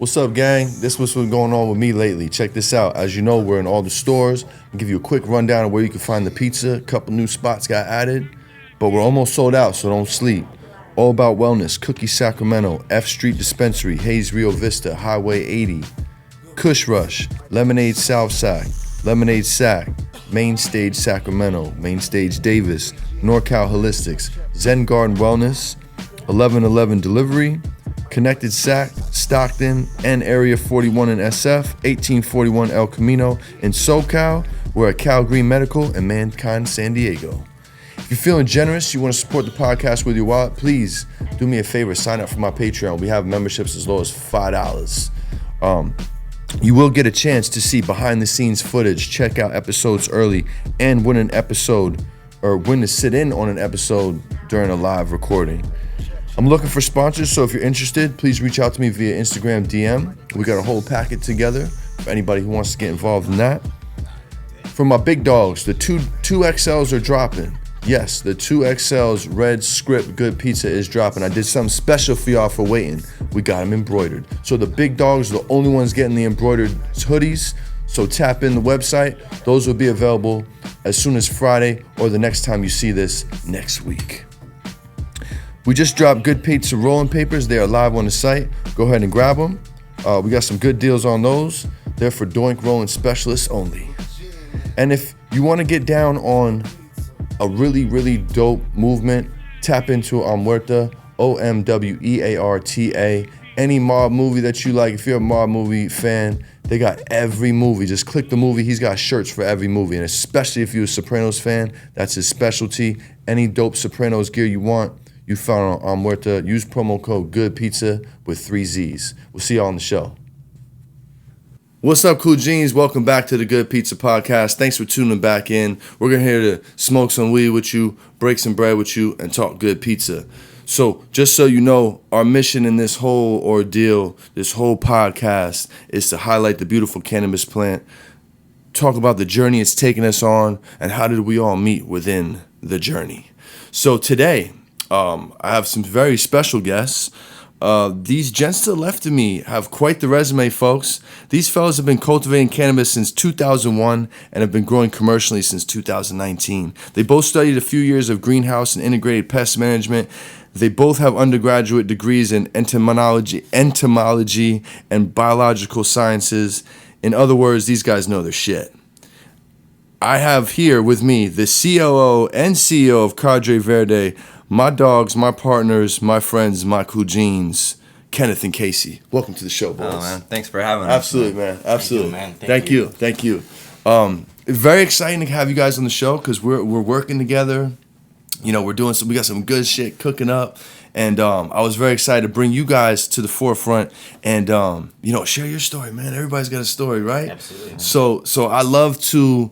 What's up, gang? This was what's going on with me lately. Check this out. As you know, we're in all the stores. I'll give you a quick rundown of where you can find the pizza. A couple new spots got added, but we're almost sold out, so don't sleep. All About Wellness, Cookie Sacramento, F Street Dispensary, Hayes Rio Vista, Highway 80, Kush Rush, Lemonade South Sac, Lemonade Sac, Main Stage Sacramento, Main Stage Davis, NorCal Holistics, Zen Garden Wellness, 1111 Delivery, Connected Sac, Stockton, and Area 41 in SF, 1841 El Camino in SoCal. We're at Cal Green Medical and Mankind San Diego. If you're feeling generous, you want to support the podcast with your wallet, please do me a favor, sign up for my Patreon. We have memberships as low as $5. You will get a chance to see behind the scenes footage, check out episodes early, and win to sit in on an episode during a live recording. I'm looking for sponsors, so if you're interested, please reach out to me via Instagram DM. We got a whole packet together for anybody who wants to get involved in that. For my big dogs, the two XLs are dropping. Yes, the 2XL's Red Script Good Pizza is dropping. I did something special for y'all for waiting. We got them embroidered. So the big dogs are the only ones getting the embroidered hoodies. So tap in the website. Those will be available as soon as Friday or the next time you see this next week. We just dropped Good Pizza rolling papers. They are live on the site. Go ahead and grab them. We got some good deals on those. They're for doink rolling specialists only. And if you want to get down on a really, really dope movement, tap into Omwerta, OMWEARTA. Any mob movie that you like, if you're a mob movie fan, they got every movie. Just click the movie. He's got shirts for every movie. And especially if you're a Sopranos fan, that's his specialty. Any dope Sopranos gear you want, you found on Omwerta. Use promo code GOODPIZZA with 3 Z's. We'll see y'all on the show. What's up, cool jeans? Welcome back to the Good Pizza Podcast. Thanks for tuning back in. We're going to here to smoke some weed with you, break some bread with you, and talk good pizza. So just so you know, our mission in this whole ordeal, this whole podcast, is to highlight the beautiful cannabis plant, talk about the journey it's taken us on, and how did we all meet within the journey. So today, I have some very special guests. These gents to the left of me have quite the resume, folks. These fellas have been cultivating cannabis since 2001 and have been growing commercially since 2019. They both studied a few years of greenhouse and integrated pest management. They both have undergraduate degrees in entomology and biological sciences. In other words, these guys know their shit. I have here with me the COO and CEO of Cadre Verde, my dogs, my partners, my friends, my cool jeans, Kenneth and Casey. Welcome to the show, boys. Oh, man. Thanks for having us. Absolutely, man. Absolutely. Thank you, man. Thank you. Very exciting to have you guys on the show because we're working together. You know, we got some good shit cooking up. And I was very excited to bring you guys to the forefront and, share your story, man. Everybody's got a story, right? Absolutely. Man. So I love to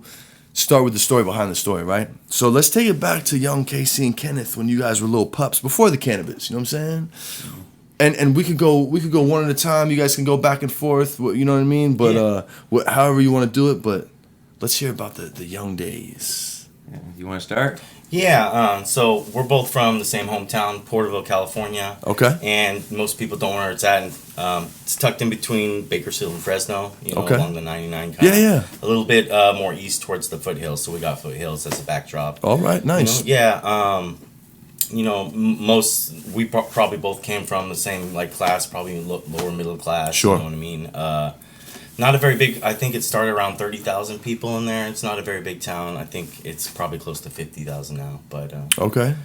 start with the story behind the story, right? So let's take it back to young Casey and Kenneth when you guys were little pups before the cannabis. You know what I'm saying? And we could go one at a time. You guys can go back and forth. You know what I mean? But however you want to do it. But let's hear about the young days. Yeah. You want to start? Yeah, so we're both from the same hometown, Porterville, California. Okay. And most people don't know where it's at. And, it's tucked in between Bakersfield and Fresno, okay. Along the 99 kind of. Yeah. A little bit more east towards the foothills, so we got foothills as a backdrop. All right, nice. We probably both came from the same class, probably lower middle class. Sure. You know what I mean? Not a very big. I think it started around 30,000 people in there. It's not a very big town. I think it's probably close to 50,000 now. But okay.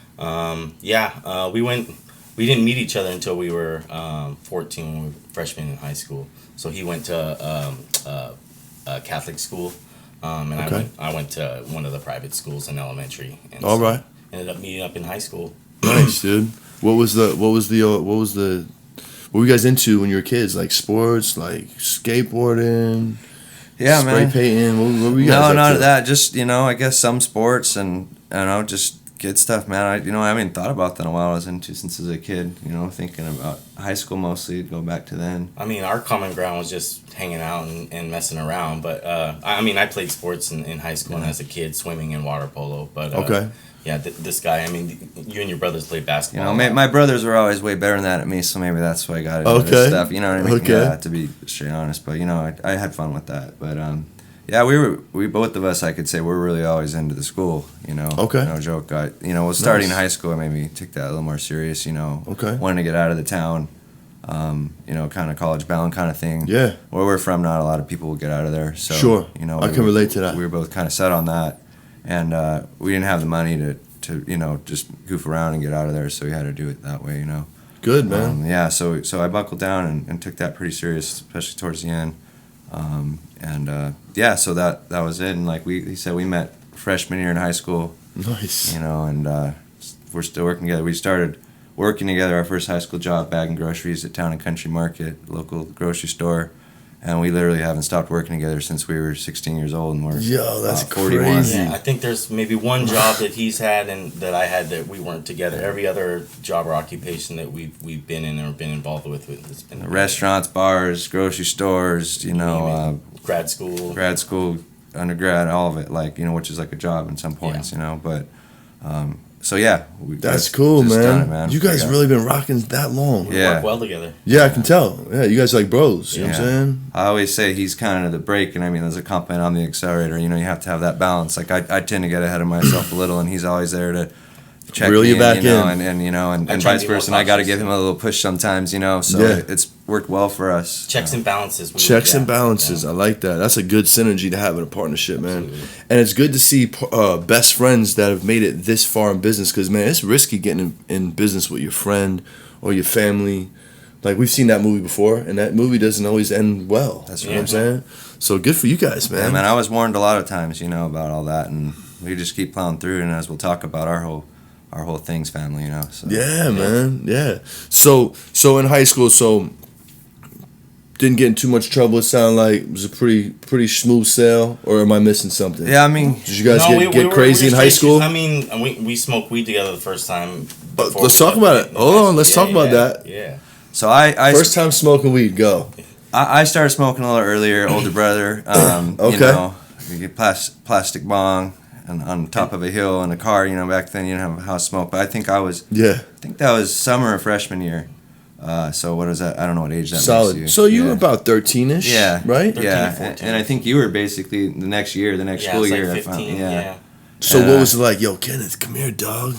We didn't meet each other until we were 14 when we were freshmen in high school. So he went to a Catholic school, and okay. I went to one of the private schools in elementary. And all right. Ended up meeting up in high school. Nice, dude. What were you guys into when you were kids? Like sports, like skateboarding, spray painting? What were you guys No, up none to? of that. Just, I guess some sports and, just Good stuff, man. I haven't thought about that in a while. I was into since as a kid, thinking about high school mostly, go back to then. I mean, our common ground was just hanging out and messing around. But I played sports in high school and as a kid, swimming and water polo. But Okay. yeah, this guy. I mean, you and your brothers played basketball. My brothers were always way better than that at me, so maybe that's why I got into this stuff. You know what I mean? Okay. Yeah, to be straight honest, but I had fun with that. But yeah, we both of us, I could say, we're really always into the school. Okay. No joke. Was starting in high school, I maybe took that a little more serious. Okay. Wanted to get out of the town. Kind of college bound kind of thing. Yeah. Where we're from, not a lot of people will get out of there. So, Sure. I can relate to that. We were both kind of set on that, and we didn't have the money to just goof around and get out of there, so we had to do it that way. Good, man. Yeah. So I buckled down and took that pretty serious, especially towards the end. So that was it. And like he said, we met freshman year in high school. Nice. And we're still working together. We started working together, our first high school job, bagging groceries at Town and Country Market, local grocery store. And we literally haven't stopped working together since we were 16 years old, and we're that's 41. crazy. Yeah, I think there's maybe one job that he's had and that I had that we weren't together. Every other job or occupation that we've been in or been involved with it's been Restaurants, bars, grocery stores, grad school, undergrad, all of it, which is like a job in some points, but That's cool, just man. done it, man. You guys really been rocking that long. we Yeah. work well together. Yeah, I can tell. Yeah, you guys like bros. You know what I'm saying? I always say he's kind of the brake, and as a complement, I'm the accelerator. You have to have that balance. Like I tend to get ahead of myself a little, and he's always there to check Reel me you back in. and vice versa. And I got to give him a little push sometimes, So it's worked well for us. Checks and balances. Checks and balances. I like that. That's a good synergy to have in a partnership, man. Absolutely. And it's good to see best friends that have made it this far in business. Because man, it's risky getting in business with your friend or your family. Like we've seen that movie before, and that movie doesn't always end well. That's you know what I'm saying. So good for you guys, man. Yeah, man. I was warned a lot of times, about all that, and we just keep plowing through. And as we'll talk about our whole things family, So Yeah, man. Yeah. So in high school, didn't get in too much trouble. It sounded like it was a pretty smooth sail, or am I missing something? Yeah, I mean, Did you guys get crazy in high school? I mean, we smoked weed together the first time. Let's talk about it. Hold on, let's talk about that. Yeah. So I First time smoking weed, go. I started smoking a little earlier, older brother. Okay. You get plastic bong and on top of a hill in a car. Back then you didn't have a house smoke, but I think that was summer of freshman year. So what is that? I don't know what age that Solid. makes you. So you were about 13-ish, yeah, right? 13, yeah, 14. and I think you were basically the next school it's year. like 15, yeah. So what was it like? Yo, Kenneth, come here, dog.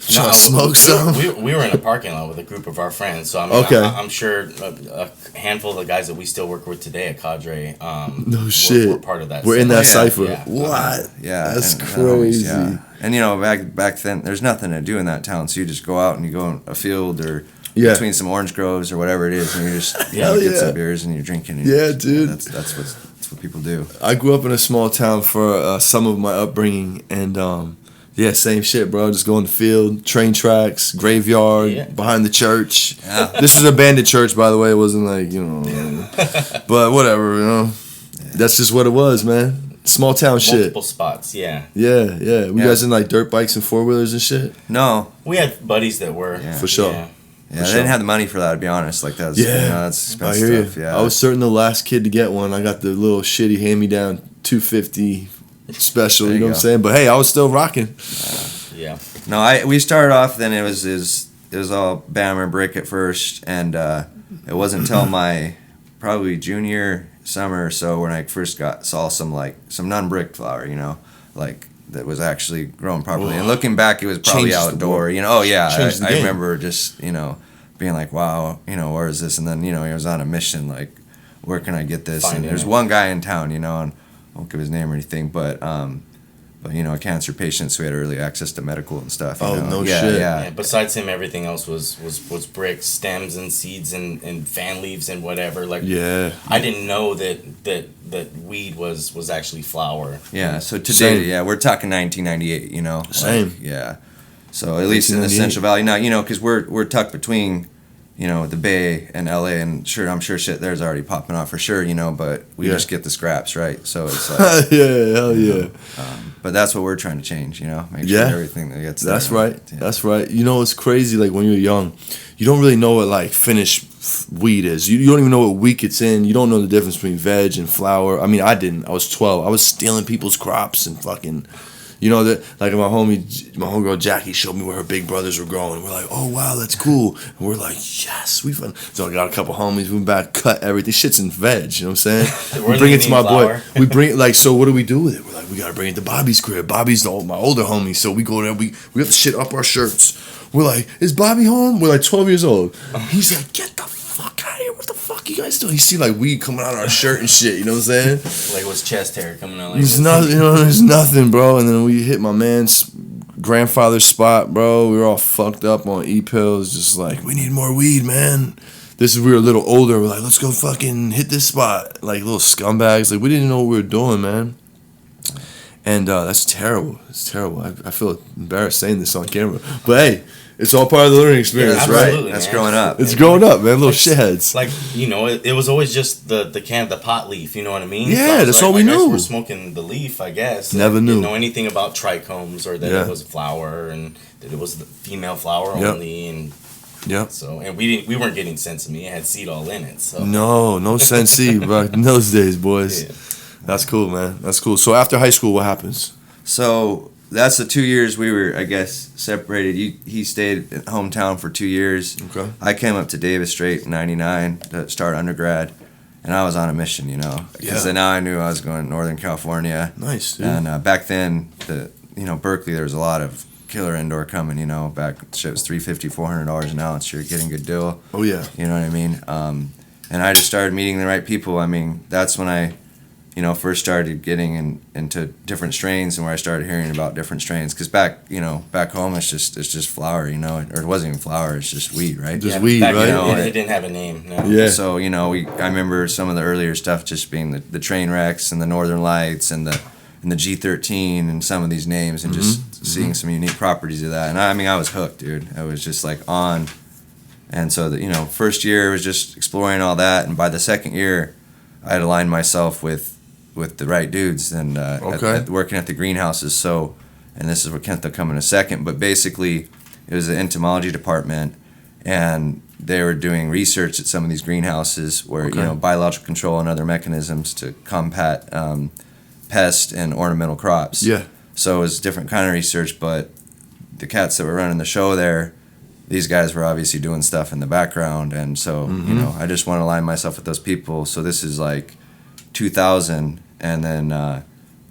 Trying to smoke some? We were in a parking lot with a group of our friends, so I'm sure a handful of the guys that we still work with today at Cadre. No shit. We're part of that. We're in that cipher. Yeah. What? Yeah, That's and crazy. And back then, there's nothing to do in that town, so you just go out and you go in a field or between some orange groves or whatever it is, and you just get some beers and you're drinking. And dude. That's what people do. I grew up in a small town for some of my upbringing, and same shit, bro. Just go in the field, train tracks, graveyard, behind the church. Yeah. This is a bandit church, by the way. It wasn't like, but whatever, That's just what it was, man. Small town shit. Multiple spots, yeah. Yeah. We guys in like dirt bikes and 4-wheelers and shit? No. We had buddies that were. Yeah. For sure. Yeah. Yeah, they didn't have the money for that, to be honest. Like that's that's expensive I hear stuff. you. Yeah. I was certainly the last kid to get one. I got the little shitty hand-me-down 250 special, you know what I'm saying? But hey, I was still rocking. Yeah. No, we started off. Then it was all Bammer brick at first, and it wasn't until my probably junior summer or so when I first saw some non-brick flower, like that was actually growing properly. Whoa. And looking back, it was probably Changed the outdoor. world. I remember just being like, wow, where is this? And then he was on a mission, like, where can I get this? And there's one guy in town, and I won't give his name or anything, but a cancer patient, so we had early access to medical and stuff. Shit. Yeah. Besides him, everything else was bricks, stems, and seeds, and fan leaves and whatever. Like, I didn't know that weed was actually flower. Yeah. So today, we're talking 1998. Same. Like, yeah. So at least in the Central Valley now, because we're tucked between, the Bay and LA, and I'm sure shit there's already popping off for sure, but we just get the scraps, right? So it's like hell yeah. But that's what we're trying to change, you know, make sure everything that gets That's there. right. Yeah. That's right. You know, it's crazy. Like when you're young, you don't really know what like finished weed is. You don't even know what week it's in. You don't know the difference between veg and flower. I mean, I didn't. I was 12. I was stealing people's crops and fucking, you know, that like my homegirl Jackie showed me where her big brothers were growing. We're like, oh wow, that's cool. And we're like, yes, we fun. So I got a couple homies. We went back, cut everything. Shit's in veg. You know what I'm saying? We bring it to my boy. We bring like, so what do we do with it? We're like, we gotta bring it to Bobby's crib. Bobby's my older homie. So we go there. We got the shit up our shirts. We're like, is Bobby home? We're like 12 years old. He's like, get the fuck out of here. What the fuck you guys doing? You see like weed coming out of our shirt and shit. You know what I'm saying? Like it was chest hair coming out like There's this. nothing, you know, there's nothing, bro. And then we hit my man's grandfather's spot, bro. We were all fucked up on E-pills, just like, we need more weed, man. We were a little older. We're like, let's go fucking hit this spot. Like little scumbags. Like we didn't know what we were doing, man. And that's terrible. It's terrible. I feel embarrassed saying this on camera. But hey, it's all part of the learning experience, right? That's growing up. It's growing up, man. Little shitheads. Like, you know, it was always just the pot leaf, you know what I mean? Yeah, so that's like, all we my guys knew. were smoking the leaf, I guess. Never knew. Didn't know anything about trichomes or that it was flower and that it was the female flower only. And yep. So, and we weren't getting sesame. It had seed all in it. So No Sensi back in those days, boys. Yeah. That's cool, man. That's cool. So after high school, what happens? So that's the 2 years we were, I guess, separated. He stayed at hometown for 2 years. Okay. I came up to Davis straight in '99 to start undergrad, and I was on a mission, you know, because now I knew I was going to Northern California. Nice, dude. And back then, Berkeley, there was a lot of killer indoor coming. You know, back shit was $350, $400 an ounce. You're getting a good deal. Oh yeah. You know what I mean? And I just started meeting the right people. I mean, that's when I first started getting into different strains and where I started hearing about different strains. Because back home, it's just flower, you know, or it wasn't even flower, it's just weed, right? Just weed, right? It didn't have a name. No. Yeah. So, I remember some of the earlier stuff just being the train wrecks and the Northern Lights and the G13 and some of these names and just seeing some unique properties of that. And I was hooked, dude. I was just like on. And so, first year was just exploring all that. And by the second year, I had aligned myself with the right dudes and working at the greenhouses. So, and this is where Kenneth will come in a second, but basically it was the entomology department and they were doing research at some of these greenhouses where, biological control and other mechanisms to combat pest and ornamental crops. Yeah. So it was a different kind of research, but the cats that were running the show there, these guys were obviously doing stuff in the background. And so, I just want to align myself with those people. So this is like 2000. And then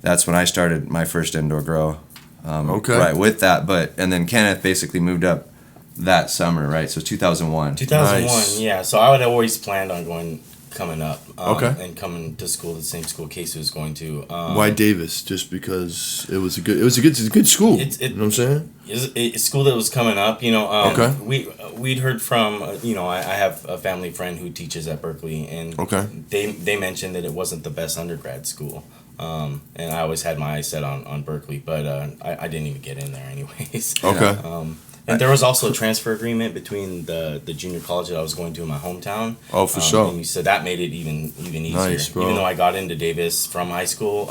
that's when I started my first indoor grow. Right, with that. And then Kenneth basically moved up that summer, right? So 2001. 2001, Nice. yeah. So I would have always planned on coming up. And coming to school, the same school Casey was going to. Why Davis? Just because it was a good school. You know what I'm saying? It's a school that was coming up, We'd heard from, I have a family friend who teaches at Berkeley, and they mentioned that it wasn't the best undergrad school. And I always had my eyes set on Berkeley, but I didn't even get in there anyways. Okay. And there was also a transfer agreement between the junior college that I was going to in my hometown. Oh, for sure. And so that made it even easier. Nice, bro. Even though I got into Davis from high school,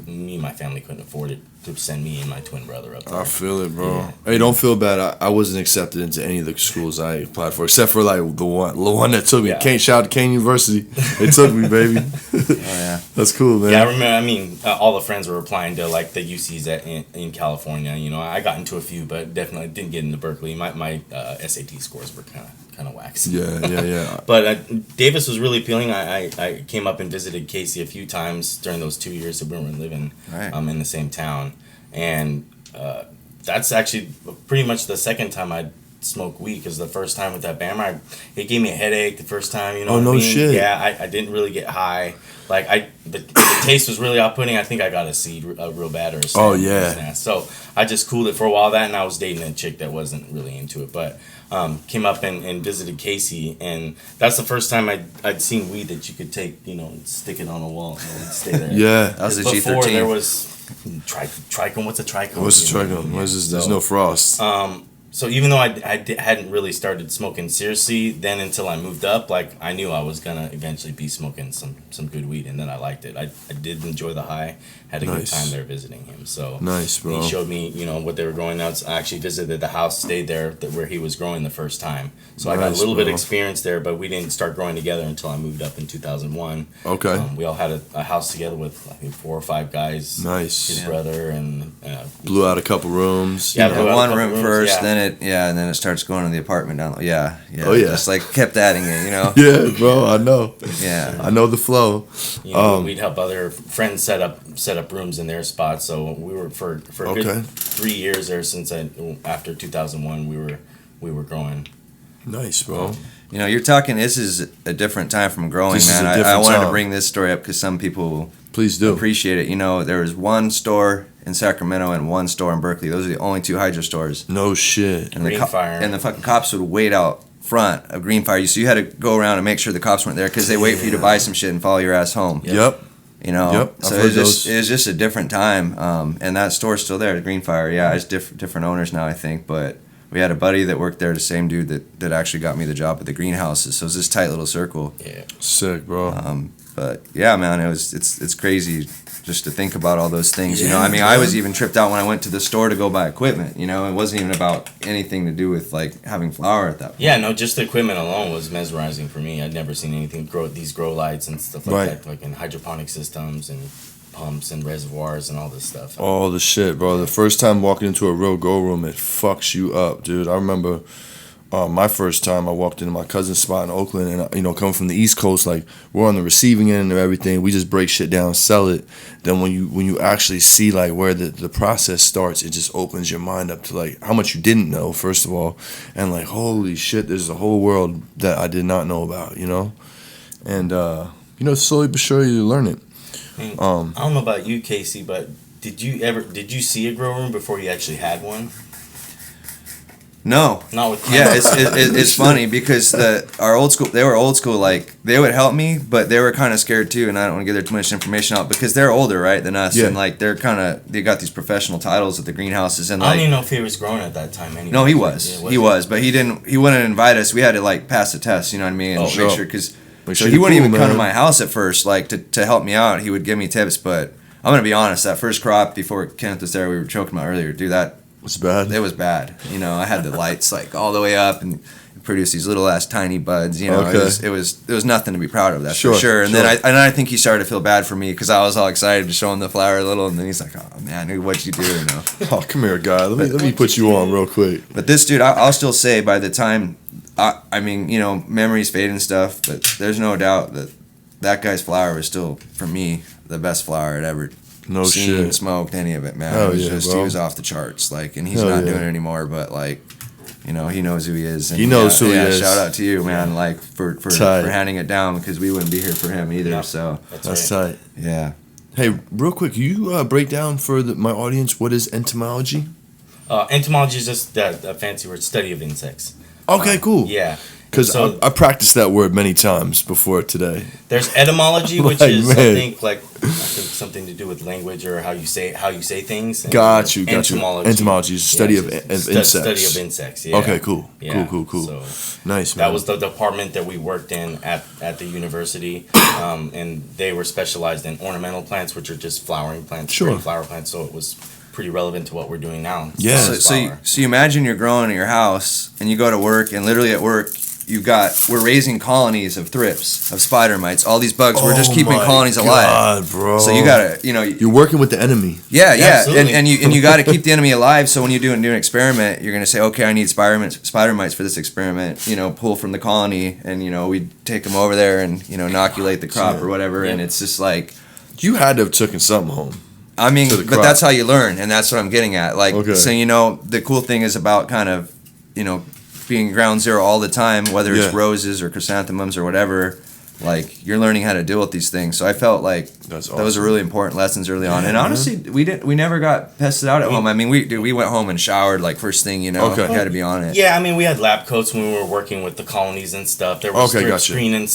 me and my family couldn't afford it to send me and my twin brother up there. I feel it, bro. Yeah. Hey, don't feel bad. I wasn't accepted into any of the schools I applied for, except for like the one that took me. Yeah. Shout out to Kane University. They took me, baby. Oh, yeah. That's cool, man. Yeah, I remember. All the friends were applying to like the UCs in California. I got into a few, but definitely didn't get into Berkeley. My SAT scores were kind of wax. Yeah. But Davis was really appealing. I came up and visited Casey a few times during those 2 years that we were living in the same town, and that's actually pretty much the second time I'd smoke weed, because the first time with that bammer, it gave me a headache the first time. You know what I mean? Shit. Yeah, I didn't really get high. Like the taste was really off-putting. I think I got a seed real bad or a Oh yeah. So I just cooled it for a while. And I was dating a chick that wasn't really into it, but came up and visited Casey, and that's the first time I'd seen weed that you could take, and stick it on a wall and stay there. Yeah. That was the Before G13. there was trichome. What's a trichome? What's the trichome? What is this? There's no frost. So even though hadn't really started smoking seriously then until I moved up, like I knew I was gonna eventually be smoking some good weed, and then I liked it. I did enjoy the high, had a good time there visiting him. So nice, bro. He showed me, what they were growing out. I actually visited the house, stayed there where he was growing the first time. So I got a little bit of experience there, but we didn't start growing together until I moved up in 2001. Okay. We all had a house together with I think 4 or 5 guys. Nice. His brother and blew out a couple rooms. Yeah, one room first, then it starts going to the apartment down. Yeah. Oh yeah. Just like kept adding it, Yeah, bro. I know. Yeah. I know the flow. We'd help other friends set up rooms in their spots. So we were for a good 3 years there since after 2001 we were growing. Nice, bro. You're talking. This is a different time from growing, man. I wanted to bring this story up because some people please do appreciate it. There was one store in Sacramento and one store in Berkeley. Those are the only 2 hydro stores. No shit. And the fucking cops would wait out front of Greenfire. So you had to go around and make sure the cops weren't there because they wait for you to buy some shit and follow your ass home. Yep. So it was just a different time. And that store's still there, Greenfire. Yeah, it's different owners now, I think, but. We had a buddy that worked there, the same dude that actually got me the job at the greenhouses. So it was this tight little circle. Yeah. Sick, bro. But yeah, man, it's crazy just to think about all those things. I was even tripped out when I went to the store to go buy equipment. It wasn't even about anything to do with like having flour at that point. Yeah, no, just the equipment alone was mesmerizing for me. I'd never seen anything these grow lights and stuff like that, like in hydroponic systems and pumps and reservoirs and all this stuff. All the shit, bro. The first time walking into a real grow room, it fucks you up, dude. I remember my first time I walked into my cousin's spot in Oakland, and coming from the East Coast, like we're on the receiving end of everything. We just break shit down, sell it. Then when you actually see like where the process starts, it just opens your mind up to like how much you didn't know, first of all, and like holy shit, there's a whole world that I did not know about, and slowly but surely you learn it. I don't know about you, Casey, but did you see a grow room before you actually had one? No. Not with it's funny because our old school, like they would help me, but they were kind of scared too, and I don't want to give too much information out because they're older, right, than us, and like they got these professional titles at the greenhouses, and like, I don't even know if he was growing at that time anyway. No, he was, but he wouldn't invite us. We had to like pass the test, you know what I mean, and make sure because. So he wouldn't even come to my house at first, like to help me out. He would give me tips, but I'm gonna be honest. That first crop before Kenneth was there, we were joking about earlier. Dude, that was bad. It was bad. I had the lights like all the way up and produced these little ass tiny buds. It was nothing to be proud of. That's for sure. And then I think he started to feel bad for me because I was all excited to show him the flower a little, and then he's like, "Oh man, what'd you do?" Oh, come here, guy. Let me put you on real quick. But this dude, I'll still say by the time. I mean, memories fade and stuff, but there's no doubt that guy's flower was still, for me, the best flower I'd ever seen, smoked, any of it, man. Hell it was yeah, he was off the charts, like, and he's not doing it anymore, but like, he knows who he is. And he knows who he is. Shout out to you, man, like for handing it down because we wouldn't be here for him either. No, so that's tight. Yeah. Hey, real quick, you break down for my audience what is entomology? Entomology is just a fancy word, study of insects. Okay, cool. Yeah. Because I practiced that word many times before today. There's etymology, which is I think something to do with language or how you say things. Got you. Entomology is study of insects. Study of insects. Yeah. Okay, cool. Yeah. Cool. So nice, man. That was the department that we worked in at the university, and they were specialized in ornamental plants, which are just flowering plants, spring flower plants. So it was pretty relevant to what we're doing now. Yeah. So you imagine you're growing at your house and you go to work, and literally at work we're raising colonies of thrips, of spider mites, all these bugs. We're just keeping colonies alive. God, bro. So you gotta, you're working with the enemy. Yeah, and you gotta keep the enemy alive. So when you do an experiment, you're gonna say, okay, I need spider mites for this experiment. Pull from the colony, and we take them over there and inoculate the crop or whatever. And it's just like you had to have taken something home. I mean, but that's how you learn, and that's what I'm getting at. Like, so the cool thing is about kind of, being ground zero all the time, whether it's roses or chrysanthemums or whatever. Like, you're learning how to deal with these things. So I felt like those are really important lessons early on. And honestly, we never got pested out at home. I mean, we went home and showered like first thing, you had to be on it. Yeah, I mean, we had lab coats when we were working with the colonies and stuff. There was screening,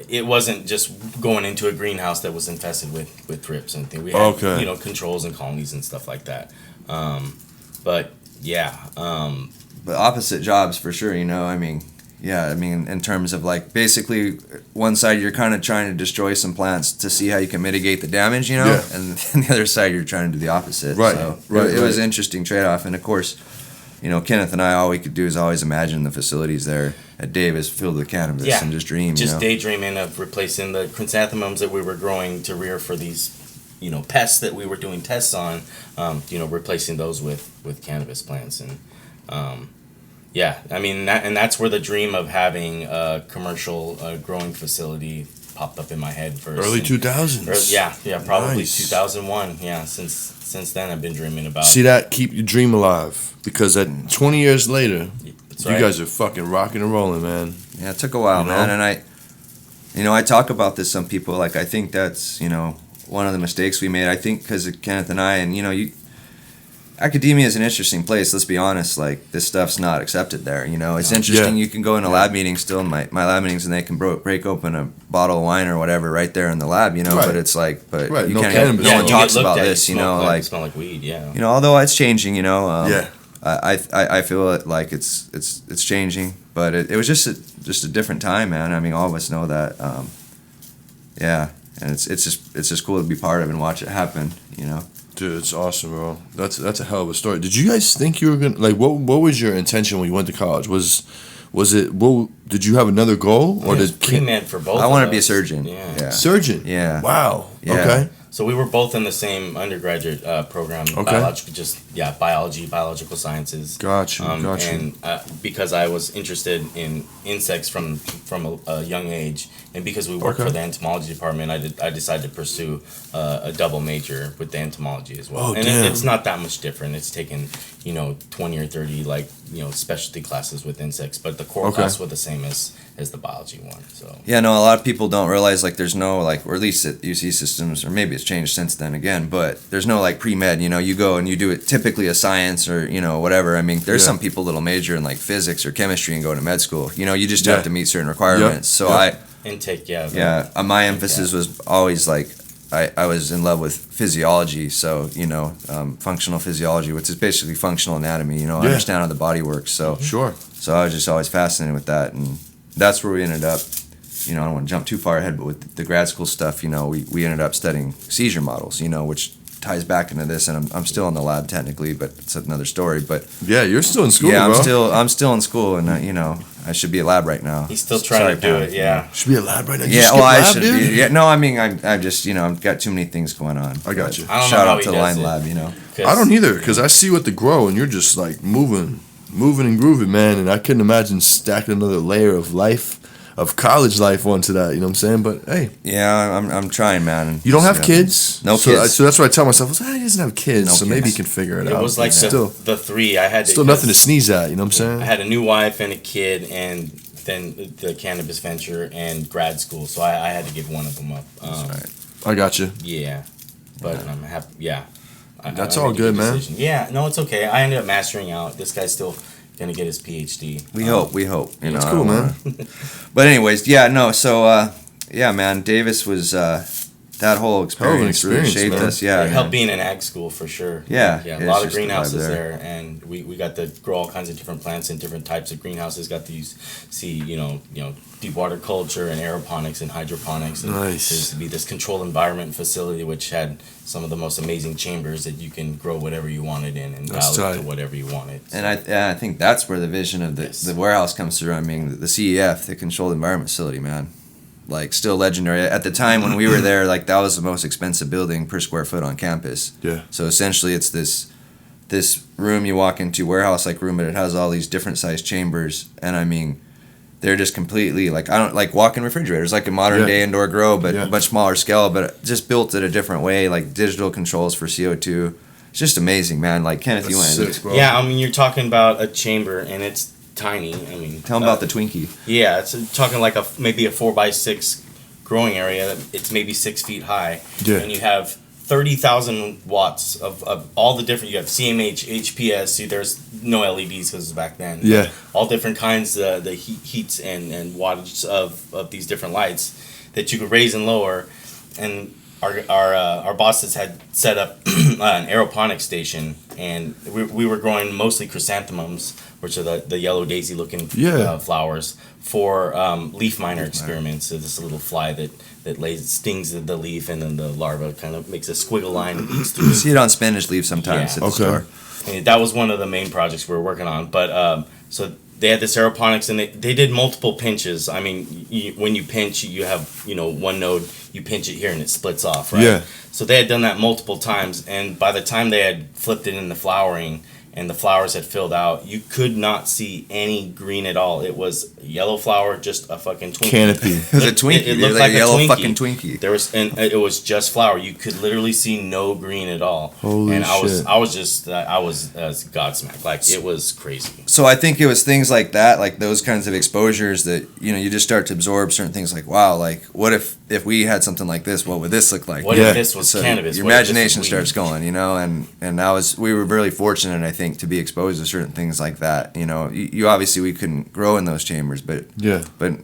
it wasn't just going into a greenhouse that was infested with thrips and things. We had, controls and colonies and stuff like that. But Yeah. But opposite jobs for sure, you know. I mean, yeah, I mean, in terms of like basically one side you're kind of trying to destroy some plants to see how you can mitigate the damage, you know, Yeah. and the other side you're trying to do the opposite. Right, So right, it was right. an interesting trade off, and of course, you know, Kenneth and I, all we could do is always imagine the facilities there at Davis filled with cannabis Yeah. and just dream. Just you know? daydreaming of replacing the chrysanthemums that we were growing to rear for these, you know, pests that we were doing tests on. You know, replacing those with cannabis plants, and yeah, I mean that's where the dream of having a commercial growing facility popped up in my head first. Early And- 2000s. Yeah, probably Nice. 2001. Yeah, since then I've been dreaming about. See that? Keep your dream alive. Because at 20 years later, That's you right. guys are fucking rocking and rolling, man. Yeah, it took a while, You know? man. And I talk about this. Some people like I think that's one of the mistakes we made. I think because of Kenneth and I, and academia is an interesting place. Let's be honest. Like this stuff's not accepted there. You know, it's interesting. Yeah. You can go into lab meetings still in my lab meetings, and they can break open a bottle of wine or whatever right there in the lab. You know, Right. but it's like, Right, you no can't. cannabis. No Yeah, one you talks get looked about at, this. You know, like smell like weed. Yeah. although it's changing. Yeah. I feel it like it's changing, but it was just a different time, man. I mean, all of us know that. Yeah, and it's just cool to be part of and watch it happen. You know. Dude, it's awesome, bro. That's a hell of a story. Did you guys think you were gonna like what was your intention when you went to college? Was it did you have another goal or did pre-med for both? I of want to be a us. surgeon. Yeah. Yeah. surgeon? Yeah. Wow. Yeah. Okay. So we were both in the same undergraduate program, Okay. biological sciences. Gotcha. And because I was interested in insects from a young age, and because we worked Okay. for the entomology department, I decided to pursue a double major with the entomology as well. Oh, and damn. it's not that much different. It's taken 20 or 30 specialty classes with insects, but the core Okay. class was the same as the biology one. So Yeah, no, a lot of people don't realize like there's no like, or at least at UC systems, or maybe it's changed since then again, but there's no like pre-med, you go and you do it typically a science or, whatever. I mean, there's Yeah. some people that'll major in like physics or chemistry and go to med school. You just Yeah. have to meet certain requirements. So Yep. intake, my emphasis was always like, I was in love with physiology, so, functional physiology, which is basically functional anatomy, I understand how the body works, so. Sure. So I was just always fascinated with that, and that's where we ended up. I don't want to jump too far ahead, but with the grad school stuff, we ended up studying seizure models, which ties back into this, and I'm still in the lab technically, but it's another story. But Yeah, you're still in school, yeah, bro. I'm still in school, and I should be at lab right now. He's still trying to do it, yeah. Should be a lab right now. You Yeah, skip I lab, should dude? be. Yeah, no, I mean, I just, I've got too many things going on. I got you. I don't know Shout how out he to the does line it. lab, 'Cause- I don't either, because I see what the grow, and you're just like moving and grooving, man. And I couldn't imagine stacking another layer of life, of college life onto that. You know what I'm saying? But hey, Yeah, I'm trying, man. you don't have Yeah. kids. No so, kids. So that's what I tell myself. He doesn't have kids, No so maybe he kids. can figure it It out. was like still, the three. I had still nothing to sneeze at. You know what I'm I saying? had a new wife and a kid, and then the cannabis venture and grad school. So I had to give one of them up. right. I got you. Yeah, but I'm happy. Yeah, That's I all made a good, man. decision. Yeah, no, it's okay. I ended up mastering out. This guy's still gonna get his PhD. We hope. That's I cool, don't man. wanna- But anyways, yeah, no. So yeah, man, Davis was that whole experience, really experience, shaped man. us. Yeah, It helped being in ag school for sure. Yeah, yeah, it's a lot of just the vibe greenhouses there. there, and we got to grow all kinds of different plants in different types of greenhouses. Got to see deep water culture and aeroponics and hydroponics. And Nice. there used to be this controlled environment facility which had some of the most amazing chambers that you can grow whatever you wanted in and That's dial it to tight. whatever you wanted. And I think that's where the vision of Yes. the warehouse comes through. I mean, the CEF, the Controlled Environment Facility, man, like still legendary. At the time when we were there, like that was the most expensive building per square foot on campus. Yeah. So essentially, it's this room you walk into, warehouse like room, but it has all these different sized chambers, and I mean, they're just completely like I don't like walk-in refrigerators, like a modern Yeah. day indoor grow, but Yeah. much smaller scale, but just built it a different way, like digital controls for CO2. It's just amazing, man. Like Kenneth, you That's went. sick, bro. Yeah, I mean, you're talking about a chamber, and it's tiny. I mean, Tell them about the Twinkie. Yeah, it's talking like maybe a 4x6 growing area. It's maybe 6 feet high. Yeah. And you have 30,000 watts of all the different. You have CMH, HPS. See, there's no LEDs because it's back then. Yeah. All different kinds, the heats and wattage of these different lights that you could raise and lower. And our bosses had set up an aeroponics station, and we were growing mostly chrysanthemums, which are the yellow daisy looking flowers, for leaf miner experiments. So this little fly that stings the leaf, and then the larva kind of makes a squiggle line and eats through. You see it on spinach leaves sometimes at the store. And that was one of the main projects we were working on. But so they had this aeroponics, and they did multiple pinches. I mean, when you pinch, you have one node. You pinch it here, and it splits off, right? Yeah. So they had done that multiple times, and by the time they had flipped it into flowering, and the flowers had filled out, you could not see any green at all. It was a yellow flower, just a fucking Twinkie. Canopy. It was a Twinkie. It looked like a yellow fucking Twinkie. And it was just flower. You could literally see no green at all. Holy and shit. I was godsmacked. Like, it was crazy. So I think it was things like that, like those kinds of exposures that you just start to absorb certain things. Like, wow, like what if we had something like this? What would this look like? What if this was cannabis? Your imagination starts going, and we were really fortunate, I think, to be exposed to certain things like that. You obviously we couldn't grow in those chambers, but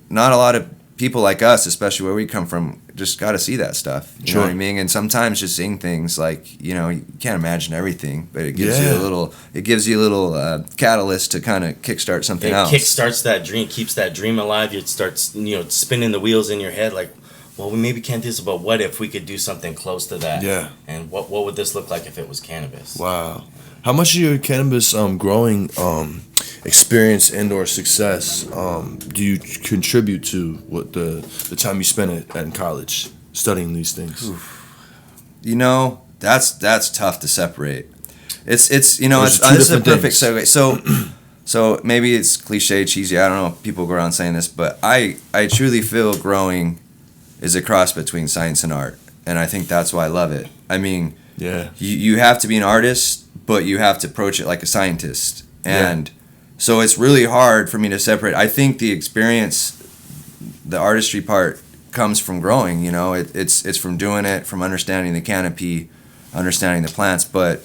not a lot of people like us, especially where we come from, just got to see that stuff. You know what I mean? And sometimes just seeing things like you can't imagine everything, but it gives you a little catalyst to kind of kickstart something else. It kickstarts that dream, keeps that dream alive. It starts spinning the wheels in your head like, well, we maybe can't do this, but what if we could do something close to that? Yeah. And what would this look like if it was cannabis? Wow. How much of your cannabis growing experience and/or success do you contribute to what the time you spent in college studying these things? That's tough to separate. It's this is a perfect segue. So maybe it's cliche, cheesy. I don't know if people go around saying this, but I truly feel growing is a cross between science and art, and I think that's why I love it. I mean, you have to be an artist, but you have to approach it like a scientist. And so it's really hard for me to separate. I think the experience, the artistry part comes from growing, it's from doing it, from understanding the canopy, understanding the plants. But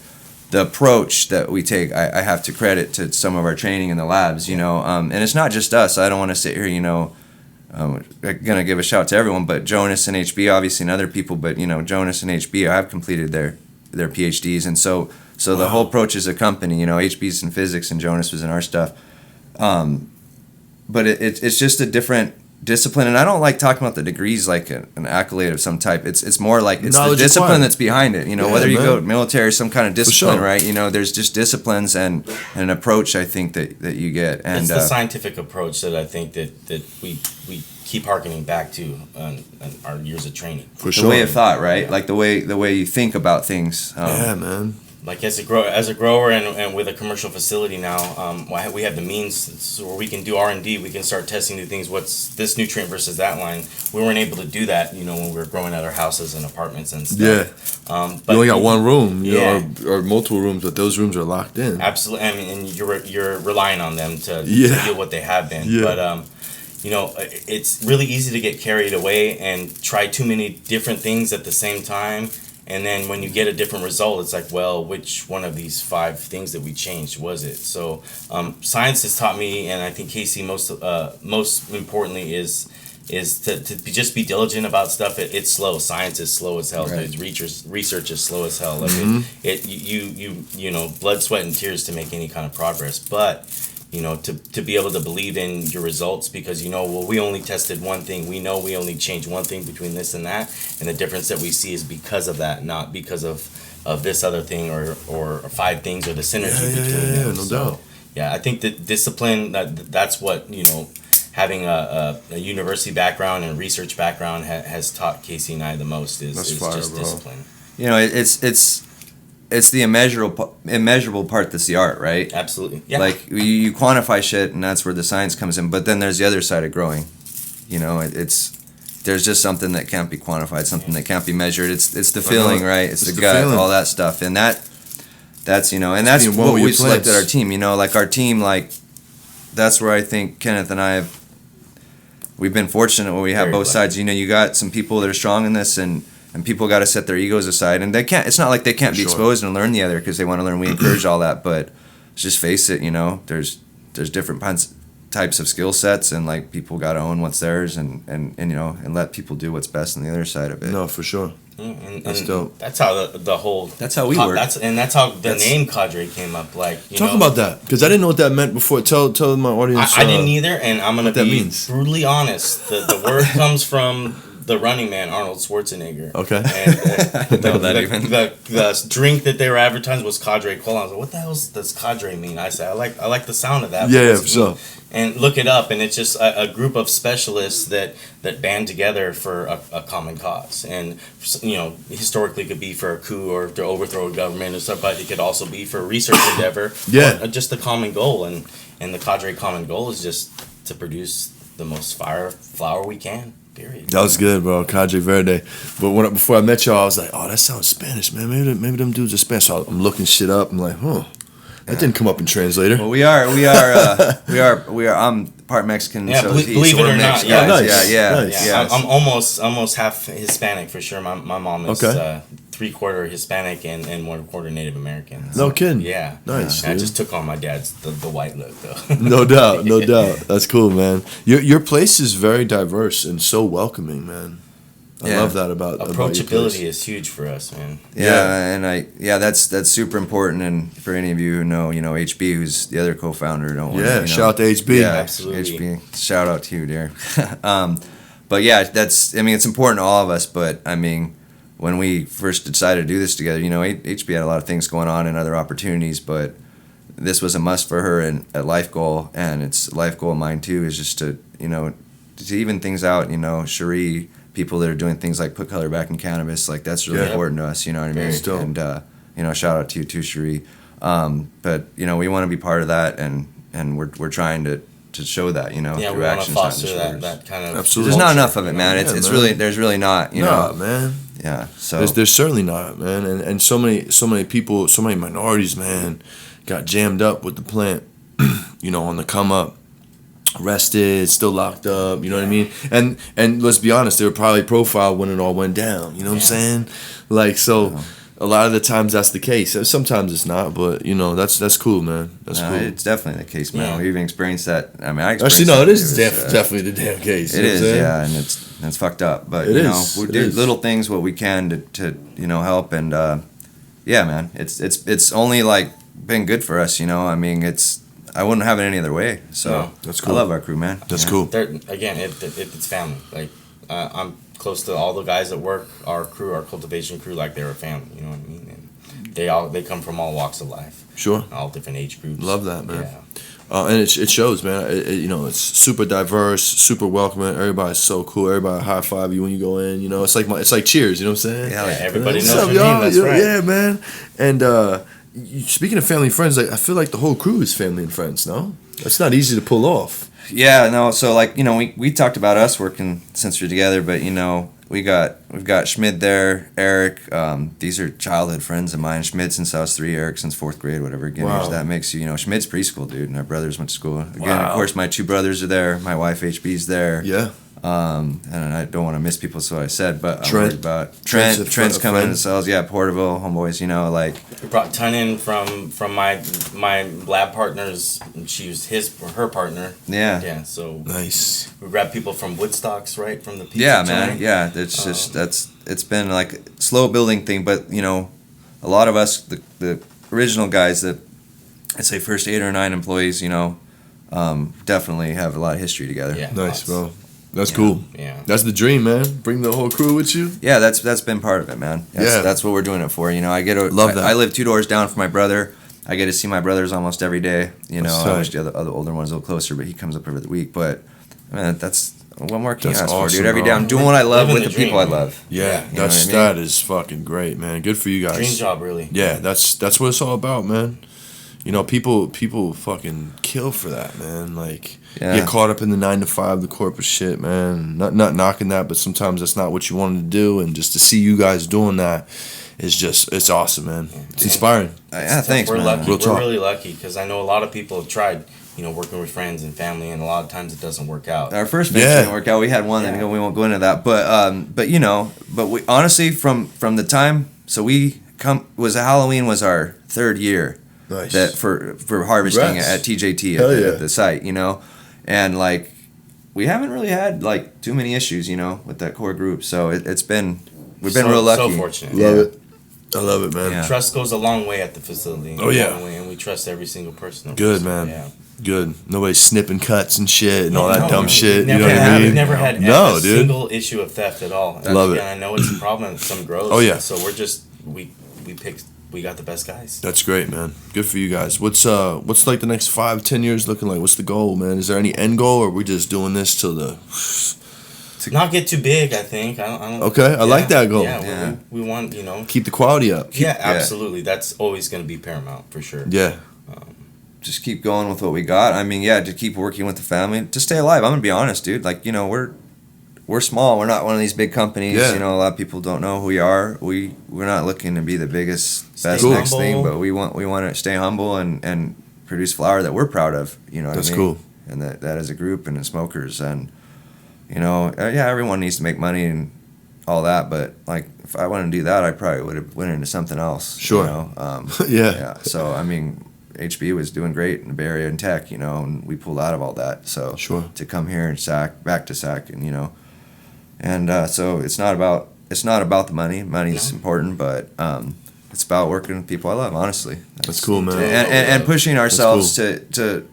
the approach that we take, I have to credit to some of our training in the labs, and it's not just us. I don't want to sit here, I'm going to give a shout to everyone, but Jonas and HB, obviously, and other people, but, Jonas and HB have completed their PhDs. And so the whole approach is a company, HB's in physics and Jonas was in our stuff. But it's just a different discipline. And I don't like talking about the degrees like an accolade of some type. It's more like it's knowledge the discipline acquired. That's behind it. Whether you go military or some kind of discipline, right? There's just disciplines and an approach, I think, that you get. And it's the scientific approach that I think that we keep harkening back to on our years of training. For sure. The way of thought, right? Yeah. Like the way you think about things. Yeah, man. Like as a grower and with a commercial facility now, we have the means where we can do R&D. We can start testing new things. What's this nutrient versus that line? We weren't able to do that, when we were growing at our houses and apartments and stuff. Yeah. But you only got one room, or multiple rooms, but those rooms are locked in. Absolutely. I mean, and you're relying on them to do what they have been. Yeah. But it's really easy to get carried away and try too many different things at the same time. And then when you get a different result, it's like, well, which one of these 5 things that we changed was it? So science has taught me, and I think Casey most importantly is to just be diligent about stuff. It's slow. Science is slow as hell. Right. Research is slow as hell. Like you blood, sweat, and tears to make any kind of progress. But to be able to believe in your results because, we only tested one thing. We know we only changed one thing between this and that. And the difference that we see is because of that, not because of this other thing or 5 things or the synergy between them. No doubt. Yeah, I think that discipline, that's what, having a university background and research background has taught Casey and I the most is just discipline. It's the immeasurable part that's the art, right? Absolutely. Yeah. Like you quantify shit, and that's where the science comes in. But then there's the other side of growing. There's just something that can't be quantified, something that can't be measured. It's the feeling, right? It's the gut, feeling. All that stuff, and that's what we selected our team. Like our team, like that's where I think Kenneth and I we've been fortunate where we have both sides. You got some people that are strong in this and people got to set their egos aside, and it's not like they can't be exposed and learn the other because they want to learn. We encourage all that, but just face it, there's different types of skill sets, and like people got to own what's theirs, and you know, and let people do what's best on the other side of it. No, for sure. That's dope. That's how the whole. That's how we work. That's how the name Cadre came up. Like, talk about that, because I didn't know what that meant before. Tell my audience. I didn't either, and I'm gonna be means. brutally honest. The word comes from the Running Man, Arnold Schwarzenegger. Okay. And the drink that they were advertising was Cadre Cola. I was like, what the hell does Cadre mean? I said, I like the sound of that. Yeah, for sure. And look it up, and it's just a group of specialists that band together for a common cause. And, you know, historically it could be for a coup or to overthrow a government or stuff, but it could also be for a research endeavor. Yeah. Or just a common goal. And the Cadre common goal is just to produce the most flower we can. Period. That was good, bro. Cadre Verde. But before I met y'all, I was like, oh, that sounds Spanish, man. Maybe them dudes are Spanish. So I'm looking shit up. I'm like, that didn't come up in translator. Well, we are. I'm part Mexican. Yeah, so believe it or not. Yeah, nice. Yeah. I'm almost half Hispanic for sure. My mom is 3/4 Hispanic and 1/4 Native American. No kidding. Yeah. Nice. I just took on my dad's the white look though. No doubt. That's cool, man. Your place is very diverse and so welcoming, man. I love that about approachability is huge for us, man. Yeah, and that's super important. And for any of you who know, HB, who's the other co-founder, shout out to HB. Yeah, absolutely. HB, shout out to you, dear. But yeah, it's important to all of us. But I mean, when we first decided to do this together, HB had a lot of things going on and other opportunities, but this was a must for her and a life goal, and it's a life goal of mine too. Is just to to even things out. Cherie. People that are doing things like put color back in cannabis, like that's really important to us, you know what I mean? Still. And shout out to you too, Cherie. But we want to be part of that, and we're trying to show that, through we want to actions, foster not just that kind of. Absolutely. There's not enough of it, man. It's man. really there's really not, Nah, man. Yeah. So there's certainly not, man. And so many people, so many minorities, man, got jammed up with the plant, on the come up. Arrested, still locked up, you know what I mean? And let's be honest, they were probably profiled when it all went down, you know what I'm saying? Like, so a lot of the times that's the case. Sometimes it's not, but that's cool, man. That's cool. It's definitely the case, man. We even experienced that. I mean, it is definitely the damn case. It is, and it's fucked up. But we do little things what we can to help, and man, it's only like been good for us, I mean, I wouldn't have it any other way. So that's cool. I love our crew, man. That's cool. Again, it's family. Like I'm close to all the guys that work our crew, our cultivation crew, like they're a family. You know what I mean? And they come from all walks of life. Sure. All different age groups. Love that, man. Yeah. And it shows, man. It's super diverse, super welcoming. Everybody's so cool. Everybody high five you when you go in. It's like cheers. You know what I'm saying? Yeah, everybody knows up, your y'all? name. That's right. Yeah, man. And speaking of family and friends, I feel like the whole crew is family and friends. No, that's not easy to pull off. Yeah, no. So we talked about us working since we're together, but we've got Schmid there, Eric. These are childhood friends of mine. Schmid since I was 3, Eric since 4th grade, whatever. Again, that makes you. Schmid's preschool, dude, and our brothers went to school. Again, of course, my 2 brothers are there. My wife HB's there. Yeah. And I don't want to miss people, so I said, but I'm Trent. worried about Trent's coming in the cells. Yeah, Porterville, homeboys, We brought Ton in from my lab partners. She was her partner. Yeah. Yeah. So nice. We grabbed people from Woodstocks, right, from the pizza man. joint. Yeah, it's just it's been like a slow building thing, but a lot of us, the original guys that I'd say first 8 or 9 employees, definitely have a lot of history together. Yeah. Nice, bro. That's cool. Yeah. That's the dream, man. Bring the whole crew with you. Yeah, that's been part of it, man. That's what we're doing it for. I Love that. I live 2 doors down from my brother. I get to see my brothers almost every day. I wish the other older one's a little closer, but he comes up every week. But man, that's what more can you ask for, dude? Every day I'm doing what I love with the people I love. Yeah, that is fucking great, man. Good for you guys. Dream job, really. Yeah, that's what it's all about, man. People fucking kill for that, man. Like, get caught up in the 9 to 5, the corporate shit, man. Not knocking that, but sometimes that's not what you wanted to do, and just to see you guys doing that is it's awesome, man. It's inspiring. Thanks, we're man. lucky. Real talk. We're really lucky because I know a lot of people have tried, working with friends and family, and a lot of times it doesn't work out. Our first venture didn't work out. We had one, and we won't go into that. But we honestly from the time Halloween was our 3rd year. Nice. That for harvesting at TJT at the site, and like we haven't really had like too many issues, you know, with that core group. So we've been real lucky. So fortunate. Love it. I love it, man. Yeah. Trust goes a long way at the facility. Oh, yeah. And we trust every single person. Good, man. Yeah. Good. Nobody's snipping cuts and shit and all that No, dumb shit. Never You know what I had, mean? We've never had No, a dude. single issue of theft at all. Love it. And I know it's a problem in some grows. Oh, yeah. So we're just we got the best guys. That's great, man. Good for you guys. What's like the next 5-10 years looking like? What's the goal, man? Is there any end goal, or are we just doing this till the? To not get too big, I think. I don't. Okay, I like that goal. Yeah, we want, you know. Keep the quality up. Yeah, absolutely. That's always going to be paramount for sure. Yeah. Just keep going with what we got. I mean, yeah, to keep working with the family to stay alive. I'm gonna be honest, dude. Like, you know, we're small. We're not one of these big companies. Yeah. You know, a lot of people don't know who we are. We're not looking to be the biggest, best Stay next thing, humble. but we want to stay humble and produce flower that we're proud of. You know what That's I mean? cool. And that as a group and as smokers, and you know, yeah, everyone needs to make money and all that. But like, if I wanted to do that, I probably would have went into something else. Sure. You know? Yeah. Yeah. So I mean, HB was doing great in the Bay Area and tech, you know, and we pulled out of all that. So Sure. to come here and back to SAC, and you know, and so it's not about the money. Money's important, but it's about working with people I love. Honestly, That's cool, man. and pushing ourselves to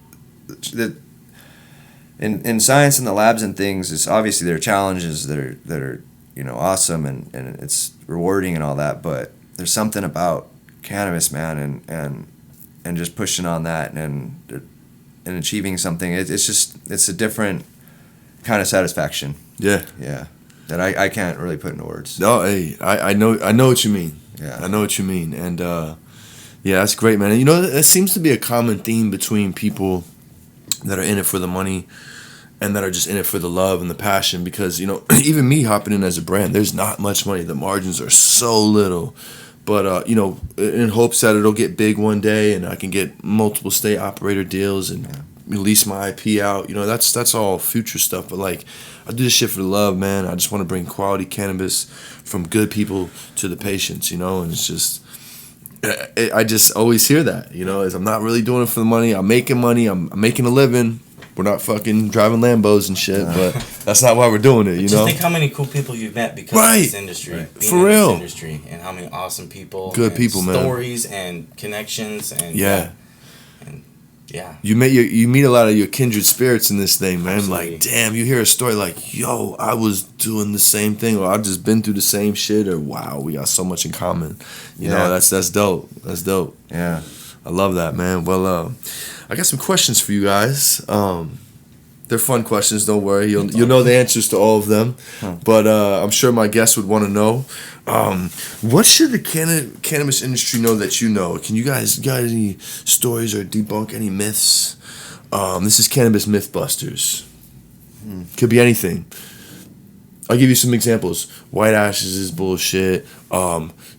in science and the labs and things. It's obviously there are challenges that are you know awesome and it's rewarding and all that, but there's something about cannabis, man, and just pushing on that and achieving something. It's a different kind of satisfaction. Yeah. Yeah, that I can't really put into words. No, hey, I know what you mean. Yeah. I know what you mean, and yeah, that's great, man. And, you know, it seems to be a common theme between people that are in it for the money and that are just in it for the love and the passion. Because, you know, even me hopping in as a brand, there's not much money. The margins are so little. But, you know, in hopes that it'll get big one day and I can get multiple state operator deals and release my IP out. You know, that's all future stuff. But, like, I do this shit for the love, man. I just want to bring quality cannabis from good people to the patients, you know. And it's just, I just always hear that, you know, is I'm not really doing it for the money. I'm making money. I'm making a living. We're not fucking driving Lambos and shit, but that's not why we're doing it, you Just know? think how many cool people you've met because of this industry. Right. Being For in real. This industry, and how many awesome people. Good and people, man. Stories and connections and Yeah. yeah. You meet a lot of your kindred spirits in this thing, man. Absolutely. Like, damn, you hear a story like, yo, I was doing the same thing, or I've just been through the same shit, or wow, we got so much in common. You know, that's dope. That's dope. Yeah. I love that, man. Well, I got some questions for you guys. They're fun questions. Don't worry. You'll know the answers to all of them. But I'm sure my guests would want to know. What should the cannabis industry know that you know? Can you guys got any stories or debunk any myths? This is Cannabis Mythbusters. Could be anything. I'll give you some examples. White ashes is bullshit.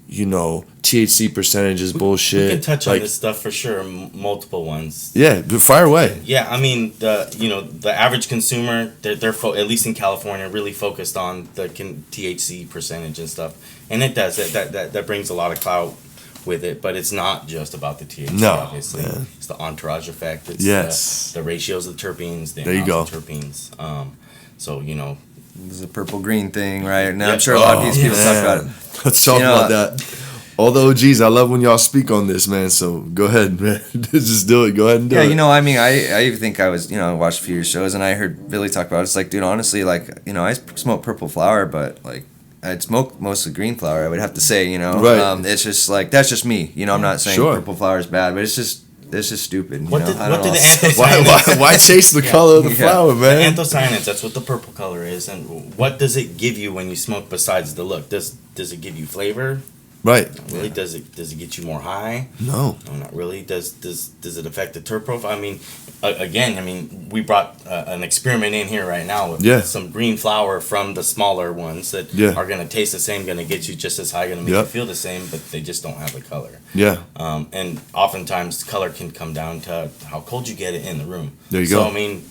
You know, THC percentage is bullshit. We can touch on this stuff for sure. Multiple ones. Yeah, fire away. Yeah, I mean, the average consumer, they're at least in California, really focused on the THC percentage and stuff, and it does that brings a lot of clout with it. But it's not just about the THC. No, obviously, man. It's the entourage effect. It's the ratios of the terpenes. The There you go. amounts of terpenes. So you know. There's a purple green thing, right? Now I'm Yeah. sure a lot of these people talk man. about it. Let's talk about that. All the OGs, I love when y'all speak on this, man. So go ahead, man. Just do it. Go ahead and do it. Yeah, you know, I mean, I even think I was, you know, I watched a few of your shows and I heard Billy talk about it. It's like, dude, honestly, like, you know, I smoke purple flower, but like, I'd smoke mostly green flower, I would have to say, you know. Right. It's just like, that's just me. You know, I'm not saying Sure. purple flower is bad, but it's just stupid. What you did know? the anthocyanins? why chase the color of the flower, The man? anthocyanins, that's what the purple color is. And what does it give you when you smoke besides the look? Does it give you flavor? Right. Really? Does it get you more high? No. No, not really. Does it affect the terp profile? I mean, again, we brought an experiment in here right now with some green flower from the smaller ones that are going to taste the same, going to get you just as high, going to make you feel the same, but they just don't have the color. Yeah. And oftentimes color can come down to how cold you get it in the room. There you go. So, I mean,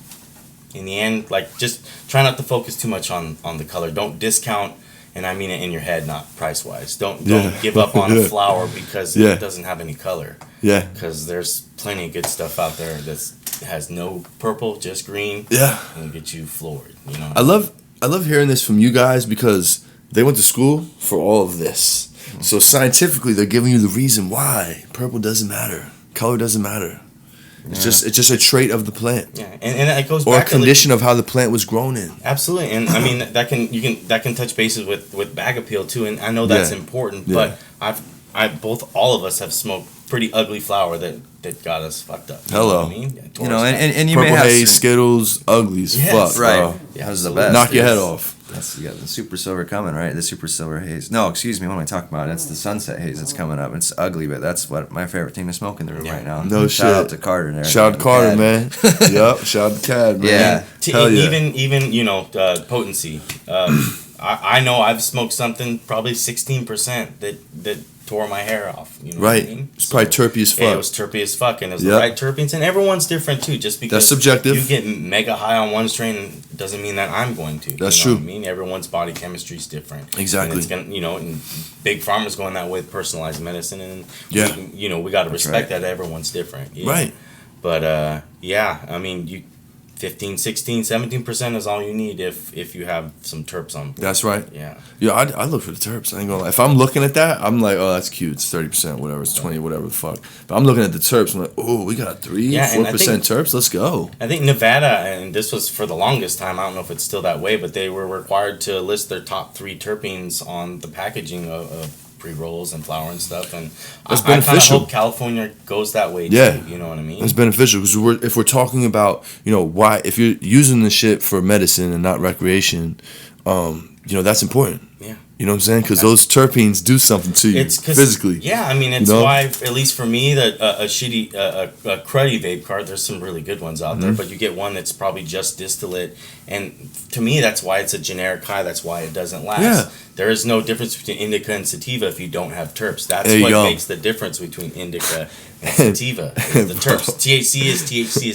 in the end, like, just try not to focus too much on the color. Don't discount. And I mean it in your head, not price-wise. Don't give up on a flower because it doesn't have any color. Yeah. Because there's plenty of good stuff out there that's has no purple, just green. Yeah. It'll get you floored. You know. I love hearing this from you guys because they went to school for all of this. So scientifically, they're giving you the reason why purple doesn't matter, color doesn't matter. It's just a trait of the plant. Yeah, and it goes or back a condition of how the plant was grown in. Absolutely, and I mean that can touch bases with bag appeal too, and I know that's important. Yeah. But all of us have smoked pretty ugly flower that got us fucked up. Hello. Know what I mean? You know, and you Purple may have haze, Skittles, ugly as fuck, right. bro. Yeah, that was the best. Knock your head off. You got the super silver coming, right? The super silver haze. No, excuse me. What am I talking about? That's the sunset haze that's coming up. It's ugly, but that's what my favorite thing to smoke in the room right now. No Shout shit. out to Carter there. Shout out to Carter, man. Yep. Shout out to Cad, man. Yeah. Hell yeah. Even you know potency. I know I've smoked something probably 16% that tore my hair off. You know Right. what I mean? It's probably terpy as fuck. Yeah, it was terpy as fuck, and it was the right terpenes, and everyone's different too. Just because that's subjective. You get mega high on one strain doesn't mean that I'm going to. That's you know true. What I mean, everyone's body chemistry is different. Exactly. And it's gonna, and big pharma's going that way with personalized medicine, and Yeah. we got to respect that everyone's different. Yeah. Right. But yeah, I mean, 15, 16, 17% is all you need if you have some terps on board. That's right. Yeah. Yeah, I look for the terps. I ain't gonna lie. If I'm looking at that, I'm like, oh, that's cute. It's 30%, whatever. It's 20, whatever the fuck. But I'm looking at the terps. I'm like, oh, we got 4% terps. Let's go. I think Nevada, and this was for the longest time, I don't know if it's still that way, but they were required to list their top 3 terpenes on the packaging of pre-rolls and flour and stuff, and That's I kind of beneficial. hope California goes that way Yeah. too, you know what I mean? It's beneficial because if we're talking about, why, if you're using the shit for medicine and not recreation, that's important. Yeah. You know what I'm saying? Because those terpenes do something to you physically. Yeah, I mean, it's why, at least for me, that a cruddy vape cart, there's some really good ones out there, but you get one that's probably just distillate, and to me, that's why it's a generic high, that's why it doesn't last. Yeah. There is no difference between indica and sativa if you don't have terps. That's There you what go. makes the difference between indica and sativa. Is the terps. THC is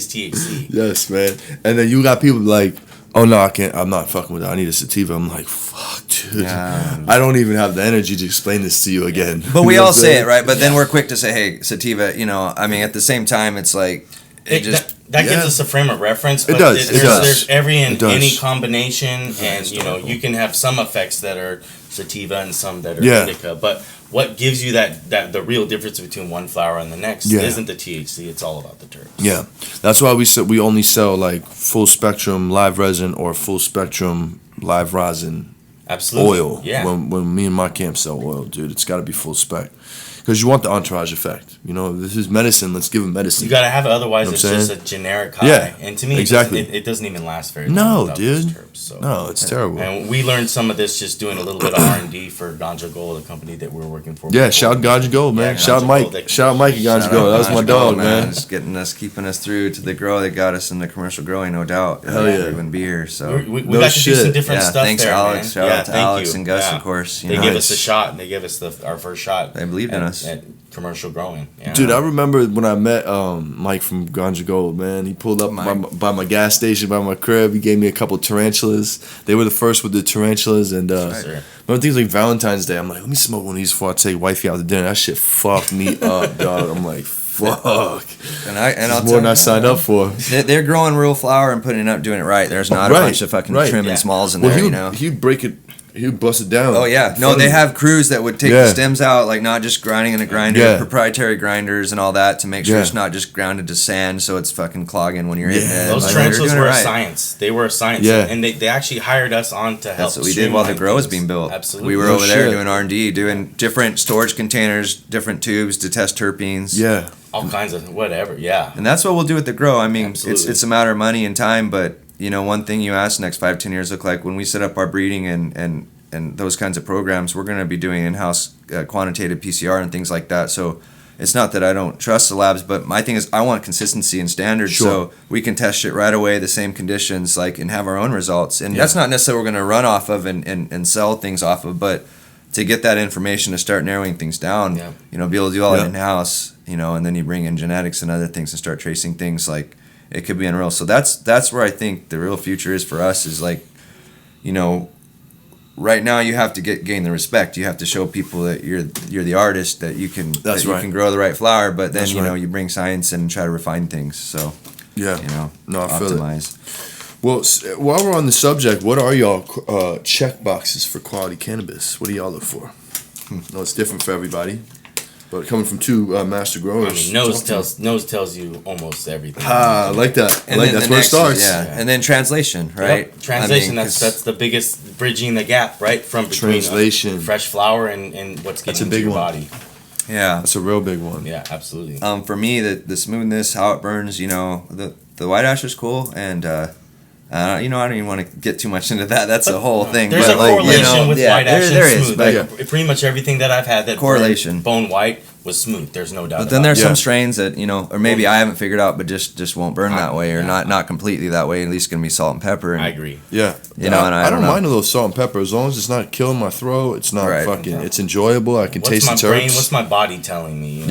THC. Yes, man. And then you got people like, oh no, I can't. I'm not fucking with that. I need a sativa. I'm like, fuck, dude. Yeah. I don't even have the energy to explain this to you again. But we You know all what I'm say saying? it, right? But then we're quick to say, hey, sativa, I mean, at the same time, it's like, That gives us a frame of reference. But It does. There's every and It does. any combination, and you can have some effects that are sativa and some that are indica. But what gives you that the real difference between one flower and the next isn't the THC. It's all about the terps. Yeah, that's why we only sell like full spectrum live resin or full spectrum live rosin. Absolutely. Oil. Yeah. When me and my camp sell oil, dude, it's got to be full spec. Because you want the entourage effect. This is medicine. Let's give them medicine. You gotta have it, otherwise You know it's what I'm just saying? a generic high. Yeah, And to me, exactly. it doesn't even last very long. No, without dude. those terps, so. No, it's terrible. And we learned some of this just doing a little bit of R&D for Ganja Gold, the company that we were working for. Yeah, before. shout Ganja Gold, man. Yeah, shout Ganja Mike. Gold. Shout Mike at Ganja Gold. That was my dog, man. Just keeping us through to the grow. They got us in the commercial growing, no doubt. Hell yeah. We wouldn't be here. So We No got to do shit. some different stuff thanks, there, Alex. man. Shout out to thank Alex you. and Gus, Yeah. of course. They gave us Nice. a shot, and they gave us our first shot. They believed in us. At commercial growing. Yeah. Dude, I remember when I met Mike from Ganja Gold, man. He pulled up by my gas station, by my crib. He gave me a couple tarantulas. They were the first with the tarantulas. And Sir. remember things like Valentine's Day. I'm like, let me smoke one of these before I take wifey out to dinner. That shit fucked me up, dog. I'm like, fuck. And I'll It's tell more than I you, signed up for. They're growing real flower and putting it up, doing it right. There's not a bunch of fucking trim and smalls in there, He'd break it. He'd bust it down. Oh yeah, no, they have crews that would take the stems out, like not just grinding in a grinder, proprietary grinders and all that to make sure it's not just grounded to sand, so it's fucking clogging when you're hitting it. Those Like, tarantulas they're were doing it a right. science. They were a science. Yeah. And they actually hired us on to help. That's what we did while the streamline grow was things. being built. Absolutely. We were No over there shit. doing R&D, doing different storage containers, different tubes to test terpenes. Yeah. All kinds of whatever. Yeah. And that's what we'll do with the grow. I mean, Absolutely. it's a matter of money and time, but one thing you ask next 5-10 years look like when we set up our breeding and those kinds of programs, we're going to be doing in-house quantitative PCR and things like that. So it's not that I don't trust the labs, but my thing is I want consistency and standards, so we can test shit right away, the same conditions, and have our own results. And that's not necessarily what we're going to run off of and sell things off of, but to get that information to start narrowing things down, be able to do all it in-house, and then you bring in genetics and other things and start tracing things, it could be unreal. So that's where I think the real future is for us is right now you have to gain the respect. You have to show people that you're the artist, that you can you can grow the right flower, but then you bring science and try to refine things. So Yeah. No, I feel optimize. it. Well, while we're on the subject, what are y'all check boxes for quality cannabis? What do y'all look for? No, it's different for everybody. But coming from two master growers, I mean, nose tells you almost everything. I like that. That's where it starts. And then translation, right? Yep. Translation. I mean, that's the biggest bridging the gap, right, from between translation, fresh flower and what's getting into your body. Yeah, that's a real big one. Yeah, absolutely. For me, the smoothness, how it burns, the white ash is cool, and I don't even want to get too much into that. That's a whole thing. There's a correlation with white ash and smooth. But pretty much everything that I've had that correlation bone white was smooth. There's no doubt. But then there's some strains that or maybe I haven't figured out, but just won't burn that way, or not completely that way. At least gonna be salt and pepper. And, I agree. Yeah, and I don't mind a little salt and pepper as long as it's not killing my throat. It's not fucking. It's enjoyable. I can taste the terps. What's my body telling me?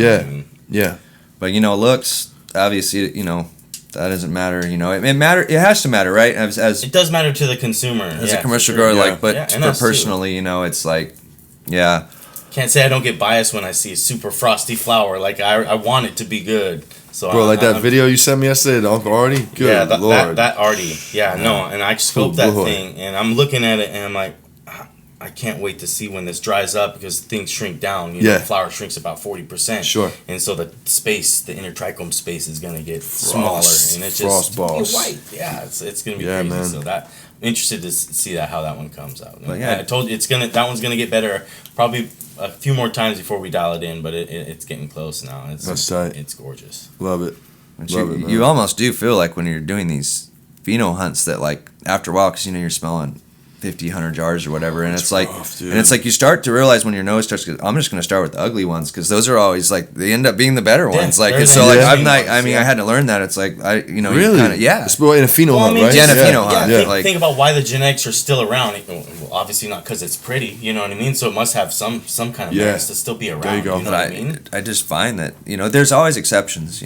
Yeah. But looks obviously that doesn't matter. It has to matter, right? As it does matter to the consumer as a commercial grower, but for personally, it's like, Can't say I don't get biased when I see a super frosty flower. Like I want it to be good. So bro, that video you sent me yesterday, the Uncle Artie. Good Lord. that Artie. No, and I scoped that thing, and I'm looking at it, and I'm like, I can't wait to see when this dries up because things shrink down. The flower shrinks about 40%. Sure. And so the intertrichome space is gonna get smaller, and it's just white. Yeah, it's gonna be crazy. Man. So that I'm interested to see how that one comes out. But I told you that one's gonna get better. Probably a few more times before we dial it in, but it's getting close now. That's tight. It's gorgeous. Love it. You almost do feel like when you're doing these pheno hunts that like after a while, because you're smelling 50, 100 jars or whatever, and it's like, and it's like you start to realize when your nose starts. I'm just going to start with the ugly ones because those are always like they end up being the better ones. Like so, like I'm not. I mean, I had to learn that. It's like really, you kinda, it's in a pheno hunt, right? Yeah, in a pheno hunt. Think about why the genetics are still around. Well, obviously not because it's pretty. You know what I mean? So it must have some kind of merits to still be around. There you go. You know what I mean? I just find that there's always exceptions.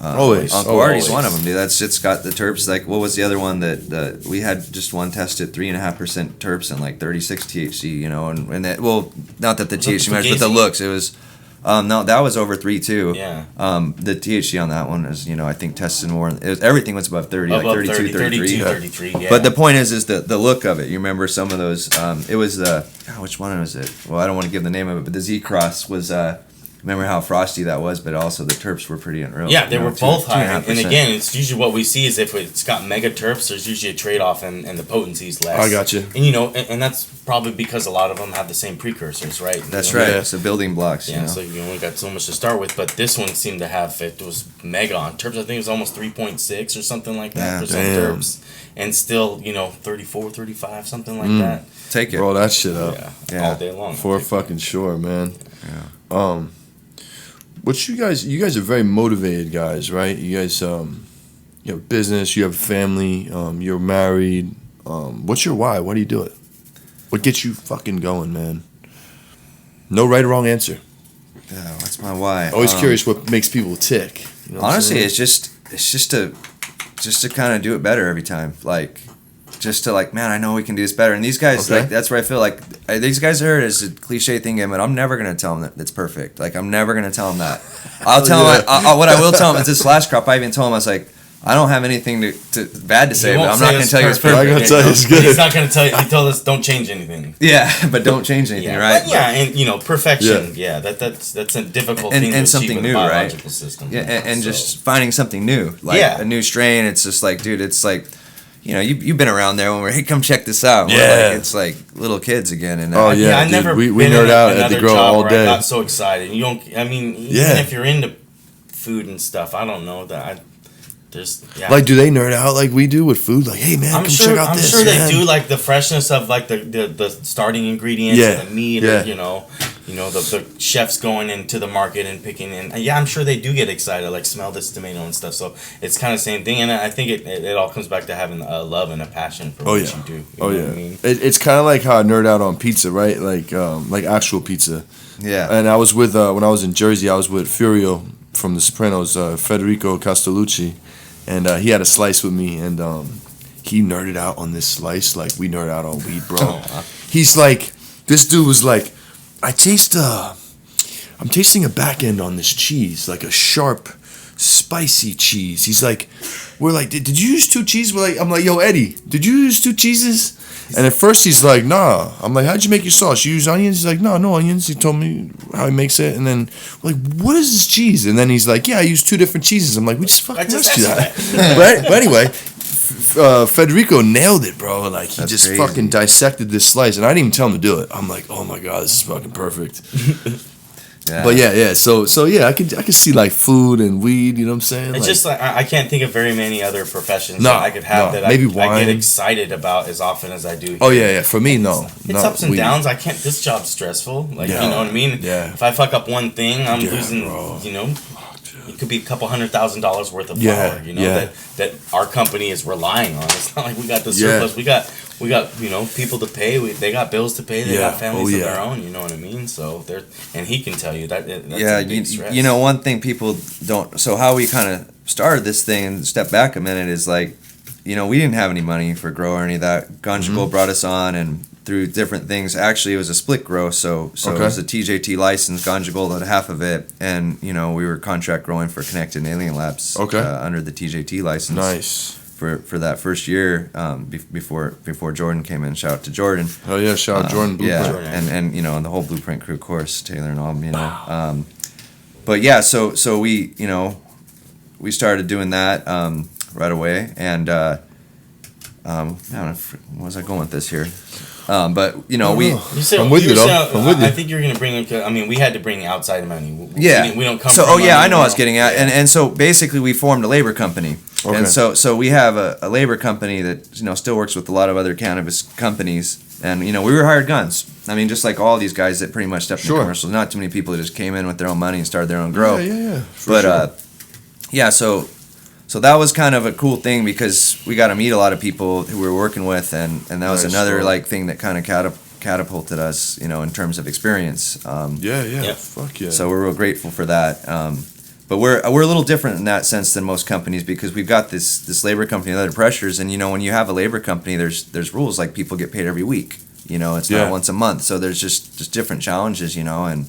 Always. Uncle Artie's one of them, dude. It's got the terps. Like, what was the other one that we had? Just one tested 3.5% terps and like 36 THC. And that, well, not that the THC matters, but the looks. It was, no, that was over 3 too. Yeah. The THC on that one is, I think tested more. Everything was above 30, like 32, 33. Yeah. But the point is the look of it. You remember some of those? It was which one was it? Well, I don't want to give the name of it, but the Z Cross was. Remember how frosty that was, but also the terps were pretty unreal. Yeah, they were both high. And again, it's usually what we see is if it's got mega terps, there's usually a trade-off and the potency is less. I got you. And and that's probably because a lot of them have the same precursors, right? That's right. It's the building blocks. Yeah, so you only got so much to start with, but this one seemed to have, it was mega on terps. I think it was almost 3.6 or something like that for some terps. And still, 34, 35, something like that. Take it. Roll that shit up. Yeah. All day long. For fucking sure, man. Yeah. What you guys are very motivated guys, right? You guys, you have a business, you have a family, you're married. What's your why? Why do you do it? What gets you fucking going, man? No right or wrong answer. Yeah, what's my why? Always curious what makes people tick. Honestly, it's just to kind of do it better every time. Like, just to like, man, I know we can do this better. And these guys, like, that's where I feel like these guys are heard as a cliche thing, but I'm never gonna tell them that it's perfect. Like, I'm never gonna tell them that. I'll tell them what I will tell them is this last crop. I even told them I was like, I don't have anything to bad to say, but I'm not gonna tell you it's perfect. I'm gonna tell you it's good. He's not gonna tell you. He told us don't change anything. Yeah, but don't change anything, right? But and perfection. Yeah, that's a difficult thing and to something achieve new, with a biological right? system. Yeah, and just finding something new, like a new strain. It's just like, dude, it's like. You've been around there when we're, hey, come check this out. Yeah. It's like little kids again. And I never we nerd out at the grow all day. I got so excited. Even if you're into food and stuff, I don't know that Like, do they nerd out like we do with food? Like, hey man, check out this. I'm sure they do, like the freshness of like the starting ingredients and the meat, the chefs going into the market and picking in. I'm sure they do get excited, like smell this tomato and stuff. So it's kind of the same thing, and I think it all comes back to having a love and a passion for what you do. You know what I mean? It's kind of like how I nerd out on pizza, right? Like actual pizza. Yeah. And I was with when I was in Jersey, I was with Furio from The Sopranos, Federico Castellucci. And he had a slice with me, and he nerded out on this slice like we nerd out on weed, bro. He's like, this dude was like, I'm tasting a back end on this cheese, like a sharp spicy cheese. He's like, we're like, did you use 2 cheeses? I'm like, yo, Eddie, did you use 2 cheeses? And at first he's like, nah. I'm like, how'd you make your sauce? You use onions? He's like, no onions. He told me how he makes it. And then we're like, what is this cheese? And then he's like, yeah, I use 2 different cheeses. I'm like, we just fucking asked you that. But anyway, Federico nailed it, bro. Like, he just crazy. Fucking dissected this slice. And I didn't even tell him to do it. I'm like, oh my God, this is fucking perfect. Yeah. But yeah. So yeah, I could see like food and weed. You know what I'm saying? It's just like I can't think of very many other professions that I could have that maybe I get excited about as often as I do here. Oh yeah. For me, no. It's ups and weed. Downs. I can't. This job's stressful. Like you know what I mean? Yeah. If I fuck up one thing, I'm losing. Bro. You know. It could be a couple $100,000 worth of flour, you know, that our company is relying on. It's not like we got the surplus. We got you know, people to pay. They got bills to pay. They got families of their own. You know what I mean? So and he can tell you that. That's a big stress. You know, one thing people don't. So how we kind of started this thing and step back a minute is like, you know, we didn't have any money for grow or any of that. Ganja Gold brought us on and. Through different things. Actually, it was a split grow, so it was a TJT license. Ganja Gold had half of it, and you know we were contract growing for Connect and Alien Labs under the TJT license. Nice for that first year before Jordan came in. Shout out to Jordan. Oh yeah, shout out Jordan. Blueprint. And you know and the whole Blueprint crew, of course, Taylor and all. You know, but yeah, so we you know we started doing that right away, and where was I going with this here? But you know, I'm with you. I think you're gonna bring. I mean, we had to bring outside money. We don't come. So, I know I was getting at, and so basically we formed a labor company, and so we have a labor company that you know still works with a lot of other cannabis companies, and you know we were hired guns. I mean, just like all these guys that pretty much stepped in commercials. Not too many people that just came in with their own money and started their own grow. So that was kind of a cool thing because we got to meet a lot of people who we were working with, and that was another like thing that kind of catapulted us, you know, in terms of experience. Fuck yeah. So we're real grateful for that. But we're a little different in that sense than most companies because we've got this labor company and other pressures, and you know when you have a labor company, there's rules like people get paid every week. You know, it's not once a month, so there's just different challenges. You know, and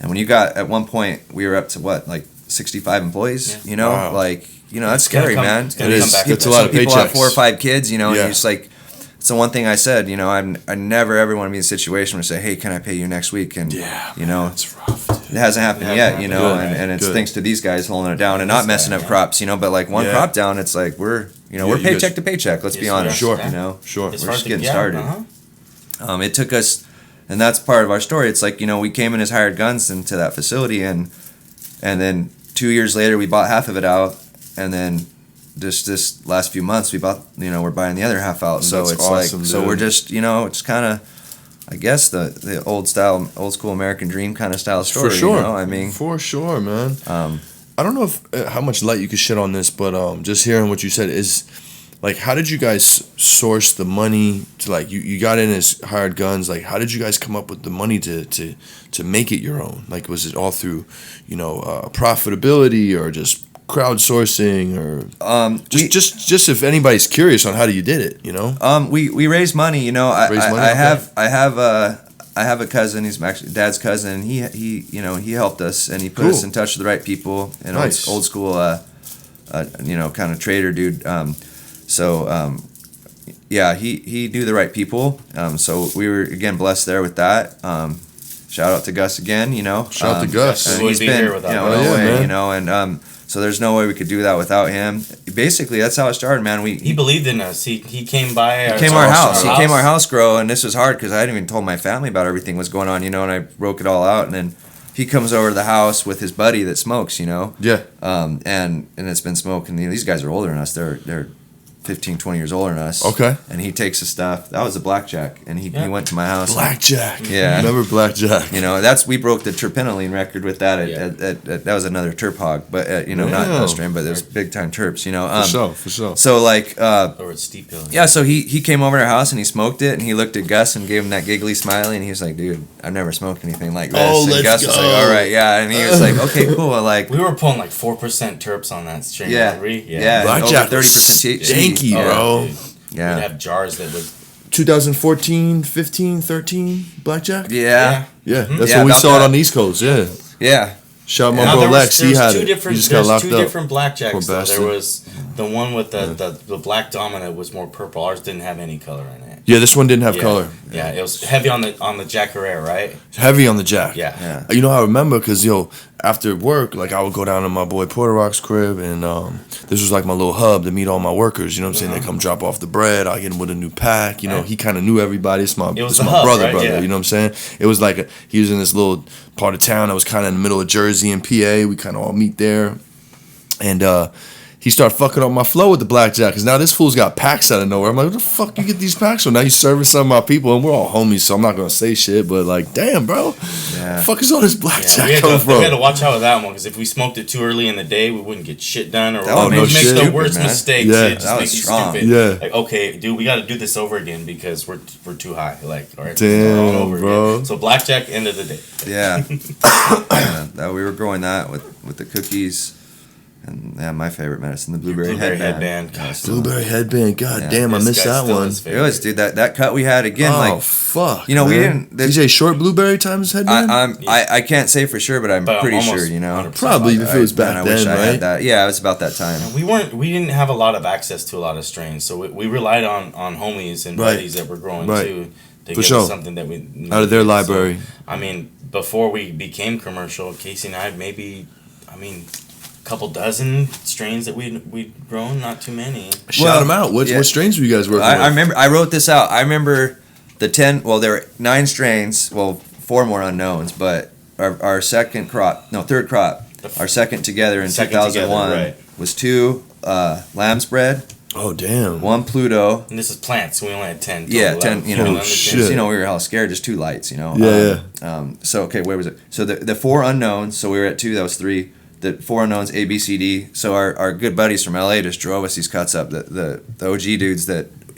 when you got at one point we were up to what like 65 employees. You know, like. You know, that's scary, man. It is. It's a lot of paychecks. People have 4 or 5 kids, you know, and you're just like, it's the one thing I said, you know, I never ever want to be in a situation where I say, hey, can I pay you next week? And, you know, it's rough, dude. It hasn't happened yet, you know, and it's thanks to these guys holding it down and not messing up crops, you know, but like one crop down, it's like we're paycheck to paycheck, let's be honest. Sure. You know, we're just getting started. It took us, and that's part of our story. It's like, you know, we came in as hired guns into that facility and then 2 years later we bought half of it out and then just this last few months we're buying the other half out. So it's awesome, like, so we're just, you know, it's kind of, I guess the old school American dream kind of style story. For sure. You know? I mean, for sure, man. I don't know how much light you could shed on this, but just hearing what you said is like, how did you guys source the money to like, you got in as hired guns. Like, how did you guys come up with the money to make it your own? Like, was it all through, you know, profitability or just crowdsourcing or just if anybody's curious on how you did it, you know? We raised money, you know. I have a cousin. He's actually Dad's cousin. He you know he helped us and he put us in touch with the right people. And old school, you know, kind of trader dude. He knew the right people. So we were again blessed there with that. Shout out to Gus again, you know. Shout out to Gus. He's been here without you know, and so there's no way we could do that without him. Basically, that's how it started, man. He believed in us. He came by. He came our house. He came our house grow, and this was hard because I hadn't even told my family about everything was going on, you know. And I broke it all out, and then he comes over to the house with his buddy that smokes, you know. Yeah. And it's been smoking. These guys are older than us. They're 15, 20 years older than us. Okay. And he takes the stuff. That was a blackjack. And he went to my house. Blackjack. Yeah. Remember blackjack? You know, we broke the terpenoline record with that. That was another terp hog. But, you know, not a strain, but there's big time terps, you know. For sure. So, like. Or it's steep hill. Yeah, so he came over to our house and he smoked it. And he looked at Gus and gave him that giggly smiley. And he was like, dude, I've never smoked anything like this. Oh, and Gus was like, all right, yeah. And he was like, okay, cool. Like, we were pulling like 4% terps on that strain. Yeah. Blackjack 30% janky, bro. Dude. Yeah. We'd have jars that would 2014, 15, 13 blackjack? Yeah. That's when we saw it on the East Coast, Yeah. Shout out my Now, bro there Lex. He had two it. different, He just got locked two up. different blackjacks. Poor Though. bastard. There was the one with the black dominant was more purple. Ours didn't have any color in it. Yeah, this one didn't have color. Yeah, it was heavy on the Jack Herrera, right? Heavy on the jack. Yeah. You know, I remember because, after work, like, I would go down to my boy Porter Rock's crib, and this was like my little hub to meet all my workers. You know what I'm saying? They come drop off the bread. I get him with a new pack. You know, he kind of knew everybody. It's my hub, brother, right? brother. Yeah. You know what I'm saying? It was like he was in this little part of town that was kind of in the middle of Jersey and PA. We kind of all meet there. And he started fucking up my flow with the blackjack because now this fool's got packs out of nowhere. I'm like, what the fuck you get these packs from? Now you serving some of my people, and we're all homies, so I'm not gonna say shit. But like, damn, bro, the fuck is all this blackjack come from? We had to watch out with that one because if we smoked it too early in the day, we wouldn't get shit done, or no we'd make shit. the worst mistakes. Yeah, just that make was you strong. stupid. Yeah. Like, okay, dude, we got to do this over again because we're too high. Like, all right, damn, over bro. Again. So blackjack, end of the day. Yeah. That we were growing that with the cookies. And my favorite medicine, the blueberry headband. Blueberry headband. God damn, I missed that one. It was, dude. That cut we had again. Oh fuck. You know, man. we didn't. DJ Short Blueberry times headband. I can't say for sure, but I'm pretty sure. You know, probably if it was back I then, wish I right? had that. Yeah, it was about that time. We didn't have a lot of access to a lot of strains, so we relied on homies and buddies that were growing too to give us something that we needed. Out of their library. So, I mean, before we became commercial, Casey and I couple dozen strains that we'd grown, not too many. Shout them out. What strains were you guys working with? I remember. I wrote this out. I remember the 10. Well, there were 9 strains. Well, 4 more unknowns. But our third crop, our second together in 2001 was 2 lamb's bread. Oh damn! 1 Pluto. And this is plants. So we only had 10. Yeah, 10. You know, shit. You know, we were hell scared. Just 2 lights. You know. Yeah. So okay, where was it? So the 4 unknowns. So we were at 2. That was 3. The 4 unknowns, A, B, C, D. So our good buddies from LA just drove us these cuts up. The OG dudes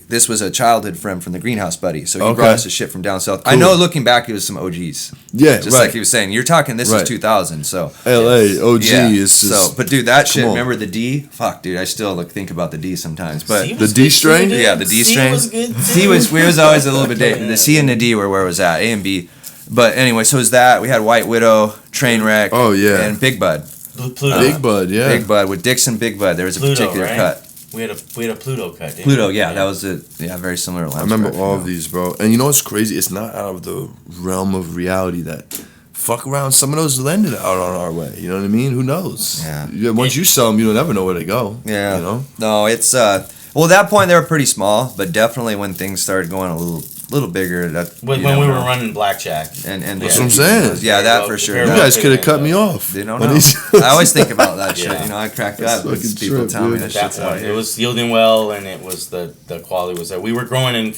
this was a childhood friend from the greenhouse buddy. So he brought us the shit from down south. Cool. I know looking back, it was some OGs. Yeah, just like he was saying. You're talking. This is 2000. So LA OG is just, but dude, that shit. Remember the D? Fuck, dude. I still think about the D sometimes. But the D strain. Yeah, the D strain. C was always a little bit dated. The C and the D were where it was at. A and B. But anyway, so it was that. We had White Widow, Trainwreck. Oh yeah, and Big Bud. Pluto. Big Bud, yeah. Big Bud with Dixon Big Bud. There was a particular cut. We had a Pluto cut. Pluto, yeah, that was it. Yeah, very similar to I remember all of these, bro. And you know what's crazy? It's not out of the realm of reality that fuck around. Some of those landed out on our way. You know what I mean? Who knows? Yeah. Once you sell them, you'll never know where they go. Yeah. You know? No, it's well, at that point they were pretty small, but definitely when things started going a little bigger. When we were running blackjack. And that's what I'm saying. Yeah, that for sure. You guys could have cut me off. They don't know. I always think about that shit. You know, I crack up when people tell me that shit's out here. It was yielding well, and it was the quality was there. We were growing in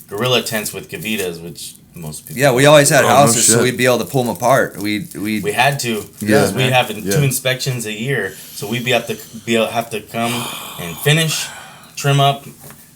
gorilla tents with gavitas, which most people. Yeah, we always had houses, so we'd be able to pull them apart. We had to because we'd have 2 inspections a year, so we'd have to come and finish, trim up.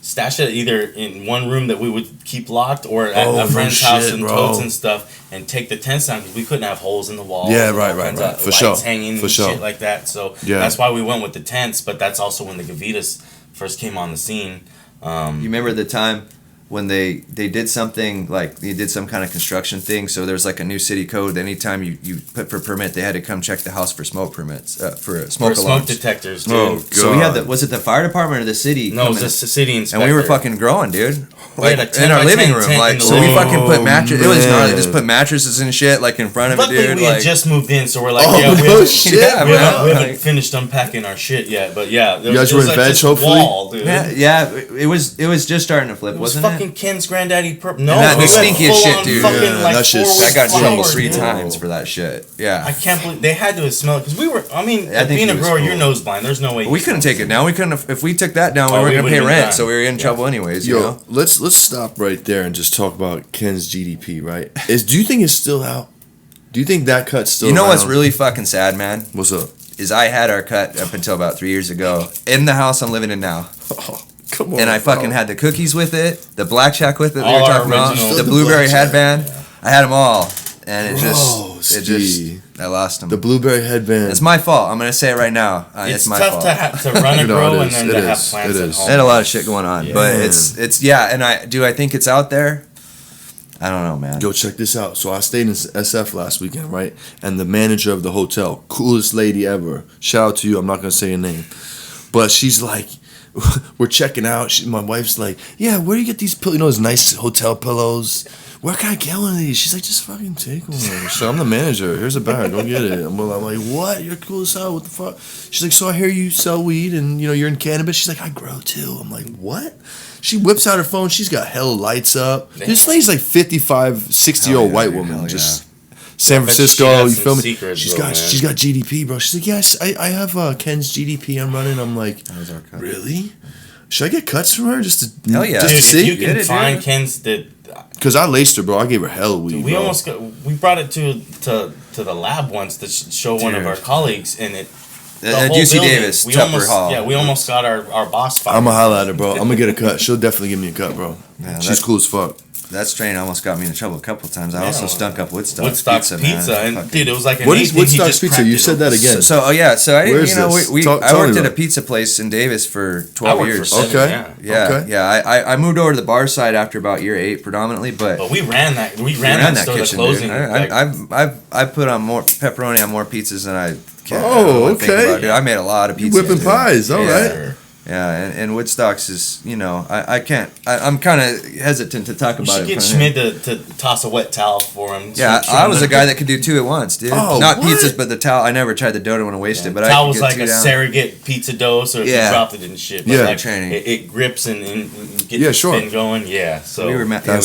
Stash it either in one room that we would keep locked or at a friend's house and totes and stuff, and take the tents down because we couldn't have holes in the walls. Yeah, right. For sure. Hanging and shit like that. So that's why we went with the tents, but that's also when the gavitas first came on the scene. You remember the time when they did something like they did some kind of construction thing, so there's like a new city code. Anytime you put for permit, they had to come check the house for smoke permits for smoke alarms. Smoke detectors too. Oh, so we had was it the fire department or the city? No, it was the city inspector. And we were fucking growing, dude. Like in our living room, like so we fucking put mattresses. It was gnarly. Just put mattresses and shit like in front of it, dude. Luckily, we had just moved in, so we're like, we haven't finished unpacking our shit yet. But yeah, you guys were in bed, hopefully. Yeah, it was just starting to flip, wasn't it? Fucking Ken's granddaddy purple. No, the stinkiest shit, dude. That got in trouble 3 times for that shit. Yeah, I can't believe they had to smell it because we were. I mean, being a grower, you're nose blind. There's no way. We couldn't take it down. We couldn't. If we took that down, we weren't gonna pay rent, so we were in trouble anyways. You know. Let's stop right there and just talk about Ken's GDP. Right? Do you think it's still out? Do you think that cut's still? You know around? what's really fucking sad, man? What's up? Is I had our cut up until about 3 years ago in the house I'm living in now. Oh, come on, and I fucking had the cookies with it, the blackjack with it that we were talking about, the the blueberry headband. Yeah. I had them all, and I lost them. The blueberry headband. It's my fault. I'm gonna say it right now. It's my fault. It's tough to run a grow and then to have plants at home. I had a lot of shit going on, but it's and I think it's out there. I don't know, man. Yo, check this out. So I stayed in SF last weekend, right? And the manager of the hotel, coolest lady ever. Shout out to you. I'm not gonna say her name, but she's like, we're checking out. My wife's like, yeah, where do you get these pillows? You know, those nice hotel pillows. Where can I get one of these? She's like, just fucking take one. So I'm the manager. Here's a bag. Go get it. I'm like, what? You're cool as hell. What the fuck? She's like, so I hear you sell weed and, you know, you're in cannabis. She's like, I grow too. I'm like, what? She whips out her phone. She's got hell lights up. Damn. This lady's like 55, 60-year-old white woman. Just San Francisco. You feel me? She's got GDP, bro. She's like, yes, I have Ken's GDP I'm running. I'm like, really? Should I get cuts from her just to Hell yeah. just to Dude, see? if you can find Ken's that. Because I laced her, bro. I gave her hell weed. We brought it to the lab once to show one of our colleagues, and it. At UC Davis, Tupper Hall. Yeah, we almost got our boss fired. I'm a holla at her, bro. I'm gonna get a cut. She'll definitely give me a cut, bro. Yeah, she's cool as fuck. That strain almost got me in trouble a couple of times. I also stunk up Woodstock's pizza, man. and dude, it was like an what is Woodstock's pizza? You said that again. So I worked at a this? pizza place in Davis for 12 years. I moved over to the bar side after about year 8 predominantly, but we ran that store. Kitchen, the closing. I put on more pepperoni on more pizzas than I can. Okay. I made a lot of pizza. Whipping pies, all right. Yeah, and Woodstock's is, you know, I can't, I'm kind of hesitant to talk about it. You should get Schmid to toss a wet towel for him. Yeah, I was a guy that could do 2 at once, dude. Not pizzas, but the towel. I never tried the dough, I don't want to waste it. But towel I was like a surrogate pizza dough, so if you dropped it and shit. But like, training. It grips and gets the spin going. Yeah, so we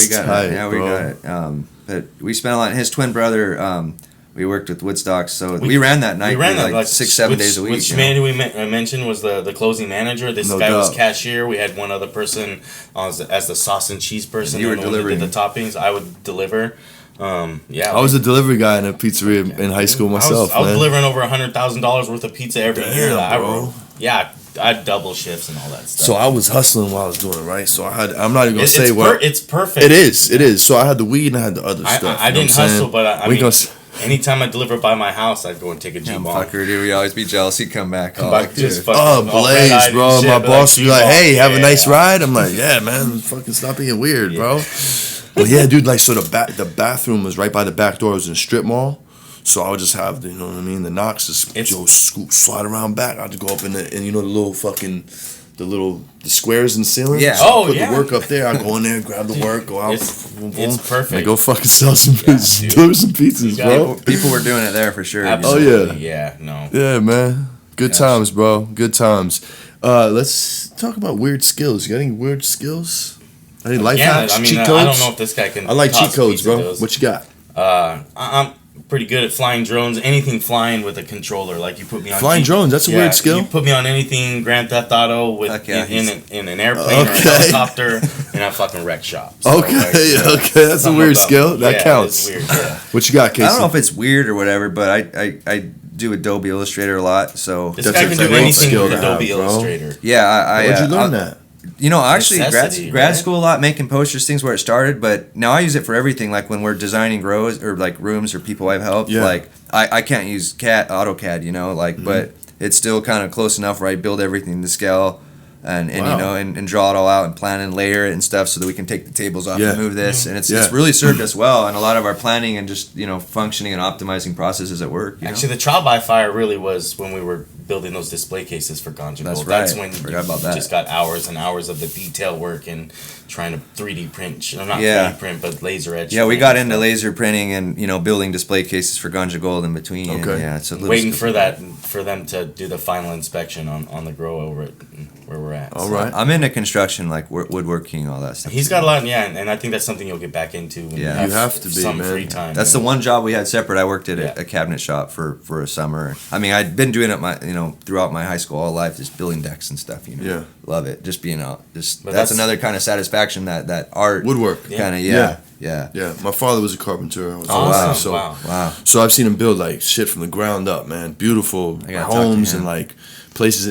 got it. But we spent a lot. His twin brother. We worked with Woodstock, so we ran that night. We ran that like 6-7 days a week. Which man who I mentioned was the closing manager. This guy was cashier. We had one other person as the sauce and cheese person. You were delivering the toppings. I would deliver. I was a delivery guy in a pizzeria in high school myself. I was delivering over $100,000 worth of pizza every year. Bro. I had double shifts and all that stuff. So I was hustling while I was doing it, right? So I'm not even gonna say what. It's perfect. It is. So I had the weed and I had the other stuff. I didn't hustle, but I mean, anytime I deliver by my house, I'd go and take a G-bomb. Fucker, dude, we always be jealous. He'd come back. Just fucking Blaze, bro. My boss would be like, hey, have a nice ride. I'm like, yeah, man, fucking stop being weird, bro. Well, yeah, dude, like, so the bathroom was right by the back door. It was in a strip mall. So I would just have, you know what I mean, the knocks just slide around back. I'd go up in you know, the little fucking, the squares in the ceiling. Yeah. So put the work up there. I'd go in there, grab the work, go out. It's perfect. And go fucking sell some deliver some pizzas, bro. People were doing it there for sure. Absolutely. Yeah, no. Yeah, man. Good times, bro. Good times. Let's talk about weird skills. You got any weird skills? Any life hacks, cheat codes? I don't know if this guy can. I like cheat codes, bro. What you got? I'm pretty good at flying drones. Anything flying with a controller, like you put me on. Flying drones, that's a weird skill. You put me on anything Grand Theft Auto in an airplane or a helicopter, and I fucking wreck shop. So, that's a weird skill. That counts. It's weird, What you got, Casey? I don't know if it's weird or whatever, but I do Adobe Illustrator a lot, so this guy can do anything with Adobe Illustrator. Yeah, Where'd you learn that? You know, actually, grad school a lot, making posters, things where it started, but now I use it for everything. Like when we're designing grows or like rooms or people I've helped, like I can't use AutoCAD, you know, like, but it's still kind of close enough where I build everything to scale and you know, and draw it all out and plan and layer it and stuff so that we can take the tables off and move this. And it's really served us well. And a lot of our planning and just, you know, functioning and optimizing processes at work. Actually, the trial by fire really was when we were building those display cases for Ganja Gold. That's when you just got hours and hours of the detail work and trying to 3D print, or not 3D print, but laser etch. Yeah, we got into laser printing and, you know, building display cases for Ganja Gold in between. Okay. And, it's a little waiting for them to do the final inspection on the grow over at where we're at. All right. I'm into construction, like woodworking, all that stuff. He's got a lot, and I think that's something you'll get back into when you have to be, some free time. That's the one job we had separate. I worked at a cabinet shop for a summer. I mean, I'd been doing it throughout my high school all life, just building decks and stuff. You know, love it. Just being out. That's another kind of satisfaction that art woodwork kind of Yeah. My father was a carpenter. Wow. So I've seen him build like shit from the ground up, man. Beautiful homes and like places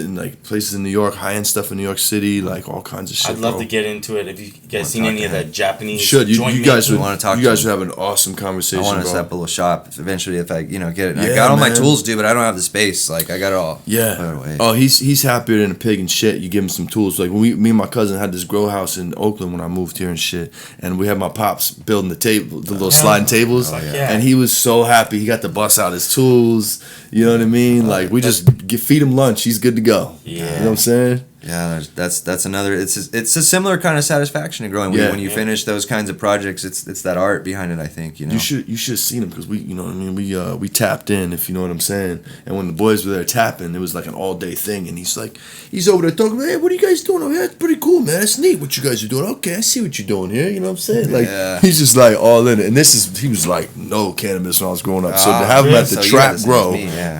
in New York, high end stuff in New York City, like all kinds of shit. I'd love bro. to get into it. Have you guys seen any of the Japanese? You guys would want to talk. You guys would have an awesome conversation. I want to bro. set up a little shop eventually if I get it. Yeah, I got all my man. tools, dude, but I don't have the space. Like I got it all. Yeah. Oh, he's happier than a pig and shit. You give him some tools. Like when me and my cousin had this grow house in Oakland when I moved here and shit, and we had my pops building the little sliding tables, and he was so happy. He got to bust out his tools. You know what I mean? Like we just feed him lunch. He's good to go. Yeah. You know what I'm saying? Yeah, that's another. It's a similar kind of satisfaction to growing. When you finish those kinds of projects, it's that art behind it. I think You should have seen him because you know what I mean. We tapped in, if you know what I'm saying. And when the boys were there tapping, it was like an all day thing. And he's over there talking. Hey, what are you guys doing over here? It's pretty cool, man. It's neat what you guys are doing. Okay, I see what you're doing here. You know what I'm saying? Like he's just like all in it. And he was like no cannabis when I was growing up. So to have him at the trap grow,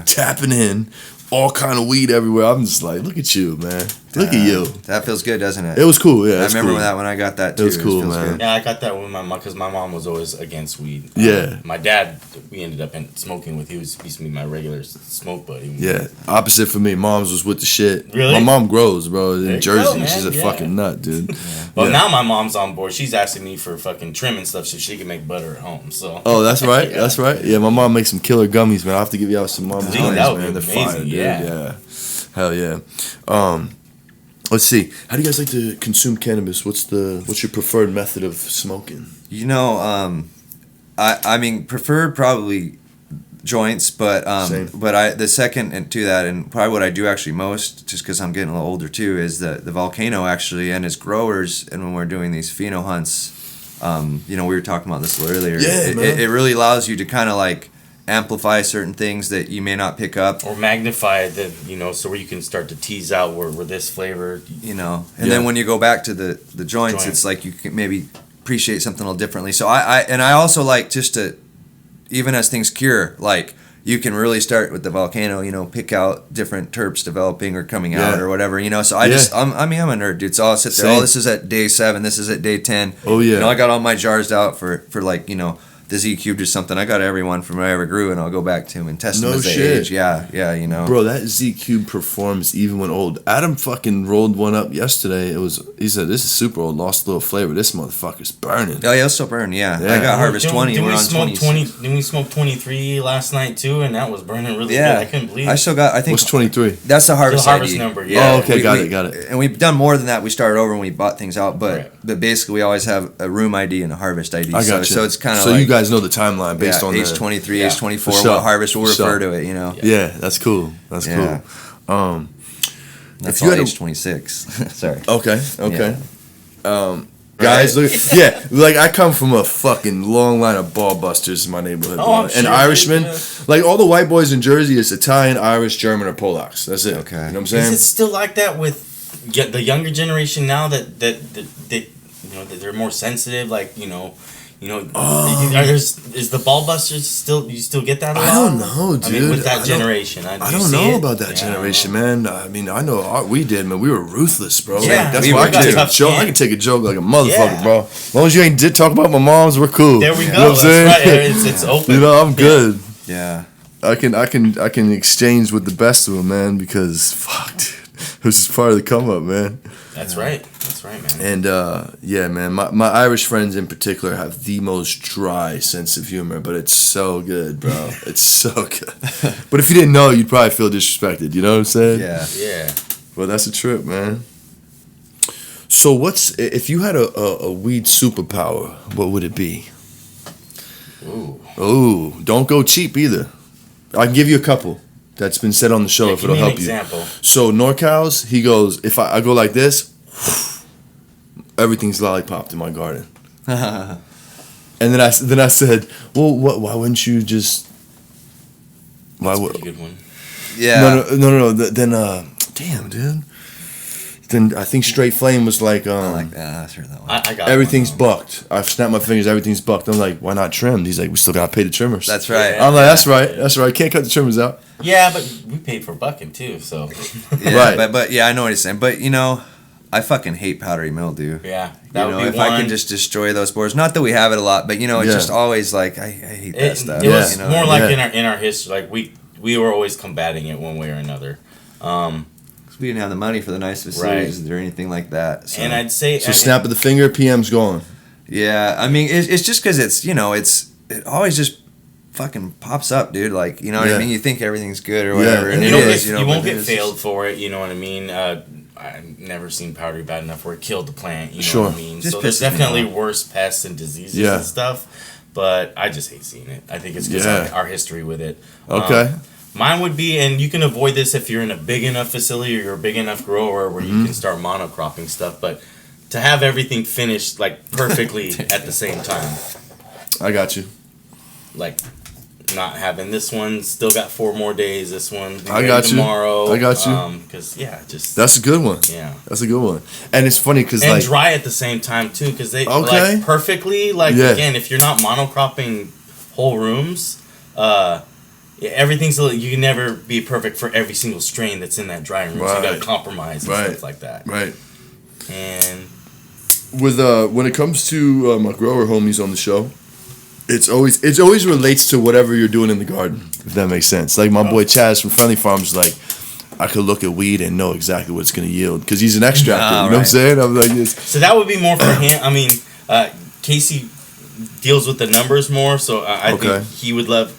tapping in. All kind of weed everywhere. I'm just like, look at you, man. Look at you. That feels good, doesn't it? It was cool, yeah. I remember that when I got that too. It was cool, man. Good. Yeah, I got that with my mom because my mom was always against weed. Yeah. My dad, we ended up smoking with. He used to be my regular smoke buddy. Yeah, opposite for me. Mom's was with the shit. Really? My mom grows, bro, in There Jersey. you go, She's a fucking nut, dude. But now my mom's on board. She's asking me for fucking trim and stuff so she can make butter at home. So. Oh, that's right. That's right. Yeah, my mom makes some killer gummies, man. I'll have to give y'all some mom's Dude, gummies, that would man. be They're amazing, fire, dude. yeah. Yeah. Hell yeah. Let's see. How do you guys like to consume cannabis? What's your preferred method of smoking? You know, I mean, preferred probably joints, but the second to that, and probably what I do actually most, just because I'm getting a little older too, is the volcano actually, and as growers, and when we're doing these pheno hunts, you know, we were talking about this a little earlier. Yeah, man. It really allows you to kind of like amplify certain things that you may not pick up or magnify it, you know, so where you can start to tease out where this flavor, you know, and then when you go back to the joints, it's like you can maybe appreciate something a little differently. So I also like just to, even as things cure, like you can really start with the volcano, you know, pick out different terps developing or coming out or whatever, you know. So I'm a nerd, dude. So I'll sit there. Oh, this is at day 7. This is at day 10. Oh yeah. You know, I got all my jars out for like, you know, the Z cubed or something. I got everyone from where I ever grew, and I'll go back to them and test them as they age. Yeah, you know. Bro, that Z cube performs even when old. Adam fucking rolled one up yesterday. He said, this is super old, lost a little flavor. This motherfucker's burning. Oh yeah, it'll still burn. Yeah. I got Harvest 20. Didn't We're we on smoke 20. Didn't we smoke 23 last night too? And that was burning really good. I couldn't believe it. I still got. I think what's 23? That's the harvest ID. Number. Yeah. Oh, okay, got it. And we've done more than that. We started over when we bought things out, but basically we always have a room ID and a harvest ID. I got you. So it's kind of so like, you guys know the timeline based on age 23, age 24, sure. what harvest we'll refer to it. You know. Yeah, that's cool. That's cool. That's all age 26. Sorry. Okay. Guys, look, like I come from a fucking long line of ball busters in my neighborhood, and Irishmen. Like all the white boys in Jersey is Italian, Irish, German, or Polacks. That's it. Okay, you know what I'm saying? Is it still like that with the younger generation now that they, you know, that they're more sensitive? Like, you know, is the ball busters still? You still get that a lot? I don't know, dude. I mean, with that generation, I don't know about that generation, man. I mean, I know we did, man. We were ruthless, bro. Yeah, like, that's why I can take a joke. I can take a joke like a motherfucker, bro. As long as you ain't talk about my moms, we're cool. There we go. You know what I'm saying? Right. It's open. You know, I'm good. Yeah. I can exchange with the best of them, man. Because fuck, dude, it was just part of the come up, man. That's right, man. And yeah, man, my Irish friends in particular have the most dry sense of humor, but it's so good, bro. It's so good. But if you didn't know, you'd probably feel disrespected. You know what I'm saying? Yeah. Well, that's a trip, man. So if you had a weed superpower, what would it be? Ooh, don't go cheap either. I can give you a couple that's been said on the show if it'll help you. Example. So NorCal's, he goes, if I go like this, everything's lollipopped in my garden. And then I said, well, why wouldn't you just? That's a pretty good one. Yeah. No. Then damn, dude. Then I think Straight Flame was like, I like that. I heard that one. I got everything's bucked. I've snapped my fingers. Everything's bucked. I'm like, why not trimmed? He's like, we still gotta pay the trimmers. That's right. I'm like, that's right. Can't cut the trimmers out. Yeah, but we paid for bucking too, so. Yeah, right. But yeah, I know what he's saying. But you know, I fucking hate powdery mildew. Yeah, that would be if one. I can just destroy those spores. Not that we have it a lot, but you know, it's just always like I hate that stuff. It was you know? more like in our history, like we were always combating it one way or another. We didn't have the money for the nice facilities or anything like that. So. And I'd say so snap of the finger, PM's gone. Yeah, I mean it's just because it's it always just fucking pops up, dude. Like what I mean. You think everything's good or whatever, and you won't get failed for it. You know what I mean? I've never seen powdery bad enough where it killed the plant. You know what I mean? Just so there's definitely worse pests and diseases and stuff. But I just hate seeing it. I think it's because our history with it. Okay. Mine would be, and you can avoid this if you're in a big enough facility or you're a big enough grower where you can start monocropping stuff, but to have everything finished like perfectly at the same time. I got you. Like not having this one still got 4 more days. This one I got tomorrow. I got you. Because just that's a good one. Yeah, that's a good one. And it's funny because and dry at the same time too, because they like perfectly. Like again, if you're not monocropping whole rooms, everything's you can never be perfect for every single strain that's in that drying room. So you got to compromise and stuff like that. Right. And with when it comes to my grower homies on the show, it always relates to whatever you're doing in the garden, if that makes sense. Like my boy Chaz from Friendly Farms, like I could look at weed and know exactly what it's going to yield because he's an extractor. You know what I'm saying? I'm like, yes. So that would be more for him. I mean, Casey deals with the numbers more, so I think he would love.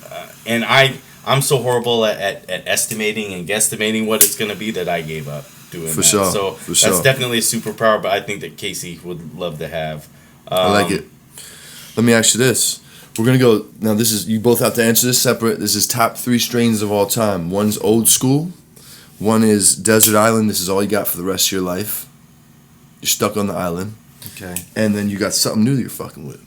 And I'm so horrible at estimating and guesstimating what it's going to be that I gave up doing that. Sure. So that's definitely a superpower, but I think that Casey would love to have. I like it. Let me ask you this. We're going to go, now this is, you both have to answer this separate. This is top 3 strains of all time. One's old school. One is Desert Island. This is all you got for the rest of your life. You're stuck on the island. Okay. And then you got something new that you're fucking with.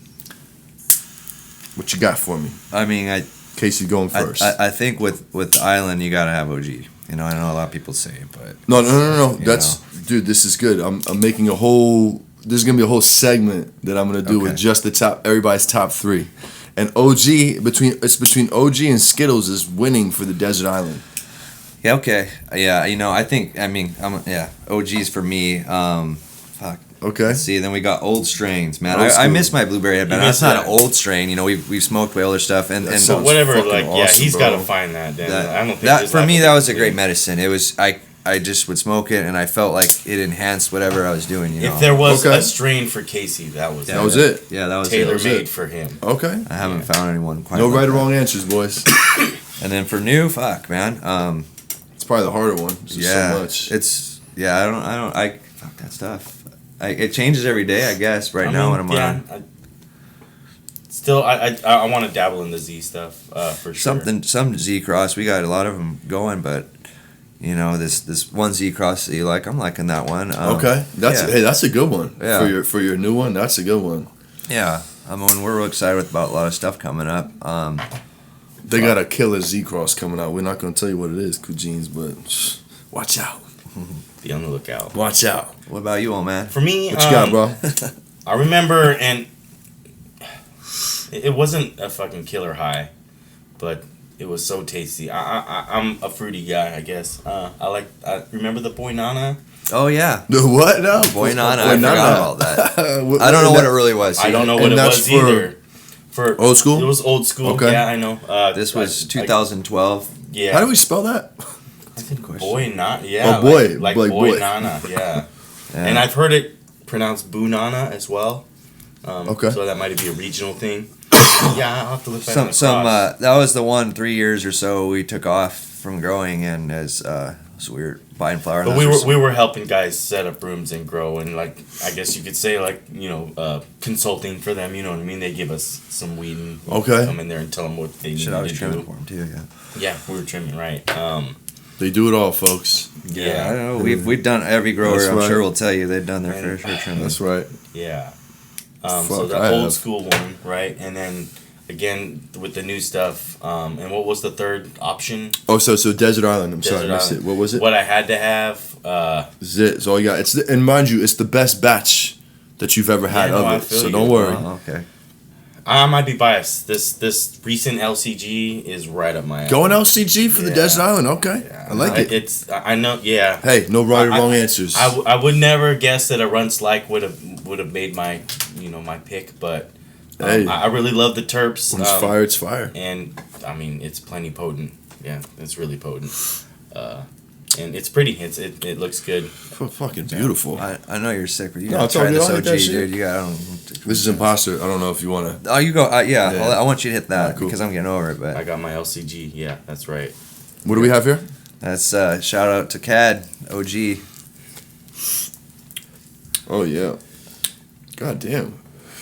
What you got for me? I mean, Casey going first. I think with the island, you got to have OG. I know a lot of people say it, but... No. Dude, this is good. I'm making a whole... There's going to be a whole segment that I'm going to do with just everybody's top 3. And between OG and Skittles is winning for the Desert Island. Yeah, okay. Yeah, OG's for me. Fuck. Okay. Let's see, then we got old strains, man. I miss my blueberry head, but that's not an old strain. We've smoked way older stuff, and whatever. Like, awesome, he's got to find that. Then I don't think for me that was a great medicine. It was I just would smoke it, and I felt like it enhanced whatever I was doing. If there was a strain for Casey, that was it. Yeah, that was tailor-made for him. Okay. I haven't found anyone quite. No right or wrong answers, boys. And then for new, fuck, man. It's probably the harder one. So much. I fuck that stuff. It changes every day, I guess. Now when I'm on. Still, I want to dabble in the Z stuff for sure. Some Z cross. We got a lot of them going, but this one Z cross that you like, I'm liking that one. Okay, that's a good one. Yeah. For your new one, that's a good one. Yeah, we're real excited about a lot of stuff coming up. They got a killer Z cross coming out. We're not going to tell you what it is, Cousins, but watch out. Be on the lookout. Watch out. What about you, old man? For me, what you got, bro? I remember, and it wasn't a fucking killer high, but it was so tasty. I'm a fruity guy, I guess. I remember the Boy Nana. Oh yeah. The what? No. Boy Nana. I forgot about that. I don't know what it really was. I don't know what it was either. For old school? It was old school. Okay. Yeah, I know. This was 2012. Yeah. How do we spell that? That's a good question. Boy Nana. Yeah. Oh boy. Like boy Nana. Yeah. And I've heard it pronounced Boo Nana as well. Okay. So that might be a regional thing. Yeah, I'll have to look back. That was the one 3 years or so we took off from growing, and so we were buying flower. But we were helping guys set up rooms and grow, and I guess you could say consulting for them. You know what I mean? They give us some weed and come in there and tell them what they need to do. I was trimming for them too. Yeah. Yeah, we were trimming right. They do it all, folks. Yeah, I know. We've done every grower. I'm sure will tell you they've done their fair share trimming. That's right. Yeah. So the old school one, right? And then again with the new stuff. And what was the third option? Oh, so Desert Island. Sorry, I missed it. What was it? What I had to have. This is it. It's all you got. And mind you, it's the best batch that you've ever had of it. So don't worry. Oh, okay. I might be biased. This recent LCG is right up my alley. Going LCG for the Desert Island. Okay, yeah. I like it. I know. Yeah. Hey, no right or wrong answers. I would never guess that a Runts like would have made my my pick, but I really love the terps. When it's fire, it's fire. And I mean, it's plenty potent. Yeah, it's really potent. and it's pretty. It looks good. Fucking beautiful. I know you're sick, but you No, gotta it's all try good. this I'll hit that OG, shit. dude. You got. This is imposter. I don't know if you want to. Oh, you go. Yeah, Yeah. I want you to hit that Alright, cool. because I'm getting over it. But I got my LCG. Yeah, that's right. What do we have here? that's shout out to Cad OG. Oh yeah. God damn.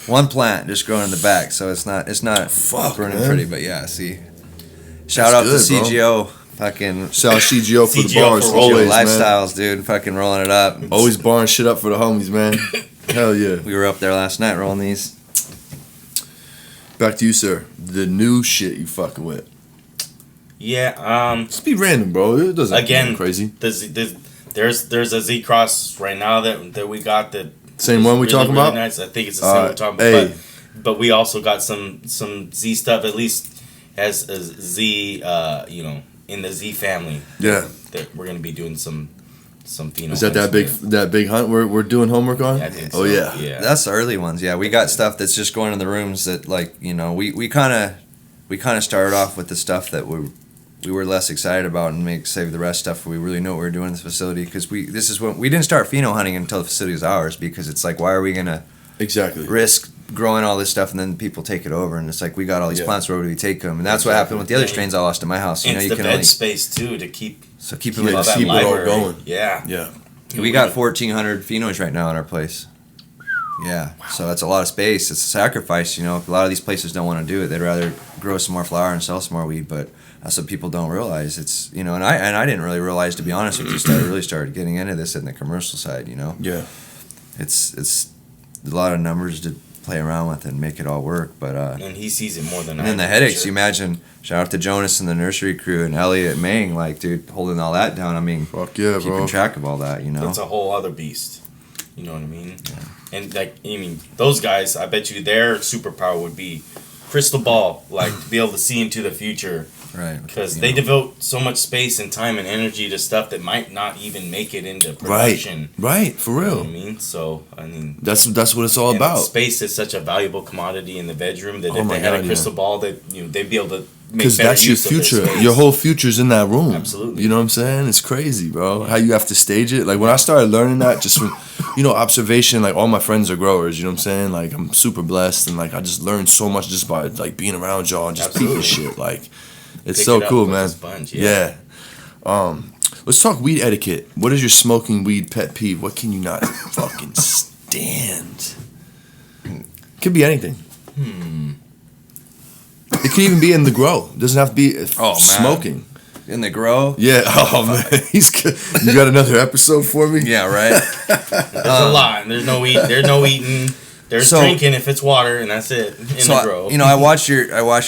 One plant just growing in the back, so it's not Fuck, burning man. pretty, but yeah. See, shout out That's to good, CGO. Fucking Shout out CGO for the CGO bars. for Always, man. lifestyles, dude. Fucking rolling it up. Always barring shit up for the homies, man. Hell yeah. We were up there last night rolling these. Back to you, sir. The new shit you fucking with. Yeah. Just be random, bro. It doesn't have to be Again, crazy. There's a Z Cross right now that we got that. Same one we really, talking really about? nice. I think it's the same we're talking hey. about. But we also got some Z stuff, at least as a Z, in the Z family. Yeah. That we're gonna be doing some pheno. Is that big hunt we're doing homework on? Yeah, I think Oh so. yeah. Yeah. That's the early ones. Yeah, we got stuff that's just going in the rooms that we kind of started off with the stuff that we were less excited about and save the rest stuff we really know what we're doing in this facility because we didn't start pheno hunting until the facility was ours because it's like why are we gonna Exactly. risk growing all this stuff and then people take it over and it's like we got all these Yeah. plants, where do we take them? And that's what happened with the other strains I lost in my house. And You it's you the can bed only space too to keep keep them. all that keep it all library. going. Yeah. Yeah. We got 1,400 phenos right now in our place. Yeah, so that's a lot of space. It's a sacrifice, A lot of these places don't want to do it. They'd rather grow some more flower and sell some more weed, but that's what people don't realize. It's and I didn't really realize, to be honest with you, until I really started getting into this in the commercial side. Yeah. It's a lot of numbers to play around with and make it all work, but And he sees it more than I and then the do, headaches. sure. You imagine. Shout out to Jonas and the nursery crew and Elliot Mang, like dude, holding all that down. I mean, Fuck yeah, keeping bro. track of all that. It's a whole other beast. You know what I mean? Yeah. And those guys, I bet you their superpower would be crystal ball, like to be able to see into the future. Right. Because they devote so much space and time and energy to stuff that might not even make it into production. Right, for You know real. what I mean? So, That's what it's all and about. space is such a valuable commodity in the bedroom that Oh if my they had God, a crystal ball, that they'd be able to make Because better that's your use of their future. space. Your whole future's in that room. Absolutely. You know what I'm saying? It's crazy, bro. How you have to stage it. Like when I started learning that just from, observation, like all my friends are growers, you know what I'm saying? Like I'm super blessed and like I just learned so much just by like being around y'all and just Absolutely. peeping shit. Like it's Pick so it up cool, with a man. sponge, yeah. Let's talk weed etiquette. What is your smoking weed pet peeve? What can you not fucking stand? Could be anything. It could even be in the grow. It doesn't have to be smoking. In the grow. Yeah. Oh man, he's good. You got another episode for me? Yeah. Right. There's a lot. There's no eating. There's So- drinking if it's water, and that's it. In the grow. I watched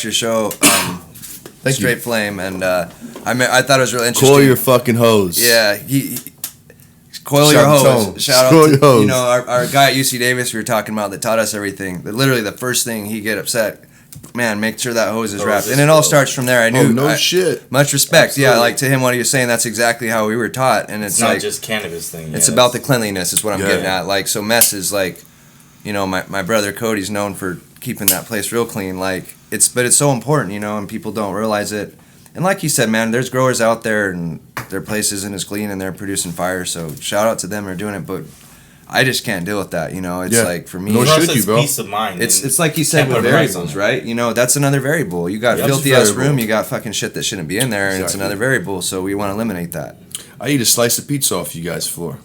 your show, Thank Straight you. Flame, and I thought it was really interesting. Coil your fucking hose. Yeah, coil Shout your out hose. Tone. Shout Coil out your to hose. our guy at UC Davis we were talking about that taught us everything. That literally the first thing he get upset, man, make sure that hose is Hose wrapped, is and it all closed. starts from there. I Oh knew. no shit. Much respect. Yeah, Absolutely. like to him, what he was saying, that's exactly how we were taught, and it's it's not like just cannabis thing. it's yeah, about the that's- cleanliness is what I'm Yeah. getting at. Like, so mess is like, my brother Cody's known for keeping that place real clean. Like, but it's so important, and people don't realize it. And like you said, man, there's growers out there and their place isn't as clean and they're producing fire. So shout out to them for doing it. But I just can't deal with that. It's Yeah. like for me, Nor For us, should you, it's bro. peace of mind. it's like you said Can't with put a price on variables, it. right? That's another variable. You got Yep. filthy ass Variable. room, you got fucking shit that shouldn't be in there, and it's Exactly. another variable. So we want to eliminate that. I eat a slice of pizza off you guys' floor.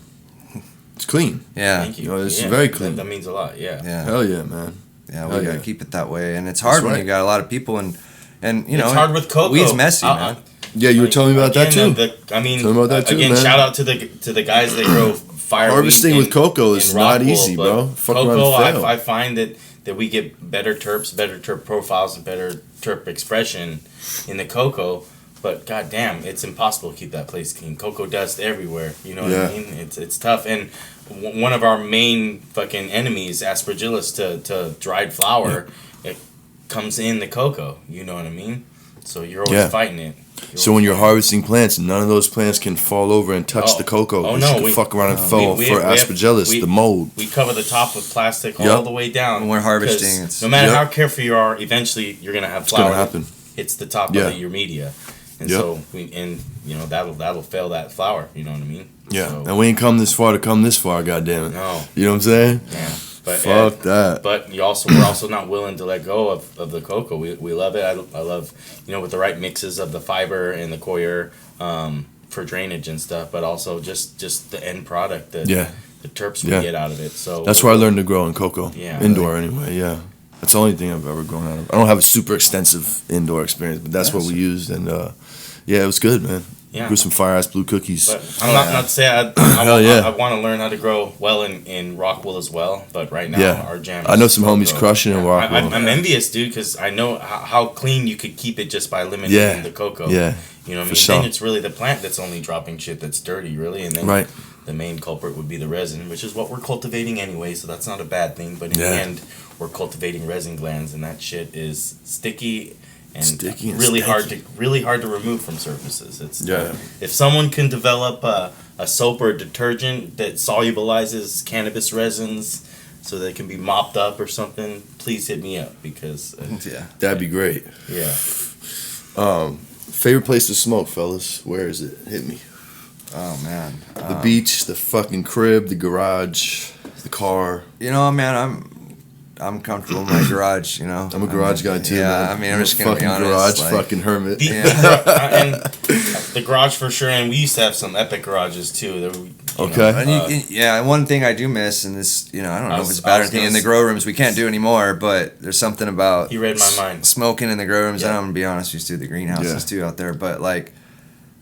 It's clean. Yeah, Thank you. It's very clean. That means a lot. Yeah. yeah, Hell yeah, man. yeah. Hell We gotta yeah. keep it that way, and it's hard That's when right. you got a lot of people and It's hard with cocoa. Weed's messy, man. Yeah, you were telling me about that too. Tell me about that too, again, man. shout out to the guys that grow fire. Harvesting weed with in- cocoa is in not Rockwool, easy, but bro. Fuck around cocoa, and fail. I find that we get better terp profiles, and better terp expression in the cocoa. But goddamn, it's impossible to keep that place clean. Cocoa dust everywhere. You know what Yeah. I mean? It's tough. And one of our main fucking enemies, aspergillus to dried flour, it comes in the cocoa. You know what I mean? So you're always Yeah. fighting it. So when you're harvesting plants, none of those plants can fall over and touch the cocoa. Oh, 'cause no, you can we- fuck around and fall we- for we have- aspergillus, we- the mold. We cover the top with plastic all Yup. the way down. When we're harvesting, 'cause it's- no matter Yup. how careful you are, eventually you're gonna have It's gonna flour. happen. It's the top Yeah. of your media, And so that'll fail that flower. You know what I mean? Yeah, So, and we ain't come this far to come this far. Goddamn it! No, you know what I'm saying? Yeah. But, fuck that. But we're also not willing to let go of the cocoa. We love it. I love, with the right mixes of the fiber and the coir for drainage and stuff, but also just the end product, the terps we get out of it. So that's where I learned to grow in cocoa. Yeah, indoor anyway. Yeah, that's the only thing I've ever grown out of. I don't have a super extensive indoor experience, but that's what we used, and it was good, man. Yeah. Grew some fire ass blue cookies. But I'm not to say I want to learn how to grow well in Rockwool as well. But right now, our jam. I know some homies crushing in Rockwool. I'm envious, dude, because I know how clean you could keep it just by limiting the cocoa. Yeah. You know what I mean? Sure. Then it's really the plant that's only dropping shit that's dirty, really, and then the main culprit would be the resin, which is what we're cultivating anyway. So that's not a bad thing. But in the end, we're cultivating resin glands, and that shit is sticky. And really hard to remove from surfaces. It's if someone can develop a soap or a detergent that solubilizes cannabis resins so they can be mopped up or something, please hit me up because that'd be great. Yeah. Favorite place to smoke, fellas? Where is it? Hit me. Oh man, the beach, the fucking crib, the garage, the car. You know, man, I'm comfortable in my garage, I'm a garage guy too, man. I mean, I'm just gonna be honest. Garage, like, fucking hermit. And the garage for sure, and we used to have some epic garages too. And one thing I do miss, and this, I don't know if it's bad or anything in the grow rooms, we can't do anymore, but there's something about you read my mind. Smoking in the grow rooms, and I'm gonna be honest, we used to do the greenhouses too out there, but like,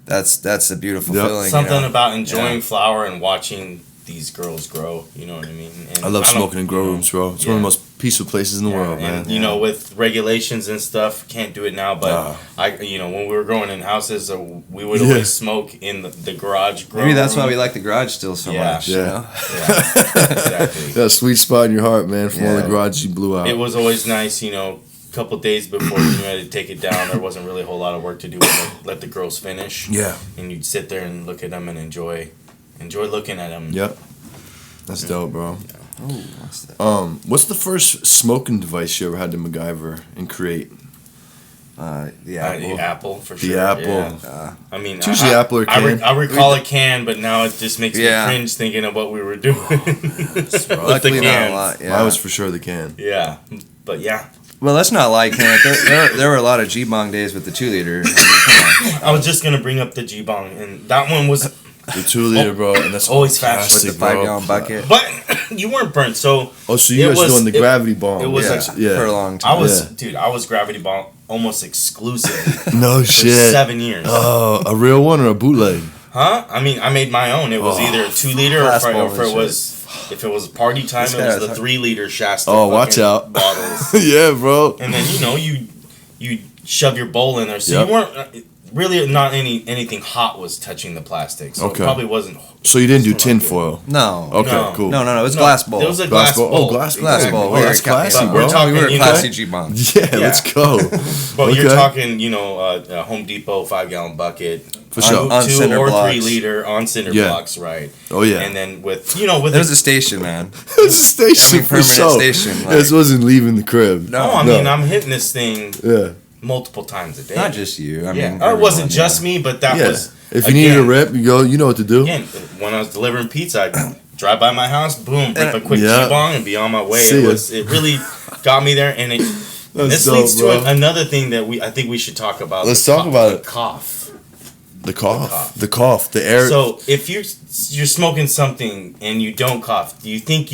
that's a beautiful feeling. Something about enjoying flower and watching these girls grow, you know what I mean? And I love smoking in grow rooms, bro. It's one of the most peaceful places in the world, man. And, with regulations and stuff, can't do it now, but when we were growing in houses, we would always smoke in the garage grow Maybe that's room. why we like the garage still so much, exactly. That sweet spot in your heart, man, from all the garages you blew out. It was always nice, a couple days before you had to take it down, there wasn't really a whole lot of work to do, let the girls finish. Yeah. And you'd sit there and look at them and enjoy looking at them. Yep. That's dope, bro. Oh, what's that? What's the first smoking device you ever had to MacGyver and create? The Apple. The Apple, for sure. The Apple. Yeah. I mean, it's usually Apple or can. I recall a can, but now it just makes me cringe thinking of what we were doing. With Luckily the not a lot. Mine was for sure the can. Yeah, but yeah. Well, let's not lie, Kenneth. There were a lot of G-bong days with the 2-liter. I was just gonna bring up the G-bong, and that one was the 2-liter, bro, and that's always fast with the 5-gallon bucket. But you weren't burnt, so so you guys doing the gravity bomb? It was for a long time. I was gravity bomb almost exclusively. No for shit. 7 years. Oh, a real one or a bootleg? Huh? I mean, I made my own. It was either a 2-liter or if it was party time, it was the 3-liter Shasta. Oh, watch out! Bottles. Yeah, bro. And then you shove your bowl in there, so you weren't really not anything hot was touching the plastic. So it probably wasn't. So you didn't do tin foil? No. Okay, cool. No. It was glass bowl. It was a glass bowl. Oh, glass bowl. Oh, that's classy, bro. We're talking, we were classy G-bong. Yeah, let's go. But you're talking, a Home Depot 5-gallon bucket. For sure. On 2 cinder or blocks. 3-liter on cinder blocks, right? Oh yeah. And then with there's a station, man. It was a station for sure. Station. Like, this wasn't leaving the crib. No, I mean I'm hitting this thing multiple times a day. Not just you. I mean, it wasn't just me, but that was. If you needed a rip, you go. You know what to do. Again, when I was delivering pizza, I'd drive by my house, boom, rip a quick G-bong, and be on my way. It really got me there, and this leads to another thing that I think we should talk about. Let's talk about it. Cough. The cough, the air. So if you're smoking something and you don't cough, do you think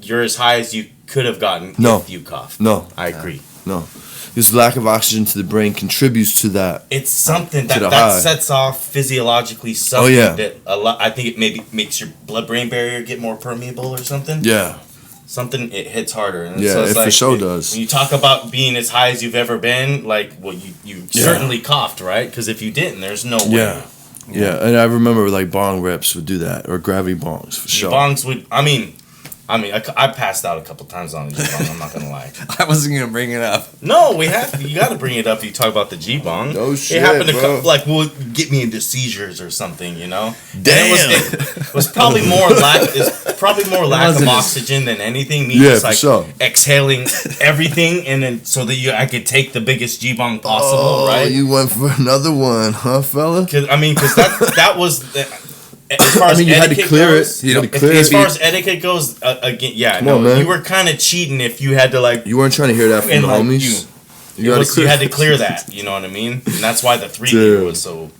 you're as high as you could have gotten if you coughed? No, I agree. No, because lack of oxygen to the brain contributes to that. It's something that sets off physiologically something that I think it maybe makes your blood-brain barrier get more permeable or something. Yeah. Something, it hits harder. And yeah, so it's it for sure does. When you talk about being as high as you've ever been, you certainly coughed, right? Because if you didn't, there's no way. Yeah, and I remember bong rips would do that, or gravity bongs for sure. Bongs would, I mean, I passed out a couple times on the G-bong. I'm not gonna lie. I wasn't gonna bring it up. No, we have. You got to bring it up. You talk about the G-bong. No shit, It happened bro. like will get me into seizures or something. You know. Damn. It was probably more lack. It's probably more lack of oxygen than anything. Me just for like sure. exhaling everything, and then so that I could take the biggest G-bong possible. Right. You went for another one, huh, fella? Because that was. As far as you had to etiquette clear goes, it. You had to clear as it. far as etiquette goes, again, yeah, Come on, man. you were kind of cheating if you had to like. You weren't trying to hear that from and the like homies. you had to clear that. You know what I mean? And that's why the 3 Dude. was so.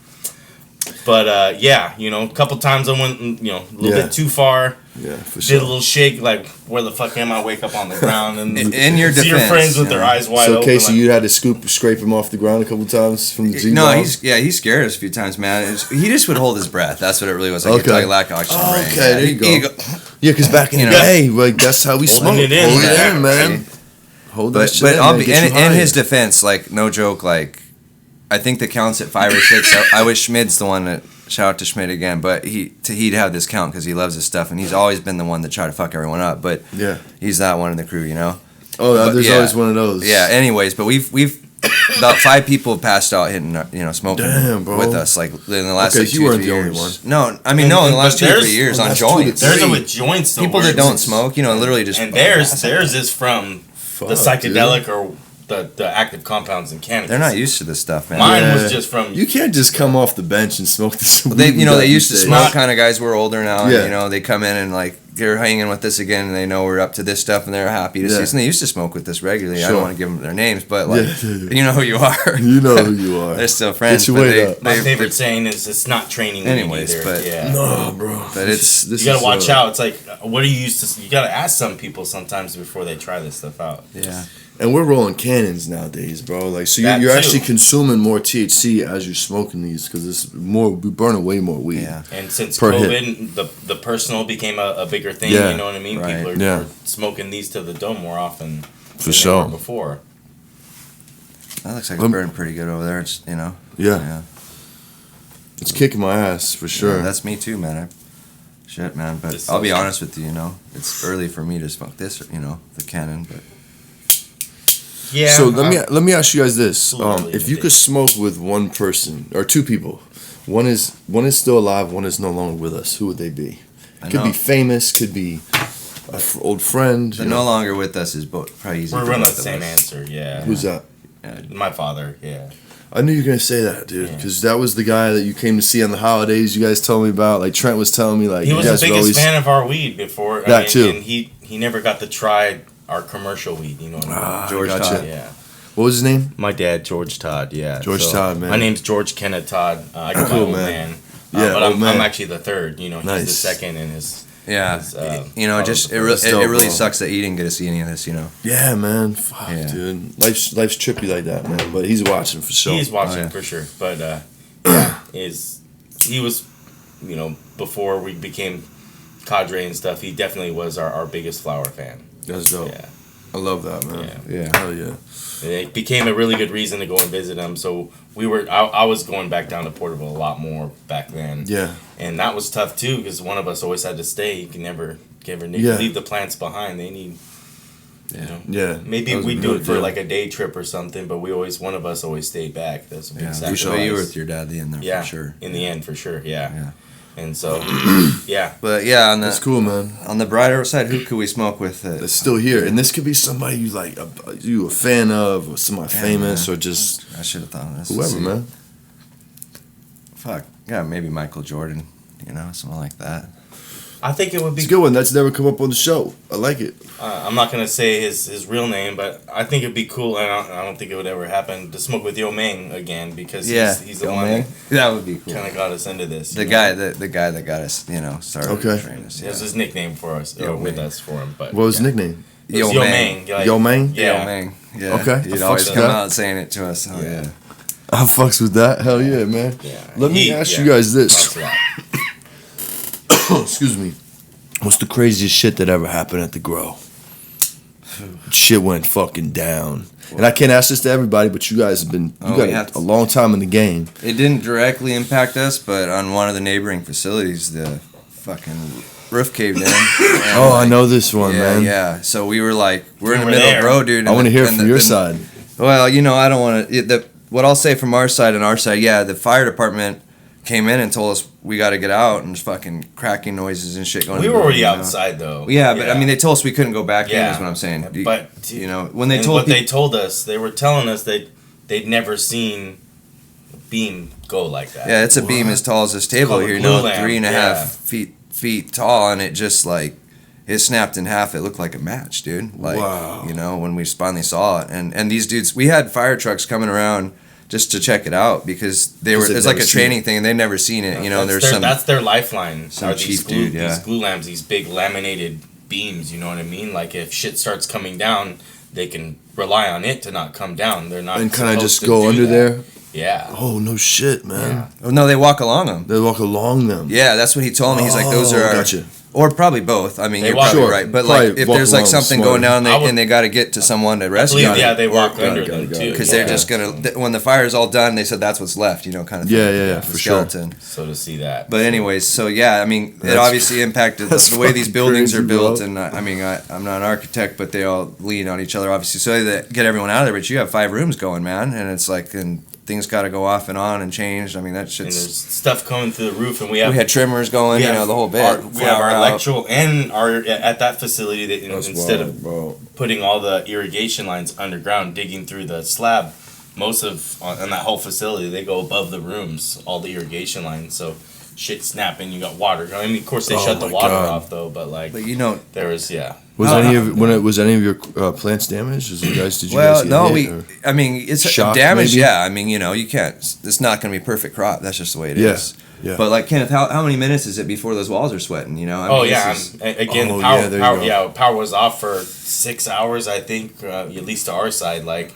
But yeah, a couple times I went, a little bit too far. Yeah, for Did sure. a little shake, like where the fuck am I? Wake up on the ground and In your see your defense, friends with their eyes wide So, open. Casey, like, you had to scrape him off the ground a couple times from the G-bong? No, he scared us a few times, man. He just would hold his breath. That's what it really was. Like, Okay. lack of oxygen. Oh, brain. okay, there you go. He'd Yeah, because back in the know. day, like that's how we Holding smoked. it in, Hold it yeah. in, man. Hold that shit But in, I'll man. be Get you in higher. his defense, like no joke, like I think the count's at 5 or 6. I wish Schmid's the one that. Shout out to Schmidt again, but he'd have this count because he loves his stuff, and he's always been the one to try to fuck everyone up. But Yeah. he's that one in the crew, you know. Oh, But, there's yeah. always one of those. Yeah. Anyways, but we've about 5 people have passed out hitting, smoking Damn, bro. with us, like in the last Okay, like, so you 2 or weren't 3 the years. only one. No, I mean no, in the last 2 or 3 years on that's 2 to joints. 3. there's a with joints though. People where that don't it's- smoke, literally just. and theirs is from the Fuck, psychedelic or the active compounds in cannabis. They're not used to this stuff, man. Mine Yeah. was just from. You can't just come off the bench and smoke this. They, weed we got they used to these smoke days. kind of guys. We're older now, Yeah. and they come in and like they're hanging with us again, and they know we're up to this stuff, and they're happy to see Yeah. us. And they used to smoke with us regularly. I Sure. don't want to give them their names, but like Yeah. you know who you are. You know who you are. They're still friends. your but weight they, up. My they- favorite saying is it's not training weed Anyways, either. but- yeah. No, bro. But it's- This You gotta is, watch out. It's like, what are you used to? You gotta ask some people sometimes before they try this stuff out. Yeah. And we're rolling cannons nowadays, bro. Like, so That you're too. actually consuming more THC as you're smoking these because it's more. We burn way more weed. Yeah. And since Per COVID, the personal became a bigger thing. Yeah. You know what I mean? Right. People are, Yeah. are smoking these to the dome more often For than sure. they were before. That looks like it's burning pretty good over there. It's Yeah. Yeah. It's kicking my ass for sure. Yeah, that's me too, man. Shit, man. But This I'll be is- honest with you. It's early for me to smoke this. The Canon, but. Yeah. So let me ask you guys this: Literally if you anything. could smoke with one person or 2 people, one is still alive, one is no longer with us. Who would they be? I Could know. be famous, could be old friend. The you no know. longer with us is probably easy. We're for running the both of same us. answer. Yeah. Who's that? My father. Yeah. I knew you were gonna say that, dude, Yeah. because that was the guy that you came to see on the holidays. You guys told me about. Like Trent was telling me, like He was you the guys would biggest always. fan of our weed before. That too. And he never got to try our commercial weed. You know what I mean? George gotcha. Todd. Yeah. What was his name? My dad, George Todd. Yeah. George Todd, man. My name's George Kenneth Todd. I go by Cool, old man. man. Yeah, but old I'm man. actually the third. He's the Nice. second in his. Yeah, His, just it, That's it dope, really bro. sucks that you didn't get to see any of this. Yeah, man. Fuck, Yeah. dude. Life's trippy like that, man. But he's watching for sure. He's watching Oh, yeah. for sure. But he was, before we became Cadre and stuff. He definitely was our biggest flower fan. That's dope. Yeah. I love that, man. Yeah. Hell yeah. And it became a really good reason to go and visit him. So I was going back down to Porterville a lot more back then. Yeah. And that was tough too because one of us always had to stay. You can never Yeah. leave the plants behind. They need, Yeah. maybe That was we a do good it for deal. like a day trip or something, but one of us always stayed back. That's a big Yeah, sacrifice. you were with your dad in there Yeah, for sure. in the end, for sure. Yeah. Yeah. And so, yeah. But yeah, That's cool, man. on the brighter side, who could we smoke with? That's still here, and this could be somebody you like, you a fan of, or somebody famous, or just I should have thought of this. whoever, man. Fuck yeah, maybe Michael Jordan. Something like that. I think it would be It's a good one. That's never come up on the show. I like it. I'm not gonna say his real name, but I think it'd be cool, and I don't think it would ever happen to smoke with Yo Ming again because he's the Yo one Ming. That would be that cool. kind of got us into this. The guy that got us, started. Okay. training us, It was his nickname for us, Yo or with Ming. us for him. But What was his yeah. nickname? It was Yo Yo Ming. Ming. Like, Yo Ming? Yeah. Yo Ming. Yeah. Okay. He'd I always fucks come with that. out saying it to us. Oh Yeah. yeah. I fucks with that. Hell yeah, man. Yeah. Let me ask you guys this. talks a lot. Excuse me. What's the craziest shit that ever happened at the grow? Shit went fucking down. And I can't ask this to everybody, but you guys have been Oh, we have got to- a long time in the game. It didn't directly impact us, but on one of the neighboring facilities, the fucking roof caved in. Oh, I know this one, man. Yeah. So we were like, we're in the were middle there. of the road, dude. I want to hear it from your side. Well, I don't want to. What I'll say from our side and our side, yeah, the fire department came in and told us we got to get out, and there's fucking cracking noises and shit going on. We were already outside, though. Yeah, but I mean, they told us we couldn't go back in, Yeah. is what I'm saying. But, when they and told what they told us, they were telling us they'd never seen a beam go like that. Yeah, it's a beam as tall as this table called a here, glue lamp, 3.5 feet tall, and it just like it snapped in half. It looked like a match, dude. Like, wow. When we finally saw it, and these dudes, we had fire trucks coming around just to check it out because it's like a training thing, and they've never seen it. That's their lifeline. Some cheap dude, yeah. These glue lamps, these big laminated beams. You know what I mean? Like if shit starts coming down, they can rely on it to not come down. They're not. And kind of just go under there. Yeah. Oh no shit, man. Yeah. Oh no, they walk along them. They walk along them. Yeah, that's what he told me. He's like, those are. Gotcha. Or probably both. I mean, They you're walk- probably Sure. right. But Probably like, if walk there's like along something smart. going down, I would- and they got to get to someone to I rescue. believe, them. they walk Got it, under got them it, got too. it. Because yeah. they're just gonna, when the fire's all done, they said that's what's left, kind of thing. Yeah, The for sure. skeleton. So to see that. But anyways, so yeah, I mean, it That's- obviously impacted that's the way these fucking buildings are crazy, built, bro. and I'm not an architect, but they all lean on each other, obviously, so they get everyone out of there. But you have 5 rooms going, man, and it's like, and things got to go off and on and change. I mean, that And shit's. there's stuff coming through the roof, and we We had trimmers going, the whole bit. We have our Flower out. electrical and our at that facility. That instead of bro. putting all the irrigation lines underground, digging through the slab, most of on that whole facility they go above the rooms, all the irrigation lines. So shit snapping, you got water. I mean, of course they Oh shut the my water God. off though, but like But there was Was any of your plants damaged? Did you guys Well, get no, hit, or- I mean, it's Shocked, damage. maybe? Yeah, I mean, you can't. It's not going to be a perfect crop. That's just the way it is. Yeah. But like Kenneth, how many minutes is it before those walls are sweating? I mean, again, Oh, power, yeah, there you go. power was off for 6 hours, I think, at least to our side. Like,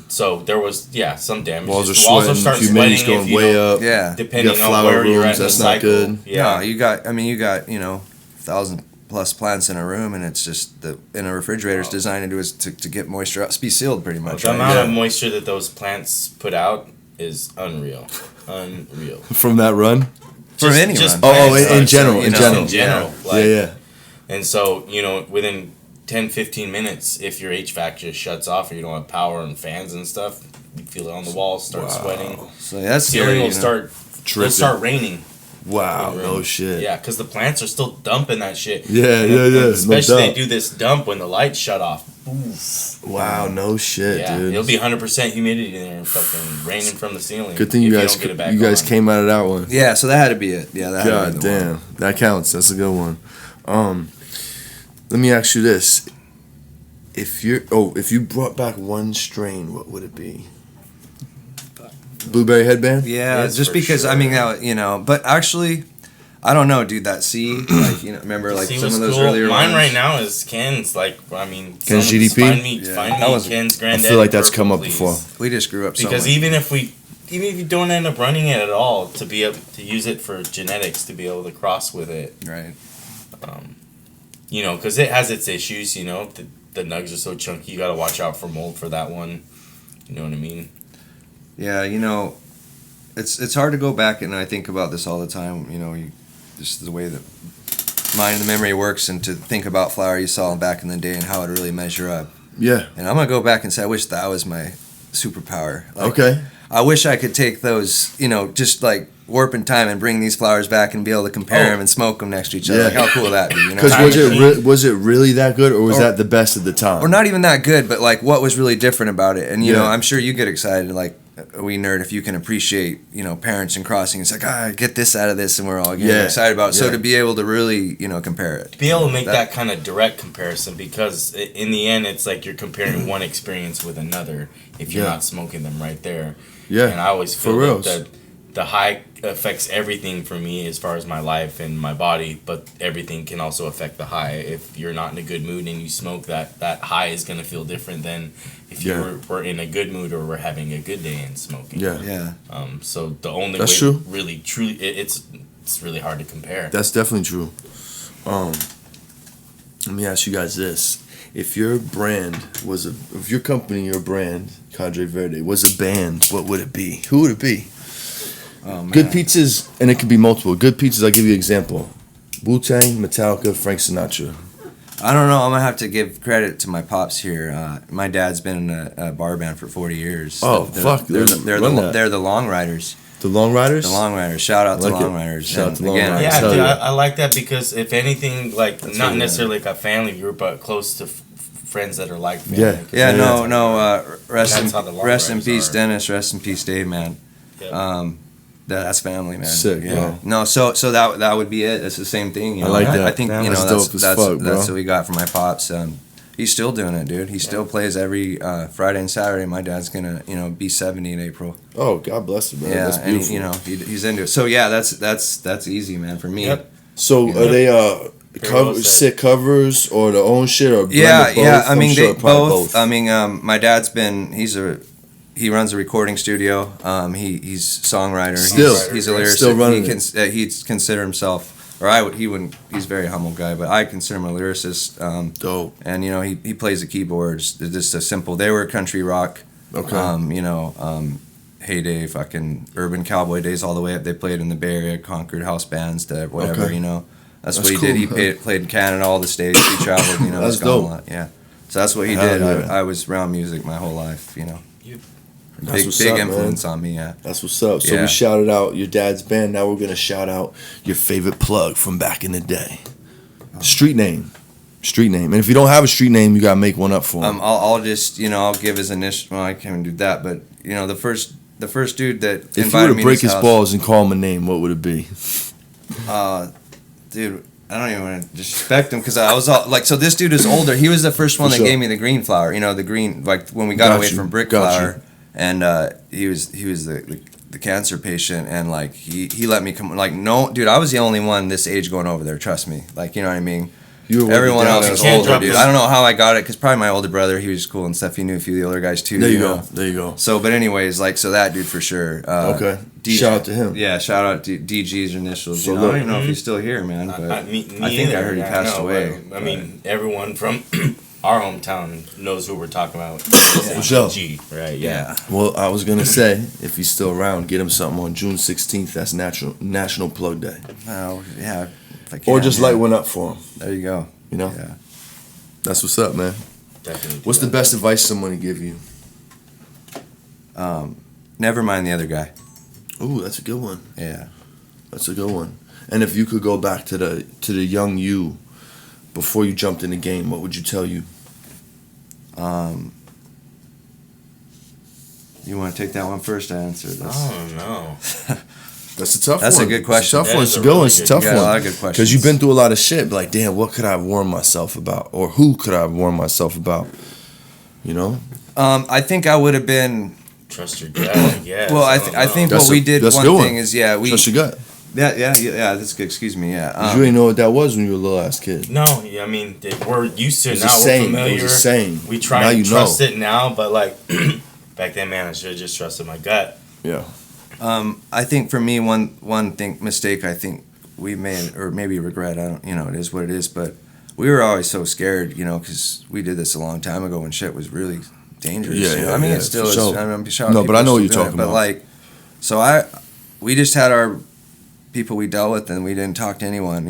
so there was some damage. Walls are The walls will sweating. start Humidity's sweating if going you way don't- up. Yeah. Depending You got on flower where you're at rooms, in the that's not cycle. good. Yeah, No, you got 1,000+ plants in a room, and it's just in a refrigerator is designed to get moisture out, be sealed pretty much. the right? amount Yeah. of moisture that those plants put out is unreal. Unreal. From that run? From any just run. Oh, plants, in like, general, so, in just general. in general. Yeah. Like, Yeah. And so, within 10, 15 minutes, if your HVAC just shuts off or you don't have power and fans and stuff, you feel it on the walls, start sweating. So that's Ceiling scary. will start Dripping. it'll start raining. Wow, in the no room. shit. Yeah, because the plants are still dumping that shit. Yeah, And yeah, no Especially they doubt. do this dump when the lights shut off. Wow, no shit, Yeah, dude. it'll be 100% humidity in there and fucking raining from the ceiling. Good thing if you guys don't get it back you guys on. came out of that one. Yeah, so that had to be it. Yeah, that had to God be the one. damn, that counts. That's a good one. Let me ask you this: if you brought back one strain, what would it be? Blueberry headband. Yeah, Yes, just for because sure. I mean, but actually, I don't know, dude. That C, like remember like See, some what's of those cool? earlier Mine ones? right now is Ken's. Like, I mean, Ken's some- GDP? Find me, Yeah. find That me was- Ken's I granddaddy. feel like that's purple, come up please. before. We just grew up Because somewhere. even if you don't end up running it at all, to be able to use it for genetics, to be able to cross with it, Right. because it has its issues. The nugs are so chunky. You got to watch out for mold for that one. You know what I mean? Yeah, it's hard to go back, and I think about this all the time. Just the way that mind and the memory works, and to think about flower you saw back in the day and how it really measure up. Yeah. And I'm gonna go back and say I wish that was my superpower. Like, Okay. I wish I could take those, just like warp in time and bring these flowers back and be able to compare Oh. them and smoke them next to each other. Yeah. Like, how cool would that be? Because Time machine. was it really that good, or was Or- that the best at the time? Or not even that good, but like what was really different about it. And Yeah. I'm sure you get excited, like we nerd, if you can appreciate, parents and crossing. It's like, get this out of this, and we're all getting Yeah. excited about it. So Yeah. to be able to really, compare it. Be able to make that kind of direct comparison, because in the end, it's like you're comparing one experience with another if you're Yeah. not smoking them right there. Yeah. And I always For feel reals. that the high affects everything for me as far as my life and my body, but everything can also affect the high. If you're not in a good mood and you smoke, that high is going to feel different than if Yeah. you were in a good mood or were having a good day and smoking. Yeah. Yeah. So the only That's way true. really truly it's really hard to compare. That's definitely true. Let me ask you guys this: if your company, your brand, Cadre Verde, was a band, what would it be? Who would it be? Oh, man. Good pizzas, and it could be multiple. Good pizzas. I'll give you an example. Wu-Tang, Metallica, Frank Sinatra. I don't know. I'm gonna have to give credit to my pops here. My dad's been in a bar band for 40 years. Oh, fuck. They're the Long Riders. The Long Riders? The Long Riders. Shout out to like Long Riders. Shout out to Long Riders. Yeah, Hell dude, yeah. I like that because if anything, like That's not really necessarily like a family group, but close to friends that are like family. Yeah. Yeah, Yeah. no. Rest That's how the Long in Riders peace, are. Dennis. Rest in peace, Dave, man. Yeah. That's family, man. Sick, yeah. bro. No, so that would be it. It's the same thing. You know? I like that. I think That's dope as fuck, bro. that's what we got from my pops. He's still doing it, dude. He still plays every Friday and Saturday. My dad's gonna, be 70 in April. Oh, God bless him, man. Yeah, That's beautiful. and he's into it. So yeah, that's easy, man, for me. Yep. So are they well said. sick covers or their own shit or blend Yeah, of both? yeah. I I'm mean, sure they probably both. I mean, my dad's been. He runs a recording studio. He's songwriter. Still. He's a lyricist. Still running He'd consider himself, or he wouldn't. He's a very humble guy, but I consider him a lyricist. Dope. And he plays the keyboards. They're just a simple. They were country rock. Okay. Heyday, fucking urban cowboy days all the way up. They played in the Bay Area, Concord house bands, to whatever. Okay. That's That's what he cool, did. He man. played in Canada, all the states. He traveled. That's he's gone dope. a lot. Yeah. So that's what he Hell did. yeah. I was around music my whole life. That's Big what's up, influence man. on me. Yeah. That's what's up. So Yeah. we shouted out your dad's band. Now we're gonna shout out your favorite plug from back in the day. Street name. And if you don't have a street name, you gotta make one up for him. I'll just I'll give his initial. Well, I can't do that, but the first dude that If you invited were me to break to his house, balls and call him a name, what would it be? dude. I don't even want to disrespect him because I was all like, so this dude is older. He was the first one For that sure. gave me the green flower. The green, like when we got away from brick Got flower, and he was the cancer patient, and like he let me come. Like no, dude, I was the only one this age going over there. Trust me. Like you know what I mean. You were Everyone down else there. was can't older, drop dude. this- I don't know how I got it because probably my older brother, he was cool and stuff. He knew a few of the older guys too. There you know? go. There you go. So, but anyways, like so that dude for sure. Okay. Shout out to him. Yeah, shout out to DG's initials. So I look- don't even know if he's still here, man. But I think I heard he passed away. I mean, everyone from our hometown knows who we're talking about. For sure. G, right? Yeah. Well, I was gonna say, if he's still around, get him something on June 16th. That's National Plug Day. Oh, yeah. If I Or can, just yeah. light one up for him. There you go. You know? Yeah. That's what's up, man. Definitely. What's the best advice someone to give you? Never mind the other guy. Ooh, that's a good one. Yeah. That's a good one. And if you could go back to the young you before you jumped in the game, what would you tell you? You want to take that one first? I answered this. Oh no. That's a tough That's a one. good question. It's a tough That one. is It's a a good really one. It's a good- tough you got a lot one. of good questions. Because you've been through a lot of shit. Like, damn, what could I have warned myself about? Or who could I have warned myself about? You know? I think I would have been. Trust your gut. Yeah. Well, I think That's what we a- did. that's a One good thing one. is, yeah, we. Trust your gut. Yeah. That's good. Excuse me. Yeah. 'Cause you didn't know what that was when you were a little ass kid. No, I mean we're used to it It's now. a saying. We're It familiar. was a saying. We try Now and you trust know. it now, but like back then, man, I should have just trusted my gut. Yeah. I think for me, one mistake I think we made, or maybe regret. I don't. It is what it is. But we were always so scared, because we did this a long time ago when shit was really dangerous. Yeah, you know? yeah, I mean, yeah, it still for is. sure. I mean, I'm shocked No, but I people know what still you're doing it. talking But about. like, so we just had our people we dealt with, and we didn't talk to anyone.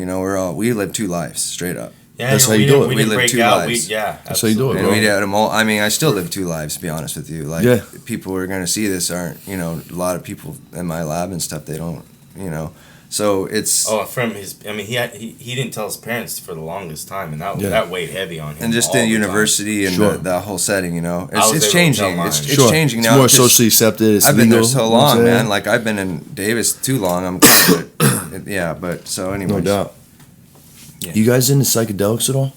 We lived two lives straight up. Yeah, That's how we you do didn't- it. We We didn't lived break two out. lives. That's how you do it, And bro. we had them all. I mean, I still live two lives, to be honest with you. Like, Yeah. people who are going to see this aren't, a lot of people in my lab and stuff, they don't, So it's. Oh, from his. I mean, he didn't tell his parents for the longest time, and Yeah. that weighed heavy on him. And just all in the time. university and Sure. the whole setting, I was it's able to tell changing. mine. It's Sure. changing now. It's more 'cause socially accepted. It's I've been there legal, so you know what I'm long, saying? man. Like, I've been in Davis too long. I'm, but, yeah. But so anyway. No doubt. Yeah. You guys into psychedelics at all?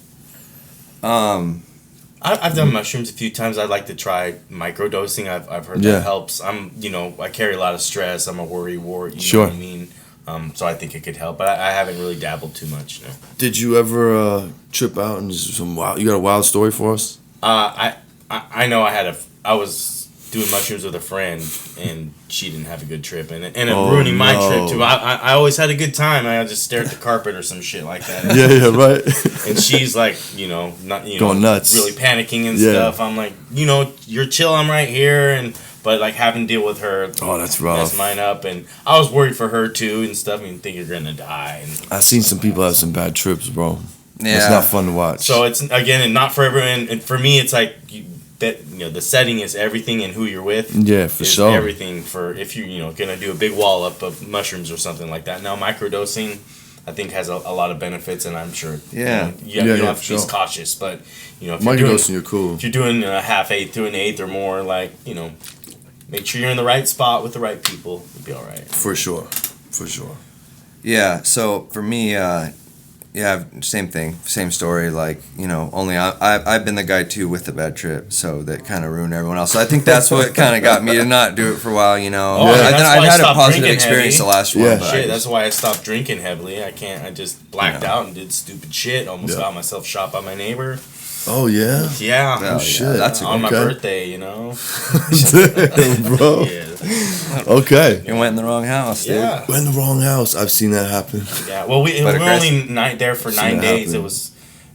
I've done mushrooms a few times. I'd like to try microdosing. I've heard Yeah. that helps. I carry a lot of stress. I'm a worry wart. You Sure. know what I mean? So I think it could help, but I haven't really dabbled too much. No. Did you ever trip out and just some wild? You got a wild story for us? I know I was doing mushrooms with a friend, and she didn't have a good trip, and it ruining my trip too. I always had a good time. I just stare at the carpet or some shit like that. Yeah, right. And she's like, not Going nuts. really panicking and Yeah. stuff. I'm like, you're chill. I'm right here, and But like having to deal with her, Oh, that's rough. messed mine up, and I was worried for her too and stuff. And think you're gonna die. And I've seen some people have some bad trips, bro. Yeah. It's not fun to watch. so it's again, and not for everyone. And for me, it's like the setting is everything, and who you're with. Yeah, for is sure. Everything for if you gonna do a big wallop of mushrooms or something like that. Now microdosing, I think has a lot of benefits, and I'm sure Yeah. you don't have to be cautious, but if you're Microdosing, doing, you're cool. if you're doing a half-eighth to an eighth or more, like make sure you're in the right spot with the right people. You'll be all right. For sure. Yeah, so for me, same thing, same story. Like, only I've been the guy too with the bad trip, so that kind of ruined everyone else. So I think that's what kind of got me to not do it for a while. Oh, I've had a positive experience heavy. the last Yeah. one. But Shit, that's why I stopped drinking heavily. I just blacked out and did stupid shit. Almost got myself shot by my neighbor. Oh, yeah? Yeah. Oh, shit. That's on my okay. birthday, Damn, bro. Yeah. Okay. you went in the wrong house, dude. Yeah. We're in the wrong house. I've seen that happen. Yeah. Well, we But were only there for 9 that days. happen.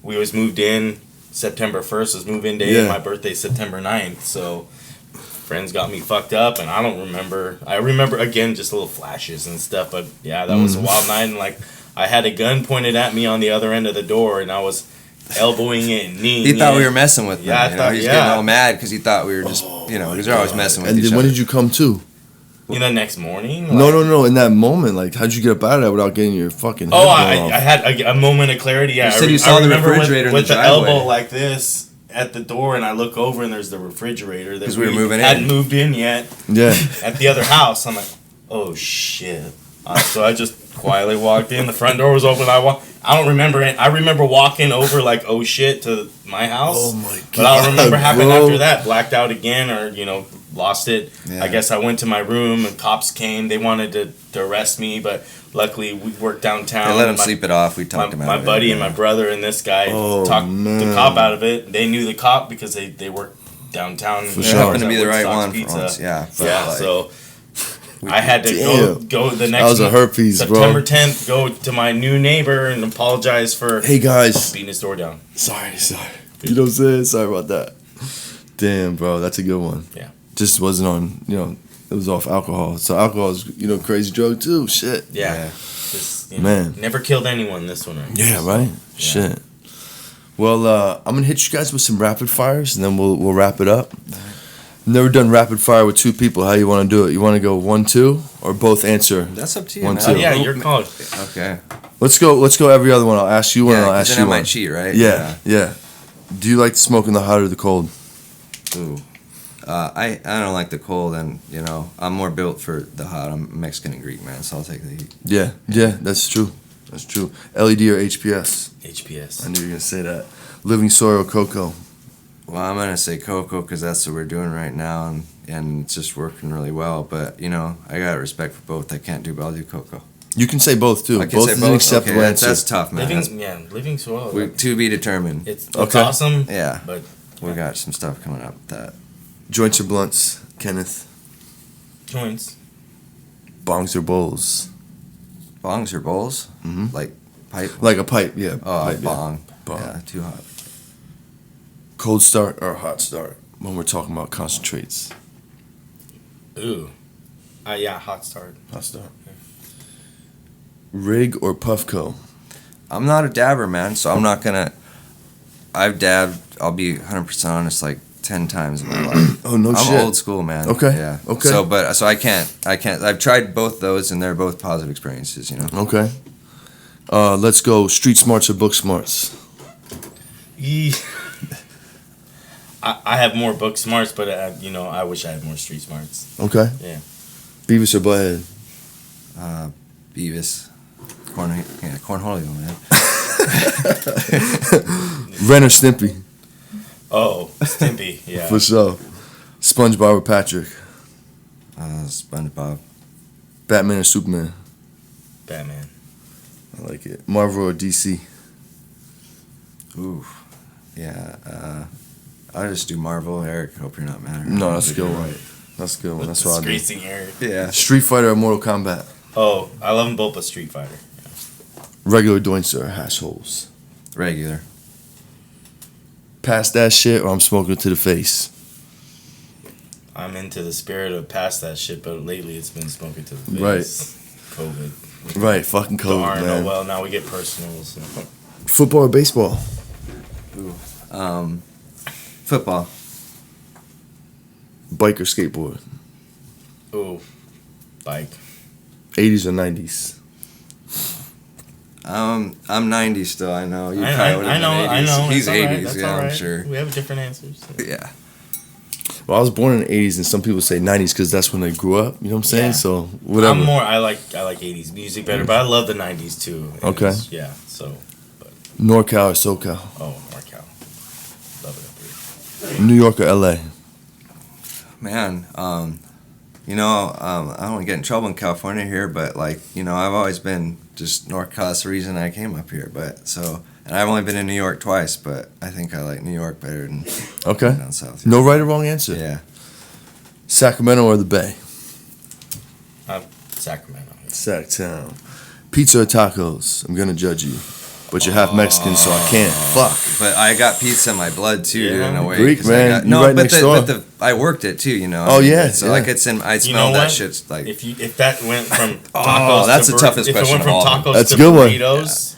We was moved in September 1st was move-in day, Yeah. and my birthday's September 9th. So friends got me fucked up, and I don't remember. I remember again just little flashes and stuff, but yeah, that was a wild night. And like I had a gun pointed at me on the other end of the door, and I was elbowing it and kneeing. He thought it. we were messing with him. Yeah, I thought- He's yeah. getting all mad because he thought we were just, because they're always messing with And each then other. when did you come to? The next morning. No. In that moment, like, how'd you get up out of that without getting your fucking head Oh, blown I off? had a moment of clarity. Yeah, You said you saw the remember refrigerator in with the the driveway. elbow like this at the door, and I look over and there's the refrigerator that 'Cause we were moving in. hadn't moved in yet Yeah. at the other house. I'm like, oh shit! So I just quietly walked in. The front door was open. I don't remember it. I remember walking over like oh shit to my house. Oh my god. But I don't remember happening bro. after that. Blacked out again, or lost it. Yeah. I guess I went to my room and cops came. They wanted to arrest me, but luckily we worked downtown. They let him My- sleep it off. We talked about my it. buddy and my brother and this guy Oh, talked man. the cop out of it. They knew the cop because they worked downtown. For It sure. happened to be the right Woodstock's one Pizza. for once. Yeah. but, Yeah, like, so I had to Damn. go the next That was a herpes, bro. September 10th, go to my new neighbor and apologize for Hey, guys. beating his door down. Sorry. You know what I'm saying? Sorry about that. Damn, bro. That's a good one. Yeah. Just wasn't on, it was off alcohol. So alcohol is, crazy drug too. Shit. Yeah. Just, Man. Never killed anyone, this one, right? Yeah, right? Shit. Well, I'm going to hit you guys with some rapid fires, and then we'll wrap it up. Never done rapid fire with two people. How you want to do it? You want to go 1-2 or both answer? That's up to you. One, man. two. Oh, yeah, your call. Okay. Let's go every other one. I'll ask you one and I'll Yeah, 'cause ask then you I one. might cheat, right? Yeah. Do you like to smoke in the hot or the cold? Ooh. I don't like the cold, and I'm more built for the hot. I'm Mexican and Greek, man, so I'll take the heat. Yeah, that's true. LED or HPS? HPS. I knew you were going to say that. Living soil or cocoa? Well, I'm gonna say cocoa because that's what we're doing right now, and it's just working really well. But I got respect for both. I can't do, but I'll do cocoa. You can say both too. I can Both say is both. an acceptable Okay, answer. that's tough, man. Living soil. To be determined. It's Okay. awesome. Yeah, But we got some stuff coming up with that. Joints or blunts, Kenneth? joints. Bongs or bowls? Bongs or bowls? Mhm. Like pipe? Like a pipe, yeah. Oh, pipe, bong. Bong. Yeah, too hot. Cold start or hot start when we're talking about concentrates? Ooh. Yeah, hot start. Hot start. Rig or puffco? I'm not a dabber, man, so I'm not gonna. I've dabbed. I'll be 100% honest, like 10 times in my life. Oh, no I'm shit. old school, man. Okay, Yeah. okay. So I can't. I've tried both those, and they're both positive experiences. Okay. Let's go street smarts or book smarts? I have more book smarts, but I wish I had more street smarts. Okay. Yeah. Beavis or butthead? Beavis. Cornholio, man. Ren or Stimpy? Oh, Stimpy. Yeah. For sure. SpongeBob or Patrick? SpongeBob. Batman or Superman? Batman. I like it. Marvel or DC? Ooh. Yeah. I'll just do Marvel. Eric, hope you're not mad. No, that's a good one. That's a good one. That's what I do. Disgracing Eric. Yeah. Street Fighter or Mortal Kombat? Oh, I love them both, but Street Fighter. Regular joints or hash holes? Regular. Pass that shit or I'm smoking to the face? I'm into the spirit of past that shit, but lately it's been smoking to the face. Right. COVID. Right, fucking COVID, man. Well, now we get personal. So. Football or baseball? Ooh. Football. Bike or skateboard? Ooh, bike. 80s or 90s? I'm 90s still. I know. You I probably would have know. been 80s. I know. He's That's 80s. all right. That's Yeah, all right. I'm sure. We have different answers. So. Yeah. Well, I was born in the 80s, and some people say 90s because that's when they grew up. You know what I'm saying? Yeah. So, whatever. I like 80s music better, but I love the 90s too. Okay. Yeah. So. But, NorCal or SoCal? oh, NorCal. Love it up here. New York or LA? Man, you know, I don't want to get in trouble in California here, but like, you know, I've always been just NorCal. That's the reason I came up here. But so, and I've only been in New York twice, but I think I like New York better than Okay. down south. No right or wrong answer. Yeah. Sacramento or the Bay? Sacramento. Sacktown. Pizza or tacos? I'm gonna judge you, but you're half Mexican, so I can't. Fuck. But I got pizza in my blood too, Yeah. in a way. Greek, 'cause I man. got, You no, right but next door. I worked it too, you know. Oh, yeah, So yeah. like it's in. I You smell know that what? shit's like. If that went from tacos, that's to the toughest if it question went from of all. tacos That's to a good one. burritos,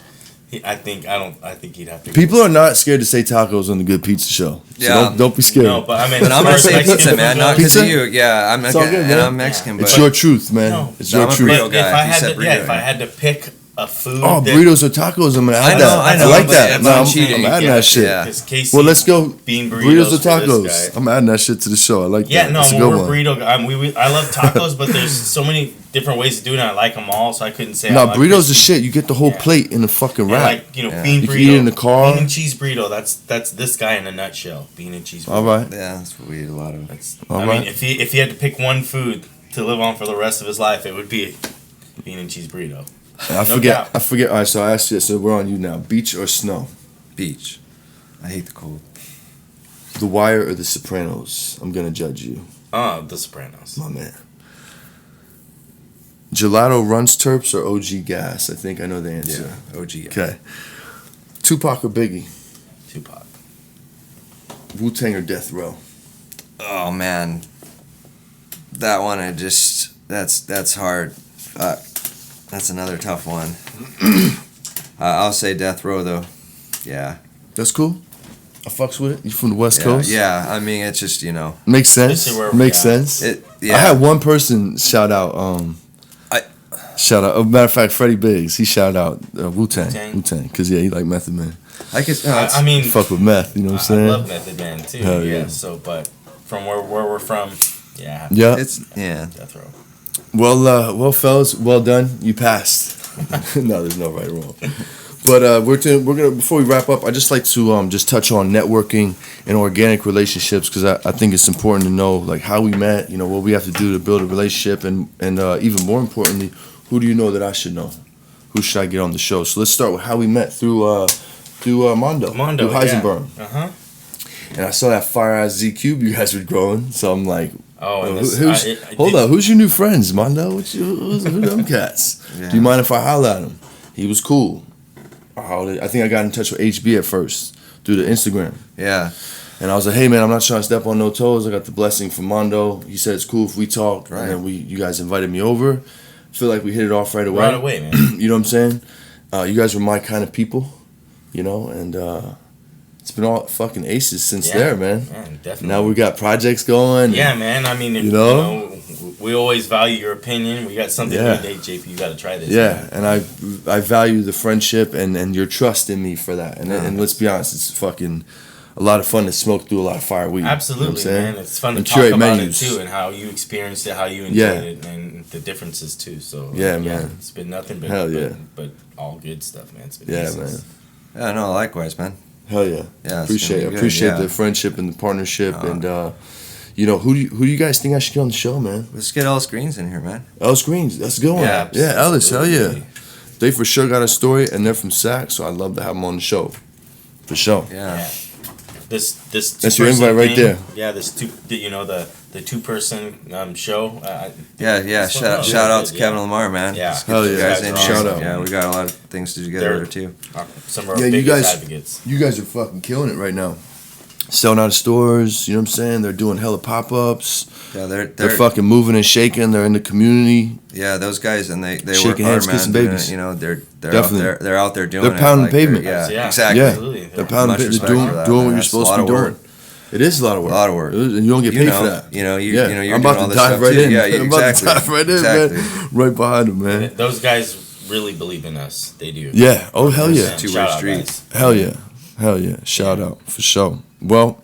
I think he'd have to. People are not scared to say tacos on the Good Pizza Show. So Yeah. don't be scared. No, but I mean, But I'm gonna as far say as pizza, Mexican man, food not goes- because of Pizza? you. Yeah, I'm It's all Mexican, good, and man. I'm Mexican, It's but your truth, man. No. It's No, your I'm a truth. burrito But guy. if I You had said to, yeah, burrito, if I yeah. had to pick a food, Oh, that- burritos or tacos? I'm gonna add I know, that. I I know, like but that. if No, I'm I'm cheating, adding yeah, that shit. yeah. Because Casey, Well, let's go. bean Burritos or for this tacos? guy. I'm adding that shit to the show. I like Yeah, that. no, That's a well, good we're one. burrito. I love tacos, but there's so many different ways to do it, and I like them all, so I couldn't say. I No, like burritos crispy. are shit. You get the whole Yeah. plate in the fucking And wrap. like Yeah. bean You burrito, can eat it in the car. bean and cheese burrito. That's this guy in a nutshell. Bean and cheese burrito. All right. Yeah, that's what we eat a lot of. All I right. mean, if he had to pick one food to live on for the rest of his life, it would be bean and cheese burrito. I forget. All right, so I asked you. So we're on you now. Beach or snow? Beach. I hate the cold. The Wire or The Sopranos? I'm gonna judge you, The Sopranos. my man. Gelato Runs Terps or OG Gas? I think I know the answer. Yeah, OG. Okay. Tupac or Biggie? Tupac. Wu-Tang or Death Row? Oh man, that one that's hard. Fuck, that's another tough one. I'll say Death Row though. Yeah. That's cool. I fucks with it. You from the West Yeah, Coast? yeah. I mean, it's just Makes sense. This is where- Makes yeah. sense. Yeah. I had one person shout out. Shout out. Matter of fact, Freddie Biggs. He shout out Wu-Tang. Wu-Tang. Because yeah, he like Method Man. I guess. I mean, Fuck with meth. You know what I'm I saying? love Method Man too. Hell yeah. yeah. So, but from where we're from, yeah. Yeah. it's yeah. Death Row. Well, fellas, well done. You passed. No, there's no right or wrong. But we're gonna before we wrap up, I just like to just touch on networking and organic relationships because I think it's important to know like how we met. You know what we have to do to build a relationship, and even more importantly, who do you know that I should know? Who should I get on the show? So let's start with how we met through Mondo through Heisenberg. Yeah. Uh-huh. And I saw that fire ass Z Cube you guys were growing, so I'm like, Oh, and hold up, who's your new friends, Mondo? Who's them cats? Yeah. Do you mind if I holler at him? He was cool. I think I got in touch with HB at first through the Instagram. Yeah. And I was like, hey man, I'm not trying to step on no toes. I got the blessing from Mondo. He said it's cool if we talk. Right. And then you guys invited me over. Feel like we hit it off right away. Right away, man. You know what I'm saying? You guys were my kind of people, you know, and it's been all fucking aces since there, man. Man, definitely. Now we got projects going. Yeah, man. I mean, You know? we always value your opinion. We got something Yeah. today, JP. You got to try this. Yeah, man. and I value the friendship and your trust in me for that. And let's be honest, it's fucking a lot of fun to smoke through a lot of fire weed. Absolutely, you know what I'm saying? man. It's fun to And talk curate about menus. it too, and how you experienced it, how you enjoyed Yeah. it, and the differences too. So Yeah, man. it's been nothing but Hell yeah. but all good stuff, man. It's been Yeah, aces. man. Yeah. No. Likewise, man. Hell yeah. Yeah. it's Appreciate gonna be good, appreciate yeah. the friendship and the partnership and you know who do you guys think I should get on the show, man? Let's get Ellis Greens in here, man. Ellis Greens, that's a good one. Yeah, Yeah, Ellis, hell yeah. absolutely. They for sure got a story and they're from Sac, so I'd love to have them on the show. For sure. Yeah. Yeah. This That's your two-person invite right thing, there. Yeah, the 2-person show. Yeah. That's what Shout I shout out did, to yeah. Kevin Lamar, man. Yeah. Let's get Hell you yeah. guys in here. Shout out. Yeah, we got a lot of things to do together They're- there too. Some of our Yeah, you biggest guys advocates. you guys are fucking killing it right now. selling out of stores. You know what I'm saying? They're doing hella pop-ups. Yeah, they're fucking moving and shaking. They're in the community. Yeah, those guys, and they shaking work hands, hard, man. kissing babies. You know, they're Definitely. out there doing They're it. pounding pavement. Yeah, exactly. Yeah, Absolutely. they're pounding Much pavement. respect They're for that, doing man. what you're That's supposed a to lot be of doing. work. It is a lot of work. A lot of work. And you don't get paid for that. You know, you're I'm doing about all to this dive stuff right too. in. Yeah, I'm exactly. about to dive right in, Exactly. man. Right behind them, man. Those guys really believe in us. They do. Yeah. Oh, hell yeah. Two-way Shout out, street. guys. Hell yeah. Hell yeah. Shout out for sure. Well,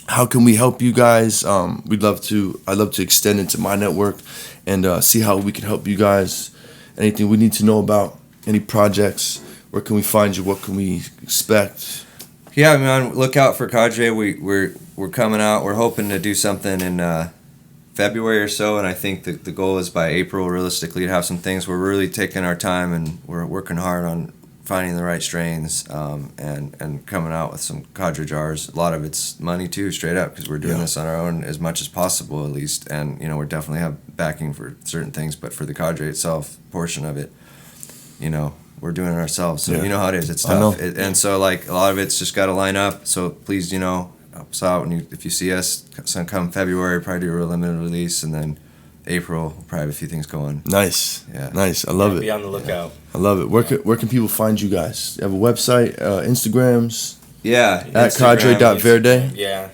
how can we help you guys? I'd love to extend into my network and see how we can help you guys. Anything we need to know about, any projects, where can we find you? What can we expect? Yeah, man, look out for Cadre. We're coming out. We're hoping to do something in February or so, and I think the goal is by April, realistically, to have some things. We're really taking our time, and we're working hard on finding the right strains and coming out with some Cadre jars. A lot of it's money, too, straight up, because we're doing this on our own as much as possible, at least. And, you know, we definitely have backing for certain things, but for the Cadre itself, portion of it, you know, we're doing it ourselves. So you know how it is. It's tough. And so, like, a lot of it's just got to line up. So please, you know, help us out. If you see us, come February, probably do a limited release. And then April, we'll probably have a few things going. Nice. Yeah. Nice. I love it. Be on the lookout. I love it. Where can people find you guys? You have a website, Instagrams? Yeah. At cadre.verde? Yeah.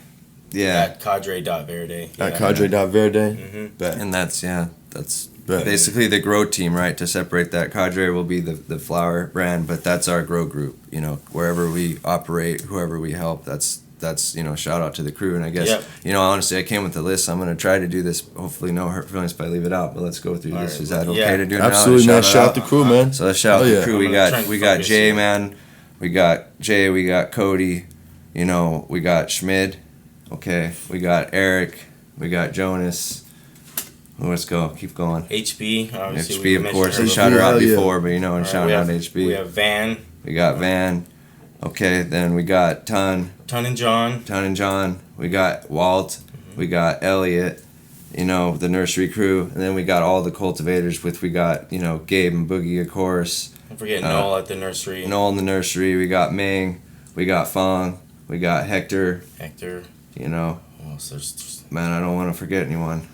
Yeah. At cadre.verde. At cadre.verde? Mm-hmm. And that's basically the grow team, right? To separate that, Cadre will be the flower brand, but that's our grow group. You know, wherever we operate, whoever we help, that's you know, shout out to the crew. And I guess you know, honestly, I came with the list. So I'm gonna try to do this. Hopefully, no hurt feelings if I leave it out. But let's go through this. Right. Is that okay to do? Absolutely, now? man. Shout out the crew, man. So let's shout out the crew. We got focus, Jay, man. We got Jay. We got Cody. You know, we got Schmid. Okay, we got Eric. We got Jonas. Let's go. Keep going. HB, obviously. HB, of course. I HB, shouted her out yeah. before, but you know, I'm shouting out HB. We have Van. We got Van. Okay, then we got Ton and John. and John. We got Walt. We got Elliot. You know, the nursery crew. And then we got all the cultivators we got, you know, Gabe and Boogie, of course. Don't forget Noel at the nursery. Noel in the nursery. We got Ming. We got Fong. We got Hector. You know. Oh, so there's Man, I don't want to forget anyone.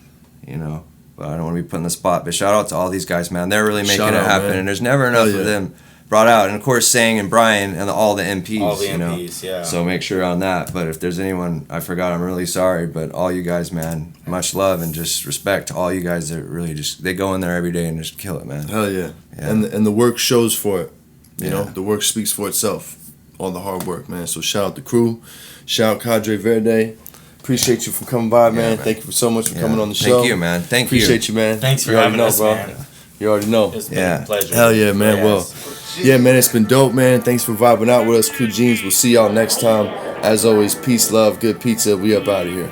You know. But I don't want to be put in the spot. But shout out to all these guys, man. They're really making it happen. Man. And there's never enough of them brought out. And of course, Sang and Brian and all the MPs. All the you know? MPs, yeah. So make sure on that. But if there's anyone I forgot, I'm really sorry. But all you guys, man, much love and just respect to all you guys that really they go in there every day and just kill it, man. Hell yeah. And the work shows for it. You know, Yeah. the work speaks for itself. All the hard work, man. So shout out the crew. Shout out Cadre Verde. Appreciate you for coming by, man. Thank you so much for coming on the show. Thank you, man. Appreciate you, man. Thanks for You already having know, us, bro. man. You already know. It's been a pleasure. Hell yeah, man. Yes. Well, yeah, man, it's been dope, man. Thanks for vibing out with us, Crew Jeans. We'll see y'all next time. As always, peace, love, good pizza. We up out of here.